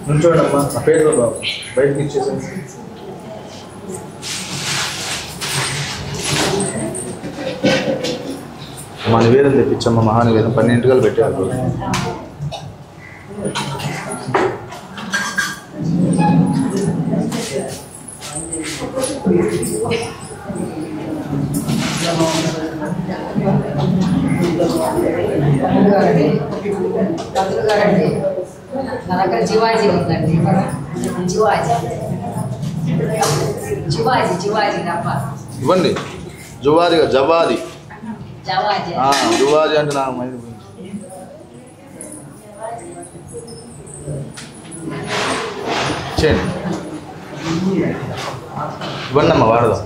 నుంచోడమ్మా ఆ పేరు బాబు బయటకి ఇచ్చేసాను మా నివేదన తెప్పించమ్మా మహానివేదం 12 గంటలు పెట్టారు నా దగ్గర జివాజీ ఉందండి జివాజీ జివాజీ జివాజీ డబ్బా ఇవ్వండి జువాదిగా జవాది జవాజీ జువాది అంటే నాకు మైండ్ చేయండి ఇవ్వండి అమ్మా వాడదాం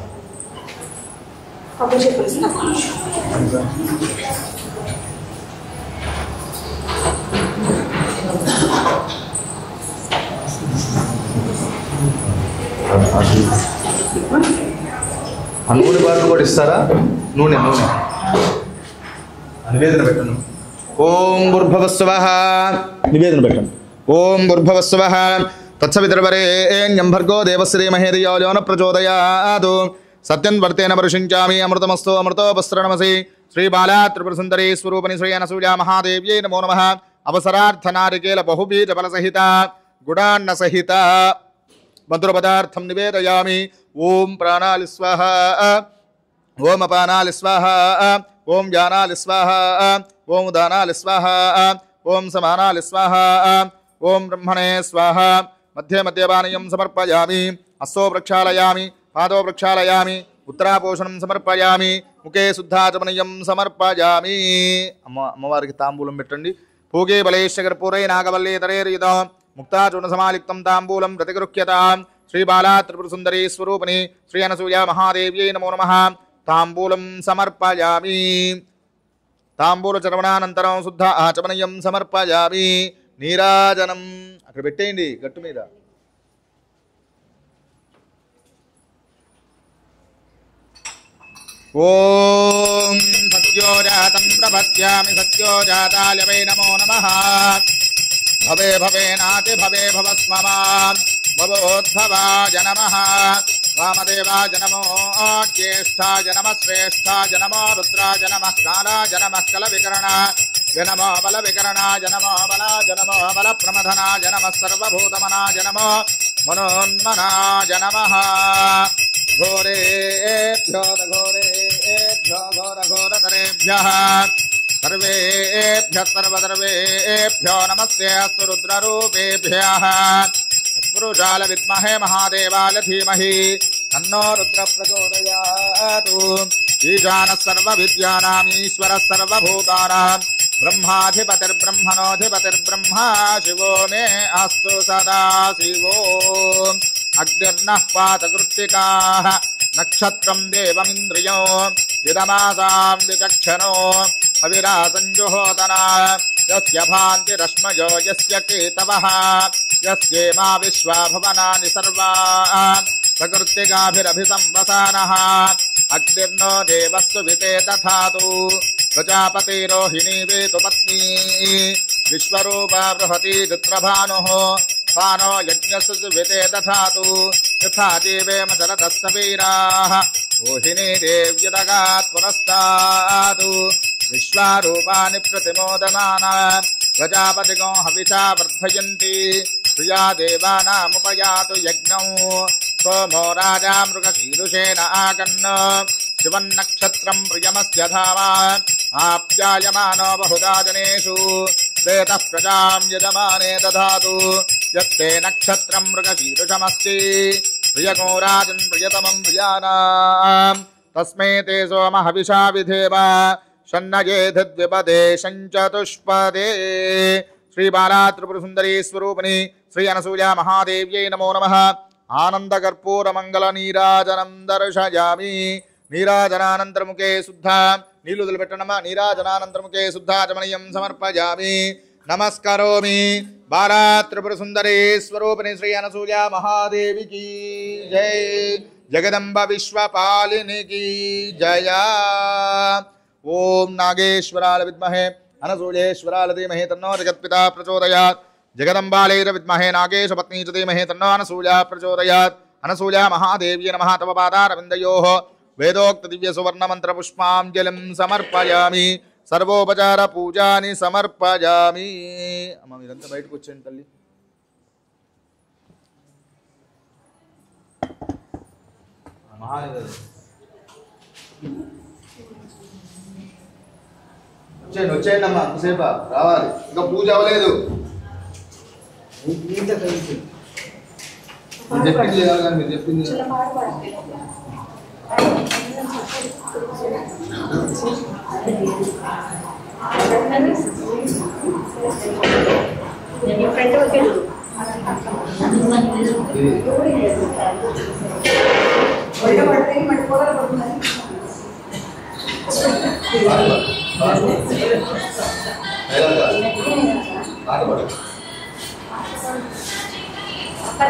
నూనె బాటలు కూడా ఇస్తారా నూనె నూనె నివేదన పెట్టండి ఓం భూర్భువస్సువః నివేదన పెట్టండి ఓం భూర్భువస్సువః తత్సవితుర్వరేణ్యం భర్గో దేవస్య ధీమహి ధియో యో నః ప్రచోదయాత్ సత్యం వర్తేన పరుషించామి అమృతమస్తు అమృతోపస్త్రణమసి శ్రీ బాలా త్రిపుర సుందరీ స్వరూపిణి శ్రీ అనసూయ మహాదేవ్యై నమో నమః అవసరార్థ నారికేల బహుబీజ ఫల సహిత గుడాన్న సహిత మధురపదార్థం నివేదయామి ఓం ప్రాణాలి స్వాహ ఓం అపానాలి స్వాహ ఓం జానాలి స్వాహ ఓం ఉదానాలి స్వాహ ఓం సమానాలి స్వాహ ఓం బ్రహ్మణే స్వాహ మధ్య మధ్యపానీయం సమర్పయామి అస్సో ప్రక్షాళయామి పాదో ప్రక్షాళయామి ఉత్తరాపోషణం సమర్పయామి ముఖే శుద్ధాచమనీయం సమర్పయామి అమ్మవారికి తాంబూలం పెట్టండి పూగే బలేశ్వరపూరై నాగవల్లేతరేరియుధం ముక్తాచూర్ణ సమాలిక్తం తాంబూలం ప్రతిగృహ్యతాం శ్రీ బాలా త్రిపుర సుందరీ స్వరూపిణి శ్రీ అనసూయ మహాదేవ్యై నమో నమః తాంబూలం సమర్పయామి తాంబూల చరవణానంతరం శుద్ధ ఆచమనీయం సమర్పయామి నీరాజనం అక్కడ పెట్టేయండి గట్టు మీద ఓం సత్యోజాతం ప్రపద్యామి సత్యోజాతాయ వై నమో నమః భవే భవేనాతి భవే భవస్మమాం భవోద్భవాయ నమః వామదేవాయ నమో జ్యేష్ఠాయ నమః శ్రేష్ఠాయ నమో రుద్రాయ నమః కాలాయ నమః కలవికరణాయ నమో బలవికరణాయ నమో బలాయ నమో బలప్రమథనాయ నమః సర్వభూతమనాయ నమో మనోన్మనాయ నమః ఘోరేభ్యో ఘోరేభ్యో ఘోరఘోరతరేభ్యः सर्वेभ्यः सर्वसर्वेभ्यो नमस्ते अस्तु रुद्ररूपेभ्यः तत्पुरुषाय विद्महे महादेवाय धीमहि तन्नो रुद्र प्रचोदयात् ईशानः सर्वविद्यानाम् ईश्वरः सर्वभूतानां ब्रह्माधिपतिर्ब्रह्मणोऽधिपतिर्ब्रह्मा शिवो मे अस्तु सदा शिवो अग्निर्नः पातकृत्तिकाः नक्षत्रं देवमिन्द्रियो यदमासां विचक्षणो अविरासञ्जुहोतना यस्य भान्तिरश्मयो यस्य केतवः यस्येमा विश्वा भुवनानि सर्वा प्रकृतिकाभिरभिसंवसानः अग्निर्नो देवस्तु विते दधातु प्रजापतिरोहिणी वेतु पत्नी విశ్వరూపా బృహతి రుద్రభానుః పానో యజ్ఞస్సు సువితే దధాతు యథా జీవేమ శరదస్స వీరాః ఓహినీ దేవ్యుదగాత్ పురస్తాతు విశ్వారూపాని ప్రతిమోదమానా ప్రజాపతిగో హవిషా వర్ధయంతి ప్రియా దేవానాముపయాతు యజ్ఞం సోమో రాజా మృగశీరుషేణ ఆగన్న శివన్నక్షత్రం ప్రియమస్య ధామా ఆప్యాయమానో బహుదా జనేషు ప్రేతః ప్రజాం యజమానే దధాతు యత్తే నక్షత్రం మృగశీరుషమస్తి ప్రియగో రాజన్ ప్రియతమం ప్రియానాం తస్మై తే సోమ హవిషా విధేమ షన్నయేధిద్విపదే చతుష్పదే. శ్రీ బాలా త్రిపుర సుందరీ స్వరూపిణి శ్రీ అనసూయ మహాదేవ్యై నమో నమః. ఆనంద కర్పూర మంగళ నీరాజనం దర్శయామి. నీరాజనానంతరముఖే శుద్ధ నీళ్లు వదిలిపెట్టనమా. నీరాజనానంతరముఖే శుద్ధాచమనీయం సమర్పయామి. నమస్కరోమి. బాలా త్రిపుర సుందరీ స్వరూపిణి శ్రీ అనసూయ మహాదేవికి జై. జగదంబ విశ్వపాలినికి జయ. ఓం నాగేశ్వరాల విద్మహే అనసూయేశ్వరాల ధీమహి తన్నో జగత్పితా ప్రచోదయాత్. జగదంబాళైర విద్మహే నాగేశ పత్నీ చ ధీమహి తన్నో అనసూయా ప్రచోదయాత్. అనసూయా మహాదేవ్యై నమః. తవ పాదారవిందయోః వేదోక్త దివ్య సువర్ణ మంత్ర పుష్పాంజలిం సమర్పయామి. సర్వోపచార పూజాని సమర్పయామి. అమ్మ మీరంతా బయటకు వచ్చేయండి తల్లి. వచ్చేయండి వచ్చేయండి అమ్మా. సేప రావాలి, ఇంకా పూజ అవ్వలేదు. చెప్పింది చేయాలి కానీ మీరు చెప్పింది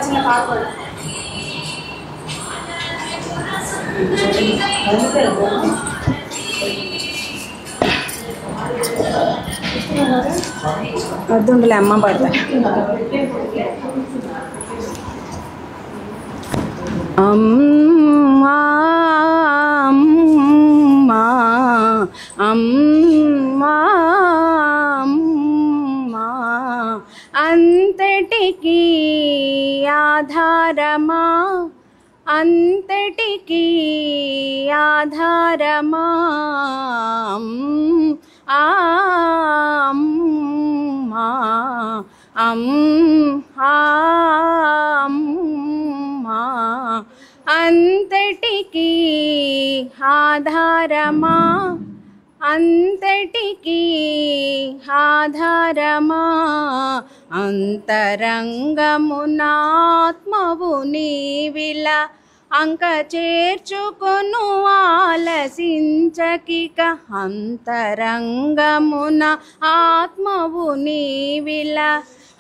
చిన్న పాపడు వద్దుండలే అమ్మ పడతా. అమ్మా అమ్మా అమ్మా అమ్మా అంతటికీ ఆధారమా అంతటికీ ఆధారమా అమ్మా అమ్మా అంతటికీ ఆధారమా అంతటికీ ఆధారమా అంతరంగమునాత్మవు నీవిల అంక చేర్చుకొను ఆలసించకిక అంతరంగమున ఆత్మవు నీవిల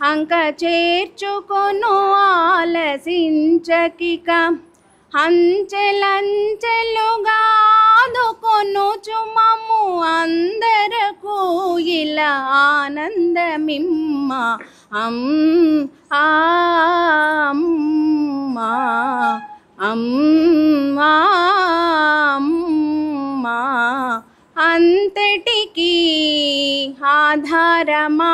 అంక చేర్చుకొను ఆలసించకిక అంచెలంచెలుగా ఆదుకొనుచు మమ్ము అందరకు ఇలా ఆనందమిమ్మ అమ్మా అమ్మా అమ్మా అంతటికీ ఆధారమా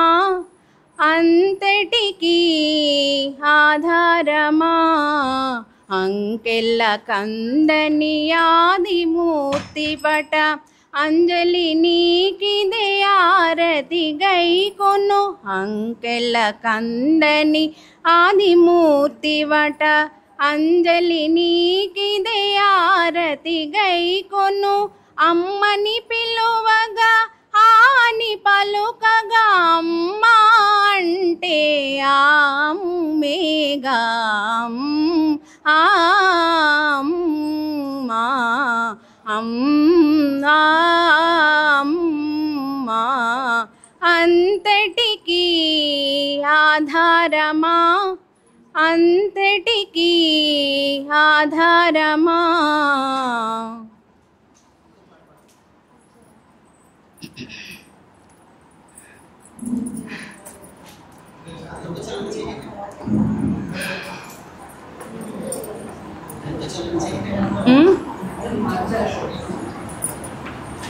అంతటికీ ఆధారమా అంకెల్ల కందని ఆదిమూర్తి పట అంజలి నీకిదే ఆరతి గైకొను అంకెల్ల కందని ఆదిమూర్తి వట అంజలి నీకిదే ఆరతి గైకొను అమ్మని పిలువగా ఆని పలుకగా అమ్మ అంటే ఆమ్మేగా అమ్మా అమ్మా అమ్మా అంతటికీ ఆధారమా అంతటికీ ఆధారమా.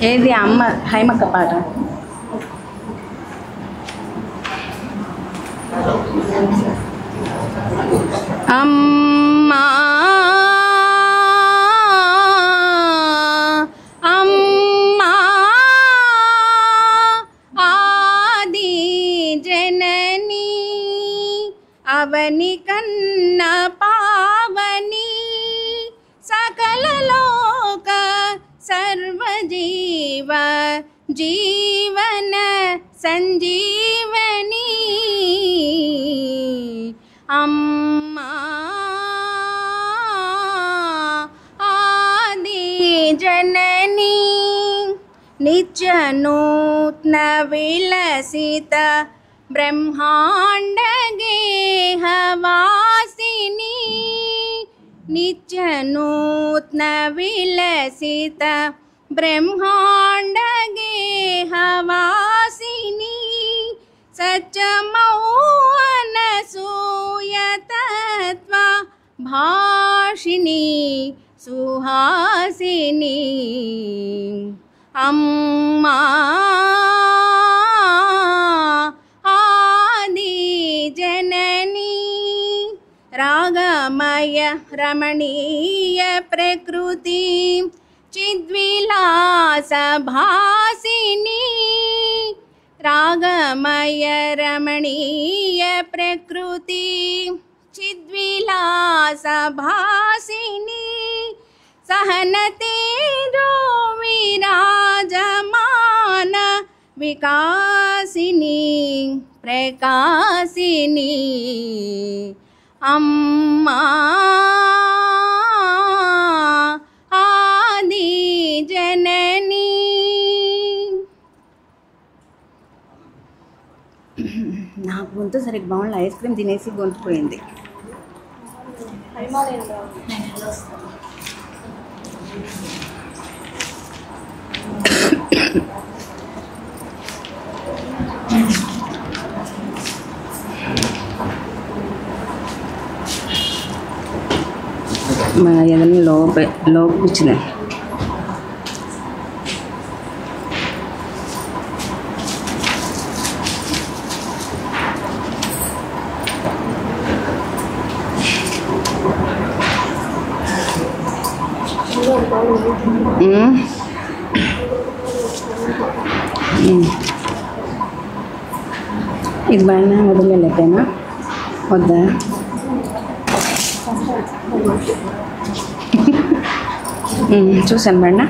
ఏది అమ్మ హైమక్క పాట? అమ్మా అమ్మా ఆది జనని అవని కన్న పావని సకల లోక సర్వజీవ జీవన సంజీవని అమ్మా ఆది జనని నిత్య నూత్న విలసిత బ్రహ్మాండ గేహవాసిని నిత్య నూత్న విలసిత బ్రహ్మాండ గేహవాసిని సత్యమౌన సూయతత్వ భాషిని సుహాసిని అమ్మా ఆది జనని రాగమయ రమణీయ ప్రకృతి చిద్విలాస భాసిని రాగమయ రమణీయ ప్రకృతి చిద్విలాస భాసిని సహనతేజో విరాజమాన వికాసిని ప్రకాశిని అమ్మా ఆది జనని. నా గొంతు సరిగ్గా బాగుంది, ఐస్ క్రీమ్ తినేసి గొంతు పోయింది. ఏదైనా లోపు కూర్చున్నాయి. ఇది బాగా వదిలేకపోయినా వద్దా? చూశాను మేడం.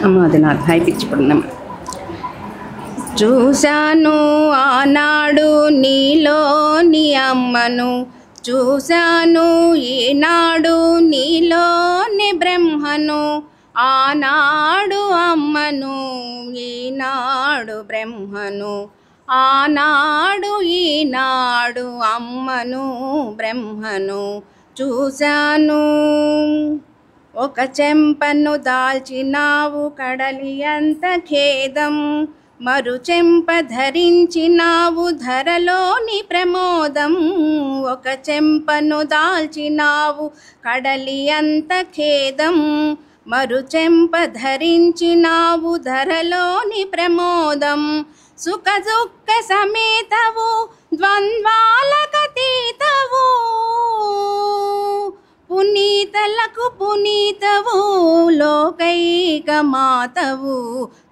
అమ్మ అది నాకు హై పిచ్ పడినాం. చూశాను ఆనాడు నీలోని అమ్మను, చూశాను ఈనాడు నీలోని బ్రహ్మను. ఆనాడు అమ్మను ఈనాడు బ్రహ్మను, ఆనాడు ఈనాడు అమ్మను బ్రహ్మను చూశాను. ఒక చెంపను దాల్చినావు కడలి అంత ఖేదం, మరు చెంప ధరించినావు ధరలోని ప్రమోదం. ఒక చెంపను దాల్చినావు కడలి అంత ఖేదం, మరు చెంప ధరించినావు ధరలోని ప్రమోదం. సుఖ దుఃఖ సమేతవు ద్వంద్వాలకతీతవు, పునీతలకు పునీతవు లోకైక మాతవు.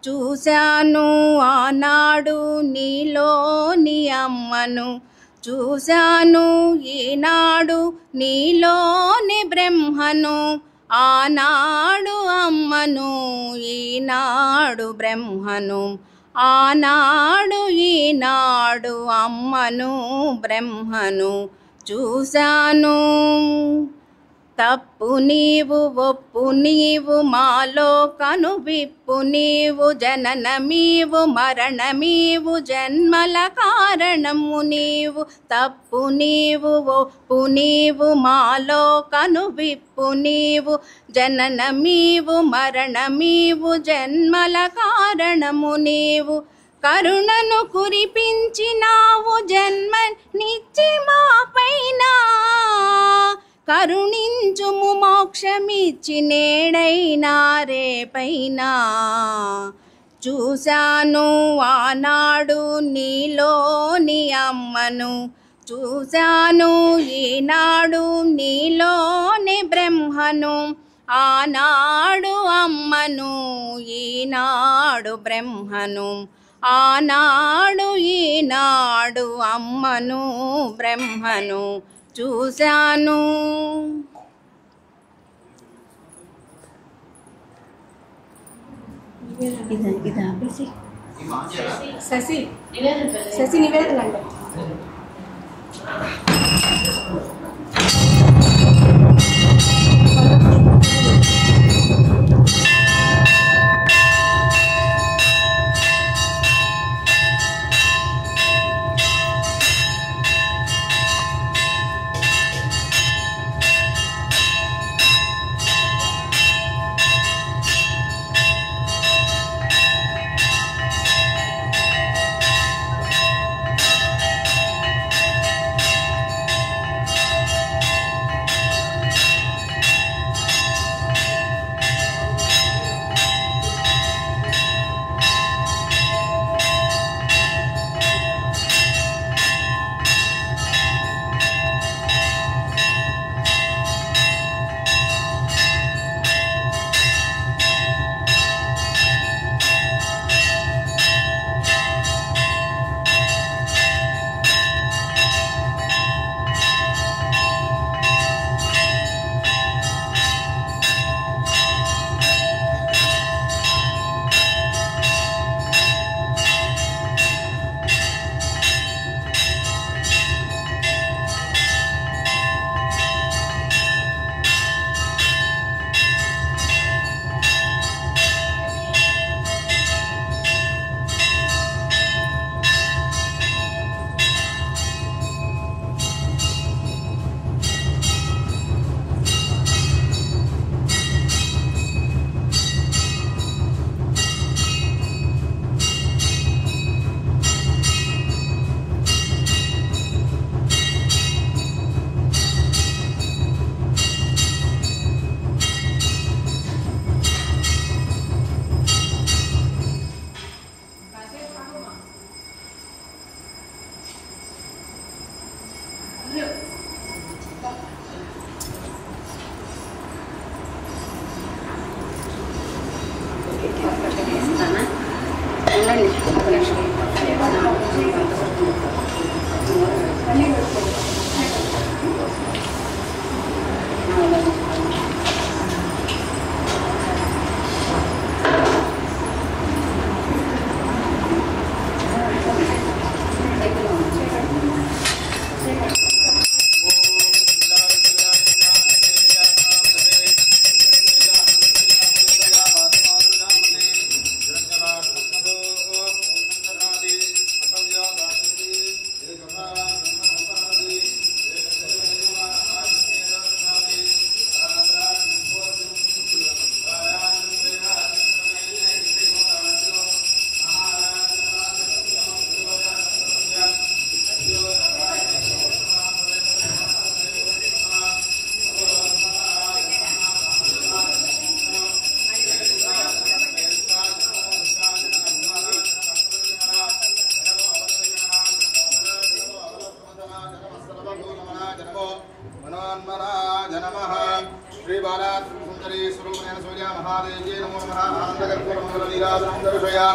చూశాను ఆనాడు నీలోని అమ్మను, చూశాను ఈనాడు నీలోని బ్రహ్మను. ఆనాడు అమ్మను ఈనాడు బ్రహ్మను, ఆనాడు ఈనాడు అమ్మను బ్రహ్మను చూశాను. తప్పు నీవు ఒప్పు నీవు మాలో కనువిప్పు నీవు, జననమీవు మరణమీవు జన్మల కారణము నీవు. తప్పు నీవు ఒప్పు నీవు మాలో కనువిప్పు నీవు, జననమీవు మరణమీవు జన్మల కారణము నీవు. కరుణను కురిపించినావు జన్మనిచ్చి మా పైన, కరుణించుము మోక్షమిచ్చి నేడైనా రేపైనా చూశాను ఆనాడు నీలోని అమ్మను చూశాను ఈనాడు నీలోని బ్రహ్మను ఆనాడు అమ్మను ఈనాడు బ్రహ్మను ఆనాడు ఈనాడు అమ్మను బ్రహ్మను చూశాను. శశి నివేదన అంటే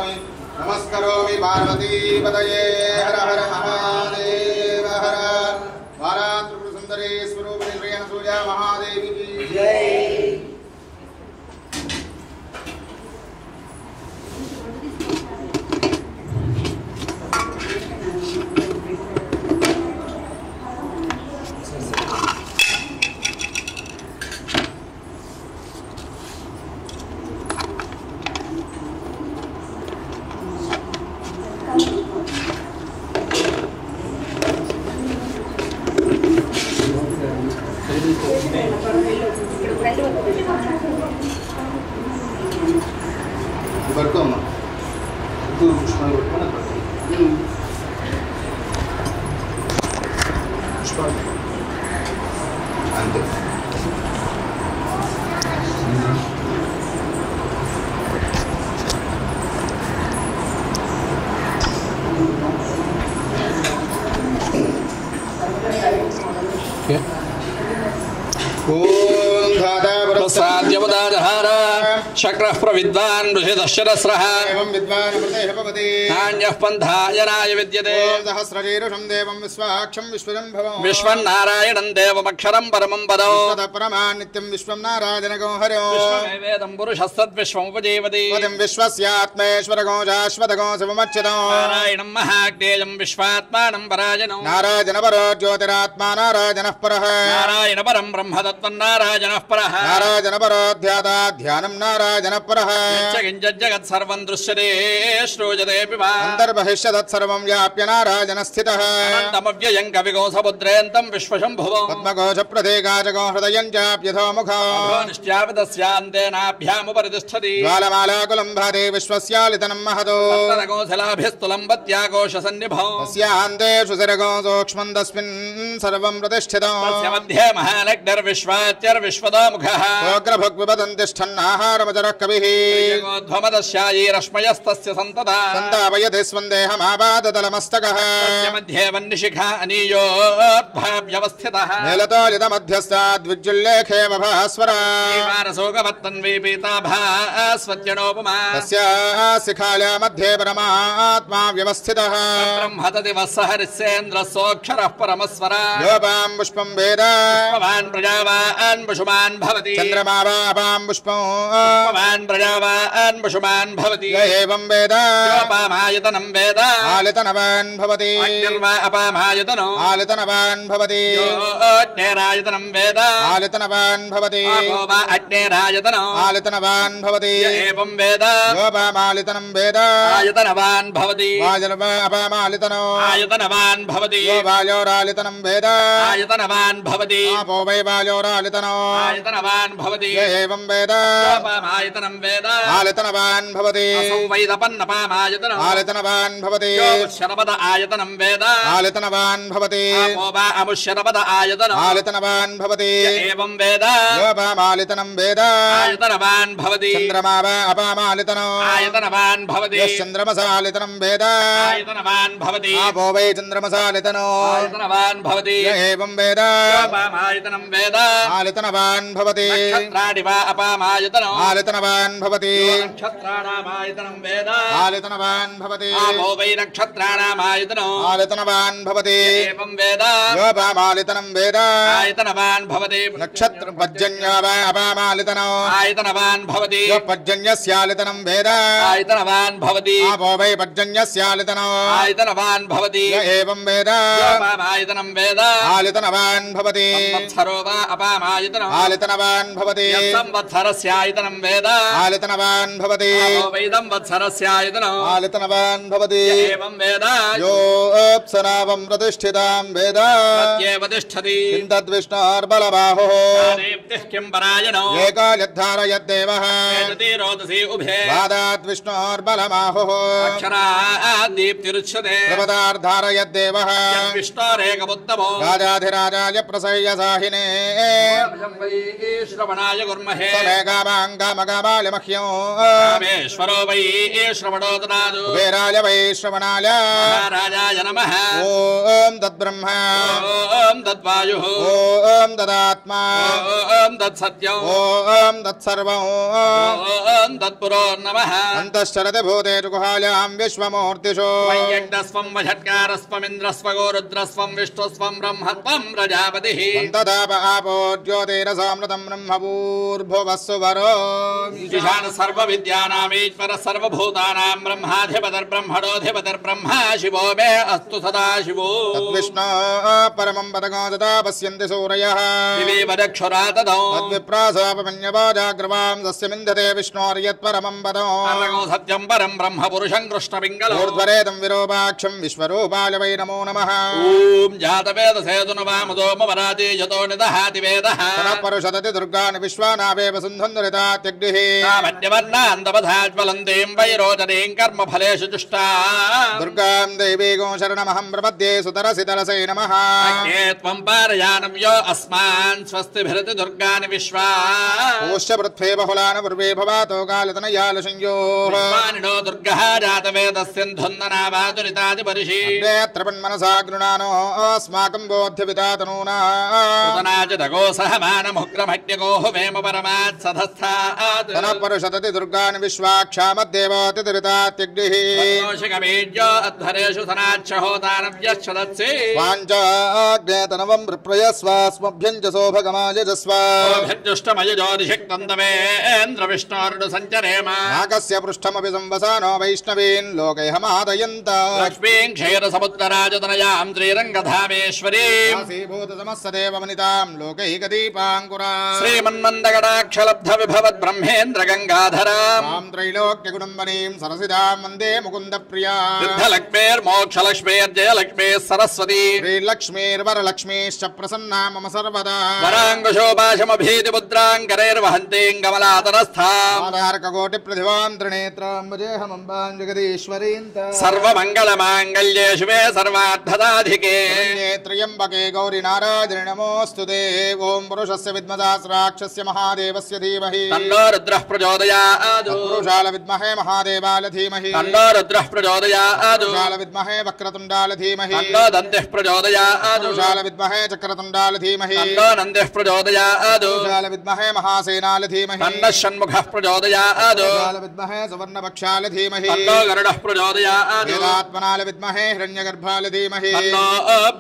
नमस्करोमि पार्वतीपतये हर हर महादेव हर वारात्रिपुरसुन्दरी स्वरूपिणी श्री अनसूया महादेवी की जय। शक्रः प्रविद्वान् ऋषिदशरस्रः नान्यः पन्था जनाय विद्यते सहस्रशीर्षं देवं विश्वाक्षं विश्वजम्भवं विश्वन्नारायणं देवमक्षरं परमं पदं परमा नित्यं विश्वं नारायणगो हरो वेदं पुरुषस्तद्विश्वमुपजीवति पदं विश्वस्यात्मेश्वरगो शाश्वतगो शिवमच्युतो नारायणं महाज्ञेयं विश्वात्मानं पराजनं नारायणपरो ज्योतिरात्मा नारायणः परः नारायणपरं ब्रह्मतत्त्वन्नारायणः परः नारायणपरो ध्याता ध्यानं नारायणः परः जगत् सर्वं दृश्यते श्रूयतेऽपि वा अन्तर्बहिष्यदत्सर्वं व्याप्य नारायणस्थितः अनन्तमव्ययं कविगो समुद्रेऽन्तं विश्वशम्भुवो पद्मघोषप्रदेगाचगो हृदयं चाप्यथो मुखो निश्चापितस्यान्तेनाभ्यामुपरि तिष्ठति ज्वालमालाकुलं भाति विश्वस्यालितनं महतो सप्तकोशलाभिस्तुलं वत्याकोशसन्निभौ तस्यान्तेषु सिरगो सूक्ष्मं तस्मिन् सर्वं प्रतिष्ठितो तस्य मध्ये महालग्निर्विश्वाच्यर्विश्वदोमुखः सोऽग्रभुग्विपतन्तिष्ठन्नाहारमचरः कविः ध्वमदस्यायीरश्मयस्तस्य सन्तता सन्तापयति स्वन्देहमापादतलमस्तकः तस्य मध्ये वह्निशिखा अनीयोद्भाव्यवस्थितः नीलतोलितमध्यस्ताद्विज्जुल्लेखे वभास्वरा श्रीमानसोगवत्तन्वी पीताभास्वत्यनोपमा तस्याः शिखाल्या मध्ये परमात्मा व्यवस्थितः ब्रह्मतति वत्सहरिस्येन्द्रः सोऽक्षरः परमस्वरा योपां पुष्पं वेद भवान् प्रजावान् पशुमान् भवति चन्द्रमा वापां पुष्पं भवान् प्रजावान् पशुमान् भवति य एवं वेद योपामायतनं वेद आलितनवान् भवति अग्निर्वा अपामायतनो आलितनवान् भवति अग्नेरायतनं वेद आलितनवान् भवति आपो वा अग्नेरायतनो आलितनवान् भवति य एवं वेद योपामालितनं वेद आयतनवान् भवति वाजलवा अपामालितनो आयतनवान् भवति यो वायोरालितनं वेद आयतनवान् भवति आपो वै वायोरालितनो आयतनवान् भवति य एवं वेद आयतनं वेद आलितनवान् भवति असौ वैदपन्नपामायतनो आलितनवान् भवति शरपद आयतनं वेद आलितनवान् भवति आपो वा अमुशरपद आयतनो आलितनवान् भवति य एवं वेद योपामालितनं वेद आयतनवान् भवति चन्द्रमा वा अपामालितनो आयतनवान् भवति यश्चन्द्रमसालितनं वेद आयतनवान् भवति आपो वै चन्द्रमसालितनो आयतनवान् भवति य एवं वेद आयतनं वेद आलितनवान् भवति नक्षत्राणि वा अपामायतनो आलितनवान् भवति नक्षत्राणामायतनं वेद आलितनवान् भवति आपो वै नक्षत्राणामायतनो आलितनवान् भवति एवं वेद योपामालितनं वेद आयतनवान् भवति नक्षत्र पर्जन्यो वा अपामालितनो आयतनवान् भवति यो पर्जन्यस्यालितनं वेद आयतनवान् भवति आपो वै पर्जन्यस्यालितनो आयतनवान् भवति य एवं वेद आयतनं वेद आलितनवान् भवति संवत्सरो वा अपामायतनो आलितनवान् भवति संवत्सरस्यायतनं वेद आलितनवान् भवति आपो वै संवत्सरस्यायतनो आलितनवान् भवति एवं वेद यो अप्सरावं प्रतिष्ठितां वेद तत्येव तिष्ठति तद्विष्णोर्बलबाहुः दीप्तिः किं परायणो एकायद्धारयद्देवः एतति रोदसी उभे वादाद्विष्णोर्बलमाहुः अक्षरादीप्तिरुच्यते प्रपदार्धारयद्देवः विष्णोरेकमुत्तमो राजाधिराजाय प्रसह्य साहिने श्रवणाय कुर्महे तमेकामाङ्गामगामालिमह्यो रामेश्वरो वै श्रवणो ददातु कुबेराय वै श्रवणाय महाराजाय नमः ॐ तद्ब्रह्म ॐ तद्वायुः ॐ तदात्मा ॐ तत्सत्यं ॐ तत्सर्वम् ॐ तत्पुरो नमः अन्तश्चरति भूतेषु गुहायां विश्वमूर्तिषु वैयज्ञस्वं वषट्कारस्वमिन्द्रस्व गोरुद्रस्वं विष्णुस्वं ब्रह्मत्वं प्रजापतिः तदाप आपो ज्योतिरसामृतं ब्रह्मभूर्भुवस्सु वरो ईशान सर्वविद्यानामीश्वर सर्वभूतानां ब्रह्माधिपतिर्ब्रह्मणोऽधिपतिर्ब्रह्मा शिवो मे अस्तु सदा शिवो तद्विष्णो परमं पदको तदा पश्यन्ति सूरयः दिवीवदक्षुरा तदौ तद्विप्रासापमन्यवाजाग्रवां तस्यमिन्धते विष्णोर्यत्परमं पदो अर्णगो सत्यं परं ब्रह्म पुरुषं कृष्णपिङ्गलम् ऊर्ध्वरेदं विरूपाक्षं विश्वरूपाय वै नमो नमः ॐ जातवेदसेतु न वामदोमवराजे यतो निदहाति वेदः पुनः परुषदति दुर्गाणि विश्वानावेव सिन्धुन्दरितात् दृढितात्यग्निः कामन्यवर्णान्दवधाज्वलन्तीं वैरोचनीं कर्मफलेषु जुष्टा दुर्गां दैवीगो शरणमहं प्रपद्ये सुतरसि तरसे नमः अग्ने त्वं पारयानं यो अस्मान् स्वस्तिभिरति दुर्गानि विश्वा ओश्च पृथ्वे बहुलान पूर्वे भवातो कालतनयालसंयोः विश्वानिनो दुर्गः जातवेदस्यन्धुन्दनावातुरितादिपरिषि अग्नेऽत्र पन्मनसा गृणानो अस्माकं बोध्यवितातनूना तनाचिदगो सहमानमुग्रमज्ञगोः वेम परमात् सधस्थात् तनः परुषतति दुर्गानि विश्वाक्षामद्देवातिरितात्यग्निः कौशिकबीज्यो अध्वरेषु सनाच्छहोतानव्यश्चदत्सि वाञ्चाग्नेतनवं प्रप्रयस्वास्मभ्यं च सौभगमायजस्व ओभिर्जुष्टमयजोदिषिक्तन्दवेन्द्र विष्णोर्नु नागस्य पृष्ठमपि संवसानो वैष्णवीन् लोकैहमादयन्त लक्ष्मीं क्षीरसमुद्रराजतनयां श्रीरङ्गधामेश्वरीं भूतसमस्तदेवमनितां लोकैकदीपाङ्कुरा श्रीमन्मन्दगडाक्षलब्धविभवद्ब्रह्मेन्द्रगङ्गाधरां तां त्रैलोक्यकुटुम्बनीं सरसिदां वन्दे मुकुन्दप्रिया सिद्धलक्ष्मीर्मोक्षलक्ष्मीर्जयलक्ष्मीः सरस्वती श्रीलक्ष्मीर्वरलक्ष्मीश्च प्रसन्ना मम सर्वदा वराङ्कुशोपाशमभीतिमुद्राङ्करैर्वहन्तीं कमलातरस्थाम् आधारककोटिप्रतिभां त्रिनेत्रां भजेऽहमम्बां जगदीश्वरीं सर्वमङ्गलमाङ्गल्ये शिवे सर्वार्थदाधिके त्र्यम्बके गौरी नारायणि नमोऽस्तु ते ॐ पुरुषस्य विद्मदास्राक्षस्य महादेवस्य धीमहि तन्नो रुद्रः प्रचोदयात् पुरुषाल विद्महे महादेवाल धीमहि तन्नो रुद्रः प्रचोदयात् पुरुषाल विद्महे वक्रतुण्डाल धीमहि तन्नो दन्तिः प्रचोदयात् पुरुषाल विद्महे चक्रतुण्डाल धीमहि तन्नो नन्दिः प्रचोदयात् पुरुषाल विद्महे महासेनाल धीमहि तन्नः षण्मुखः प्रचोदयात् पुरुषाल विद्महे सुवर्णपक्षाल धीमहि तन्नो गरुडः प्रचोदयात् वेदात्मनाल विद्महे हिरण्यगर्भाल धीमहि तन्नो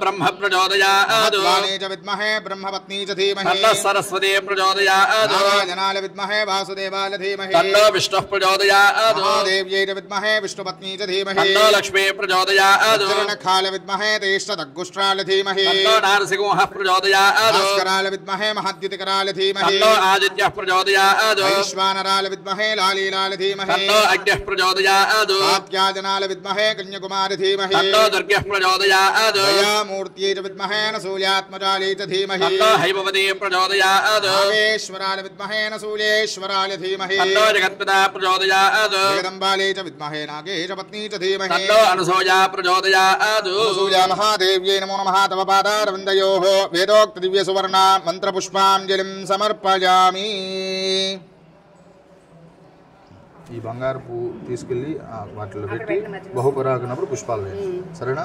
ब्रह्म प्रचोदयात् वाणी च विद्महे ब्रह्मपत्नी च धीमहि तन्नः सरस्वती प्रचोदयात् नारायणाल विद्महे वासुदेवाल धीमहि तन्नो विष्णुः प्रचोदयात् महादेव्यै च विद्महे विष्णुपत्नी च धीमहि तन्नो लक्ष्मी प्रचोदयात् चरणखाल विद्महे तेष्टदग्गुष्ट्राल धीमहि तन्नो नारसिंहः प्रचोदयात् भास्कराल विद्महे महद्युतिकराल धीमहि तन्नो आदित्यः प्रचोदयात् वैश्वानराल विद्महे लालीलाल धीमहि तन्नो अग्निः प्रचोदयात् कात्यायनाल विद्महे कन्याकुमारी धीमहि तन्नो दुर्गः प्रचोदयात् दयामूर्त्यै च विद्महे नसूल्यात्मजालै च धीमहि तन्नो हैमवती प्रचोदयात् नागेश्वराल विद्महे नसूलेश्वराल धीमहि तन्नो जगत्पिता प्रचोदयात् जगदम्बालै च विद्महे नागेशपत्नी च धीमहि तन्नो अनुसूया प्रचोदयात् सूर्या महादेव्यै नमो नमः तव पादारविन्दयोः वेदोक्तदिव्यसुवर्णा मन्त्रपुष्पाञ्जलिं समर्पयामि ఈ బంగారు పువ్వు తీసుకెళ్ళి వాటిలో పెట్టి బహుపరాగినప్పుడు పుష్పాలు వేయాలి సరేనా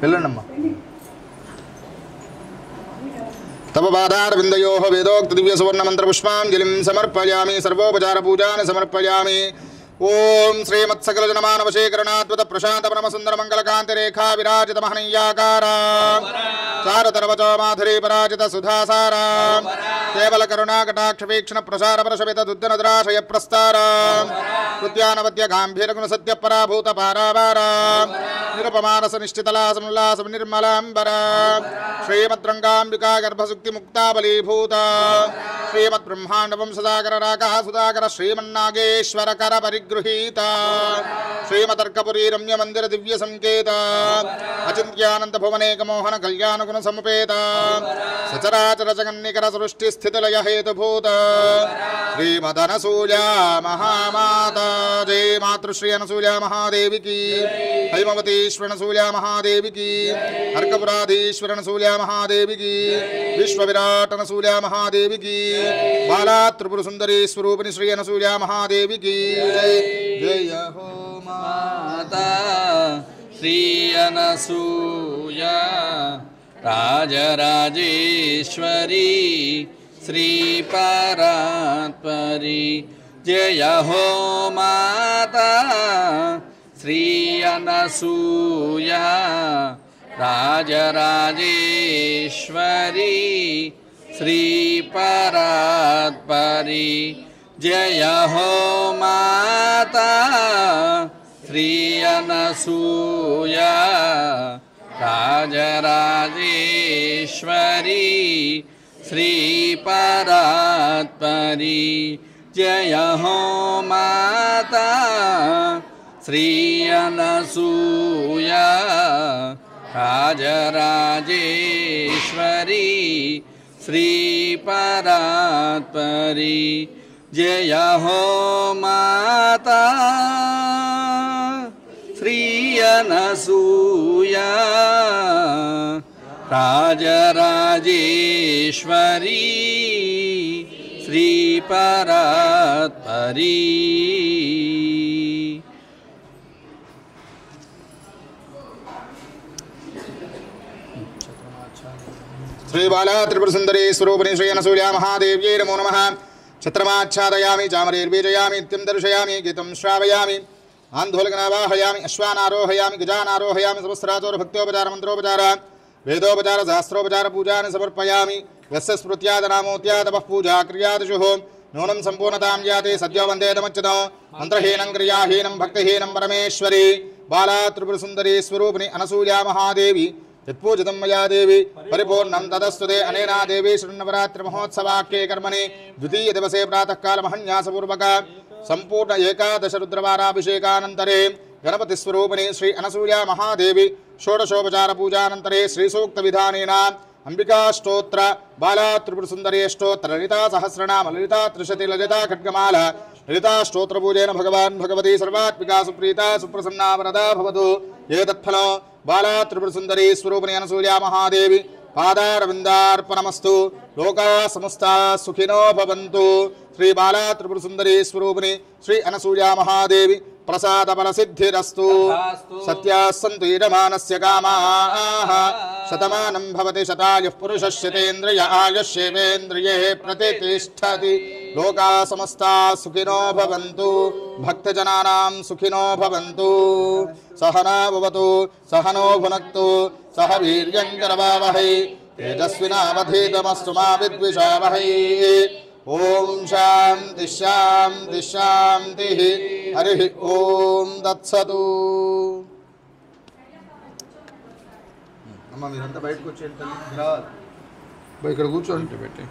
వెళ్ళండమ్మా तव पादारविन्दयोः वेदोक्तदिव्यसुवर्णमन्त्रपुष्पाञ्जलिं समर्पयामि सर्वोपचारपूजानि समर्पयामि ओम श्रीमत्सकलजनमानवशेखरणाद्भुत प्रशान्तपरमसुन्दरमङ्गलकान्तिरेखा विराजितमहनय्याकारा चारुतरवचो माधुरी पराजित सुधासारा केवलकरुणाकटाक्षवीक्षण प्रसारपरशवितदुद्दनद्राशय प्रस्तारा कृत्यानवद्य गाम्भीर्गुणसत्यपराभूतपारावारा निरुपमानसनिश्चितलासमुल्लासनिर्मलाम्बरा श्रीमद्रङ्गाम्बिका गर्भसुक्तिमुक्ताबलीभूता श्रीमद्ब्रह्माण्डवंशदाकर सुधाकर श्रीमन्नागेश्वर कर परिगृहीता श्रीमतर्कपुरी रम्य मंदिर दिव्य संकेत अचिंत्यानंद भुवनेक मोहन कल्याण गुण समुपेता सचराचर जगन्निकर सृष्टि स्थित लय हेतुभूत श्रीमदनसूया महामाता जय मातृश्री अनसूया महादेवी की हैमवतीश्वर अनसूया महादेवी की अर्कपुराधीश्वर अनसूया महादेवी की विश्व विराट अनसूया महादेवी की बाला त्रिपुर सुंदरी स्वरूपिणी श्री अनसूया महादेवी की जय जय हो माता श्री अनसूया राजराजेश्वरी श्री परात्परी जय हो माता श्री अनसूया राजराजेश्वरी श्री परात्परी जय हो माता श्री अनसूया राजराजेश्वरी श्री परात्परी जय हो माता श्री अनसूया राजराजेश्वरी श्रीपरात्परी जय हो माता श्री अनसूया राजराजेश्वरी श्रीपरात्परी। श्री बाला त्रिपुर सुंदरी स्वरूपिणी श्री अनसूया महादेव्यै नमो नमः। छत्रमाच्छादयामि चामरेर्बीजयामि नित्यं दर्शयामि गीतं श्रावयामि आंदोलकनावाहयामि अश्वानारोहयामि गजानारोहयामि सहस्राचोर मंत्रोपचार वेदोपचार सहस्रोपचार पूजानि समर्पयामि। यस्य स्मृत्यादनामोत्यादपः पूजा क्रियादिषुः नूनं सम्पूर्णतां याते सद्यो वन्देदमच्युतो मन्त्रहीनं क्रियाहीनं भक्तिहीनं परमेश्वरी बाला त्रिपुरसुन्दरी स्वरूपिणी अनसूया महादेवी यत्पूजितं मया देवी परिपूर्णं तदस्तुते अनेना देवी शृण्वरात्रिमहोत्सवाख्ये कर्मणि द्वितीय दिवसे प्रातःकालमहन्यासपूर्वक संपूर्ण एकादश रुद्रवाराभिषेकानन्तरे गणपतिस्वरूपिणी श्री अनसूया महादेवी षोडशोपचार पूजानन्तरे श्रीसूक्तविधानेन अंबिकाष्टोत्र बाला त्रिपुरसुन्दरी स्तोत्र ललिता सहस्रनाम ललिता त्रिशति ललिता खड्गमाला ललिता स्तोत्र पूजेन भगवान् भगवती सर्वात्मिका सुप्रीता सुप्रसन्ना वरदा भवतु। एतत्फलो बाला त्रिपुरसुन्दरी स्वरूपिणी अनसूया महादेवी पादारविन्दार्पणमस्तु। लोकाः समस्ताः सुखिनो भवन्तु। श्री बाला त्रिपुरसुन्दरी स्वरूपिणी श्री अनसूया महादेवी प्रसाद बलसिद्धिरस्तु। सत्याः सन्तु ईडमानस्य कामाः शतमानं भवति शतायुः पुरुषस्यतेन्द्रिय आयुष्येवेन्द्रिये प्रतिष्ठति। लोकाः समस्ताः सुखिनो भवन्तु भक्तजनानां सुखिनो भवन्तु। सहना भवतु सहनो भुनक्तु सह वीर्यं करवावहै तेजस्विनावधीतमस्तु मा विद्विषावहै। ओम शांति शांति शांति हरि ओम तत्सतु। అమ్మ మీరంతా బయటకు వచ్చేయండి తల్లి ఇక్కడ కూర్చోండి పెట్టి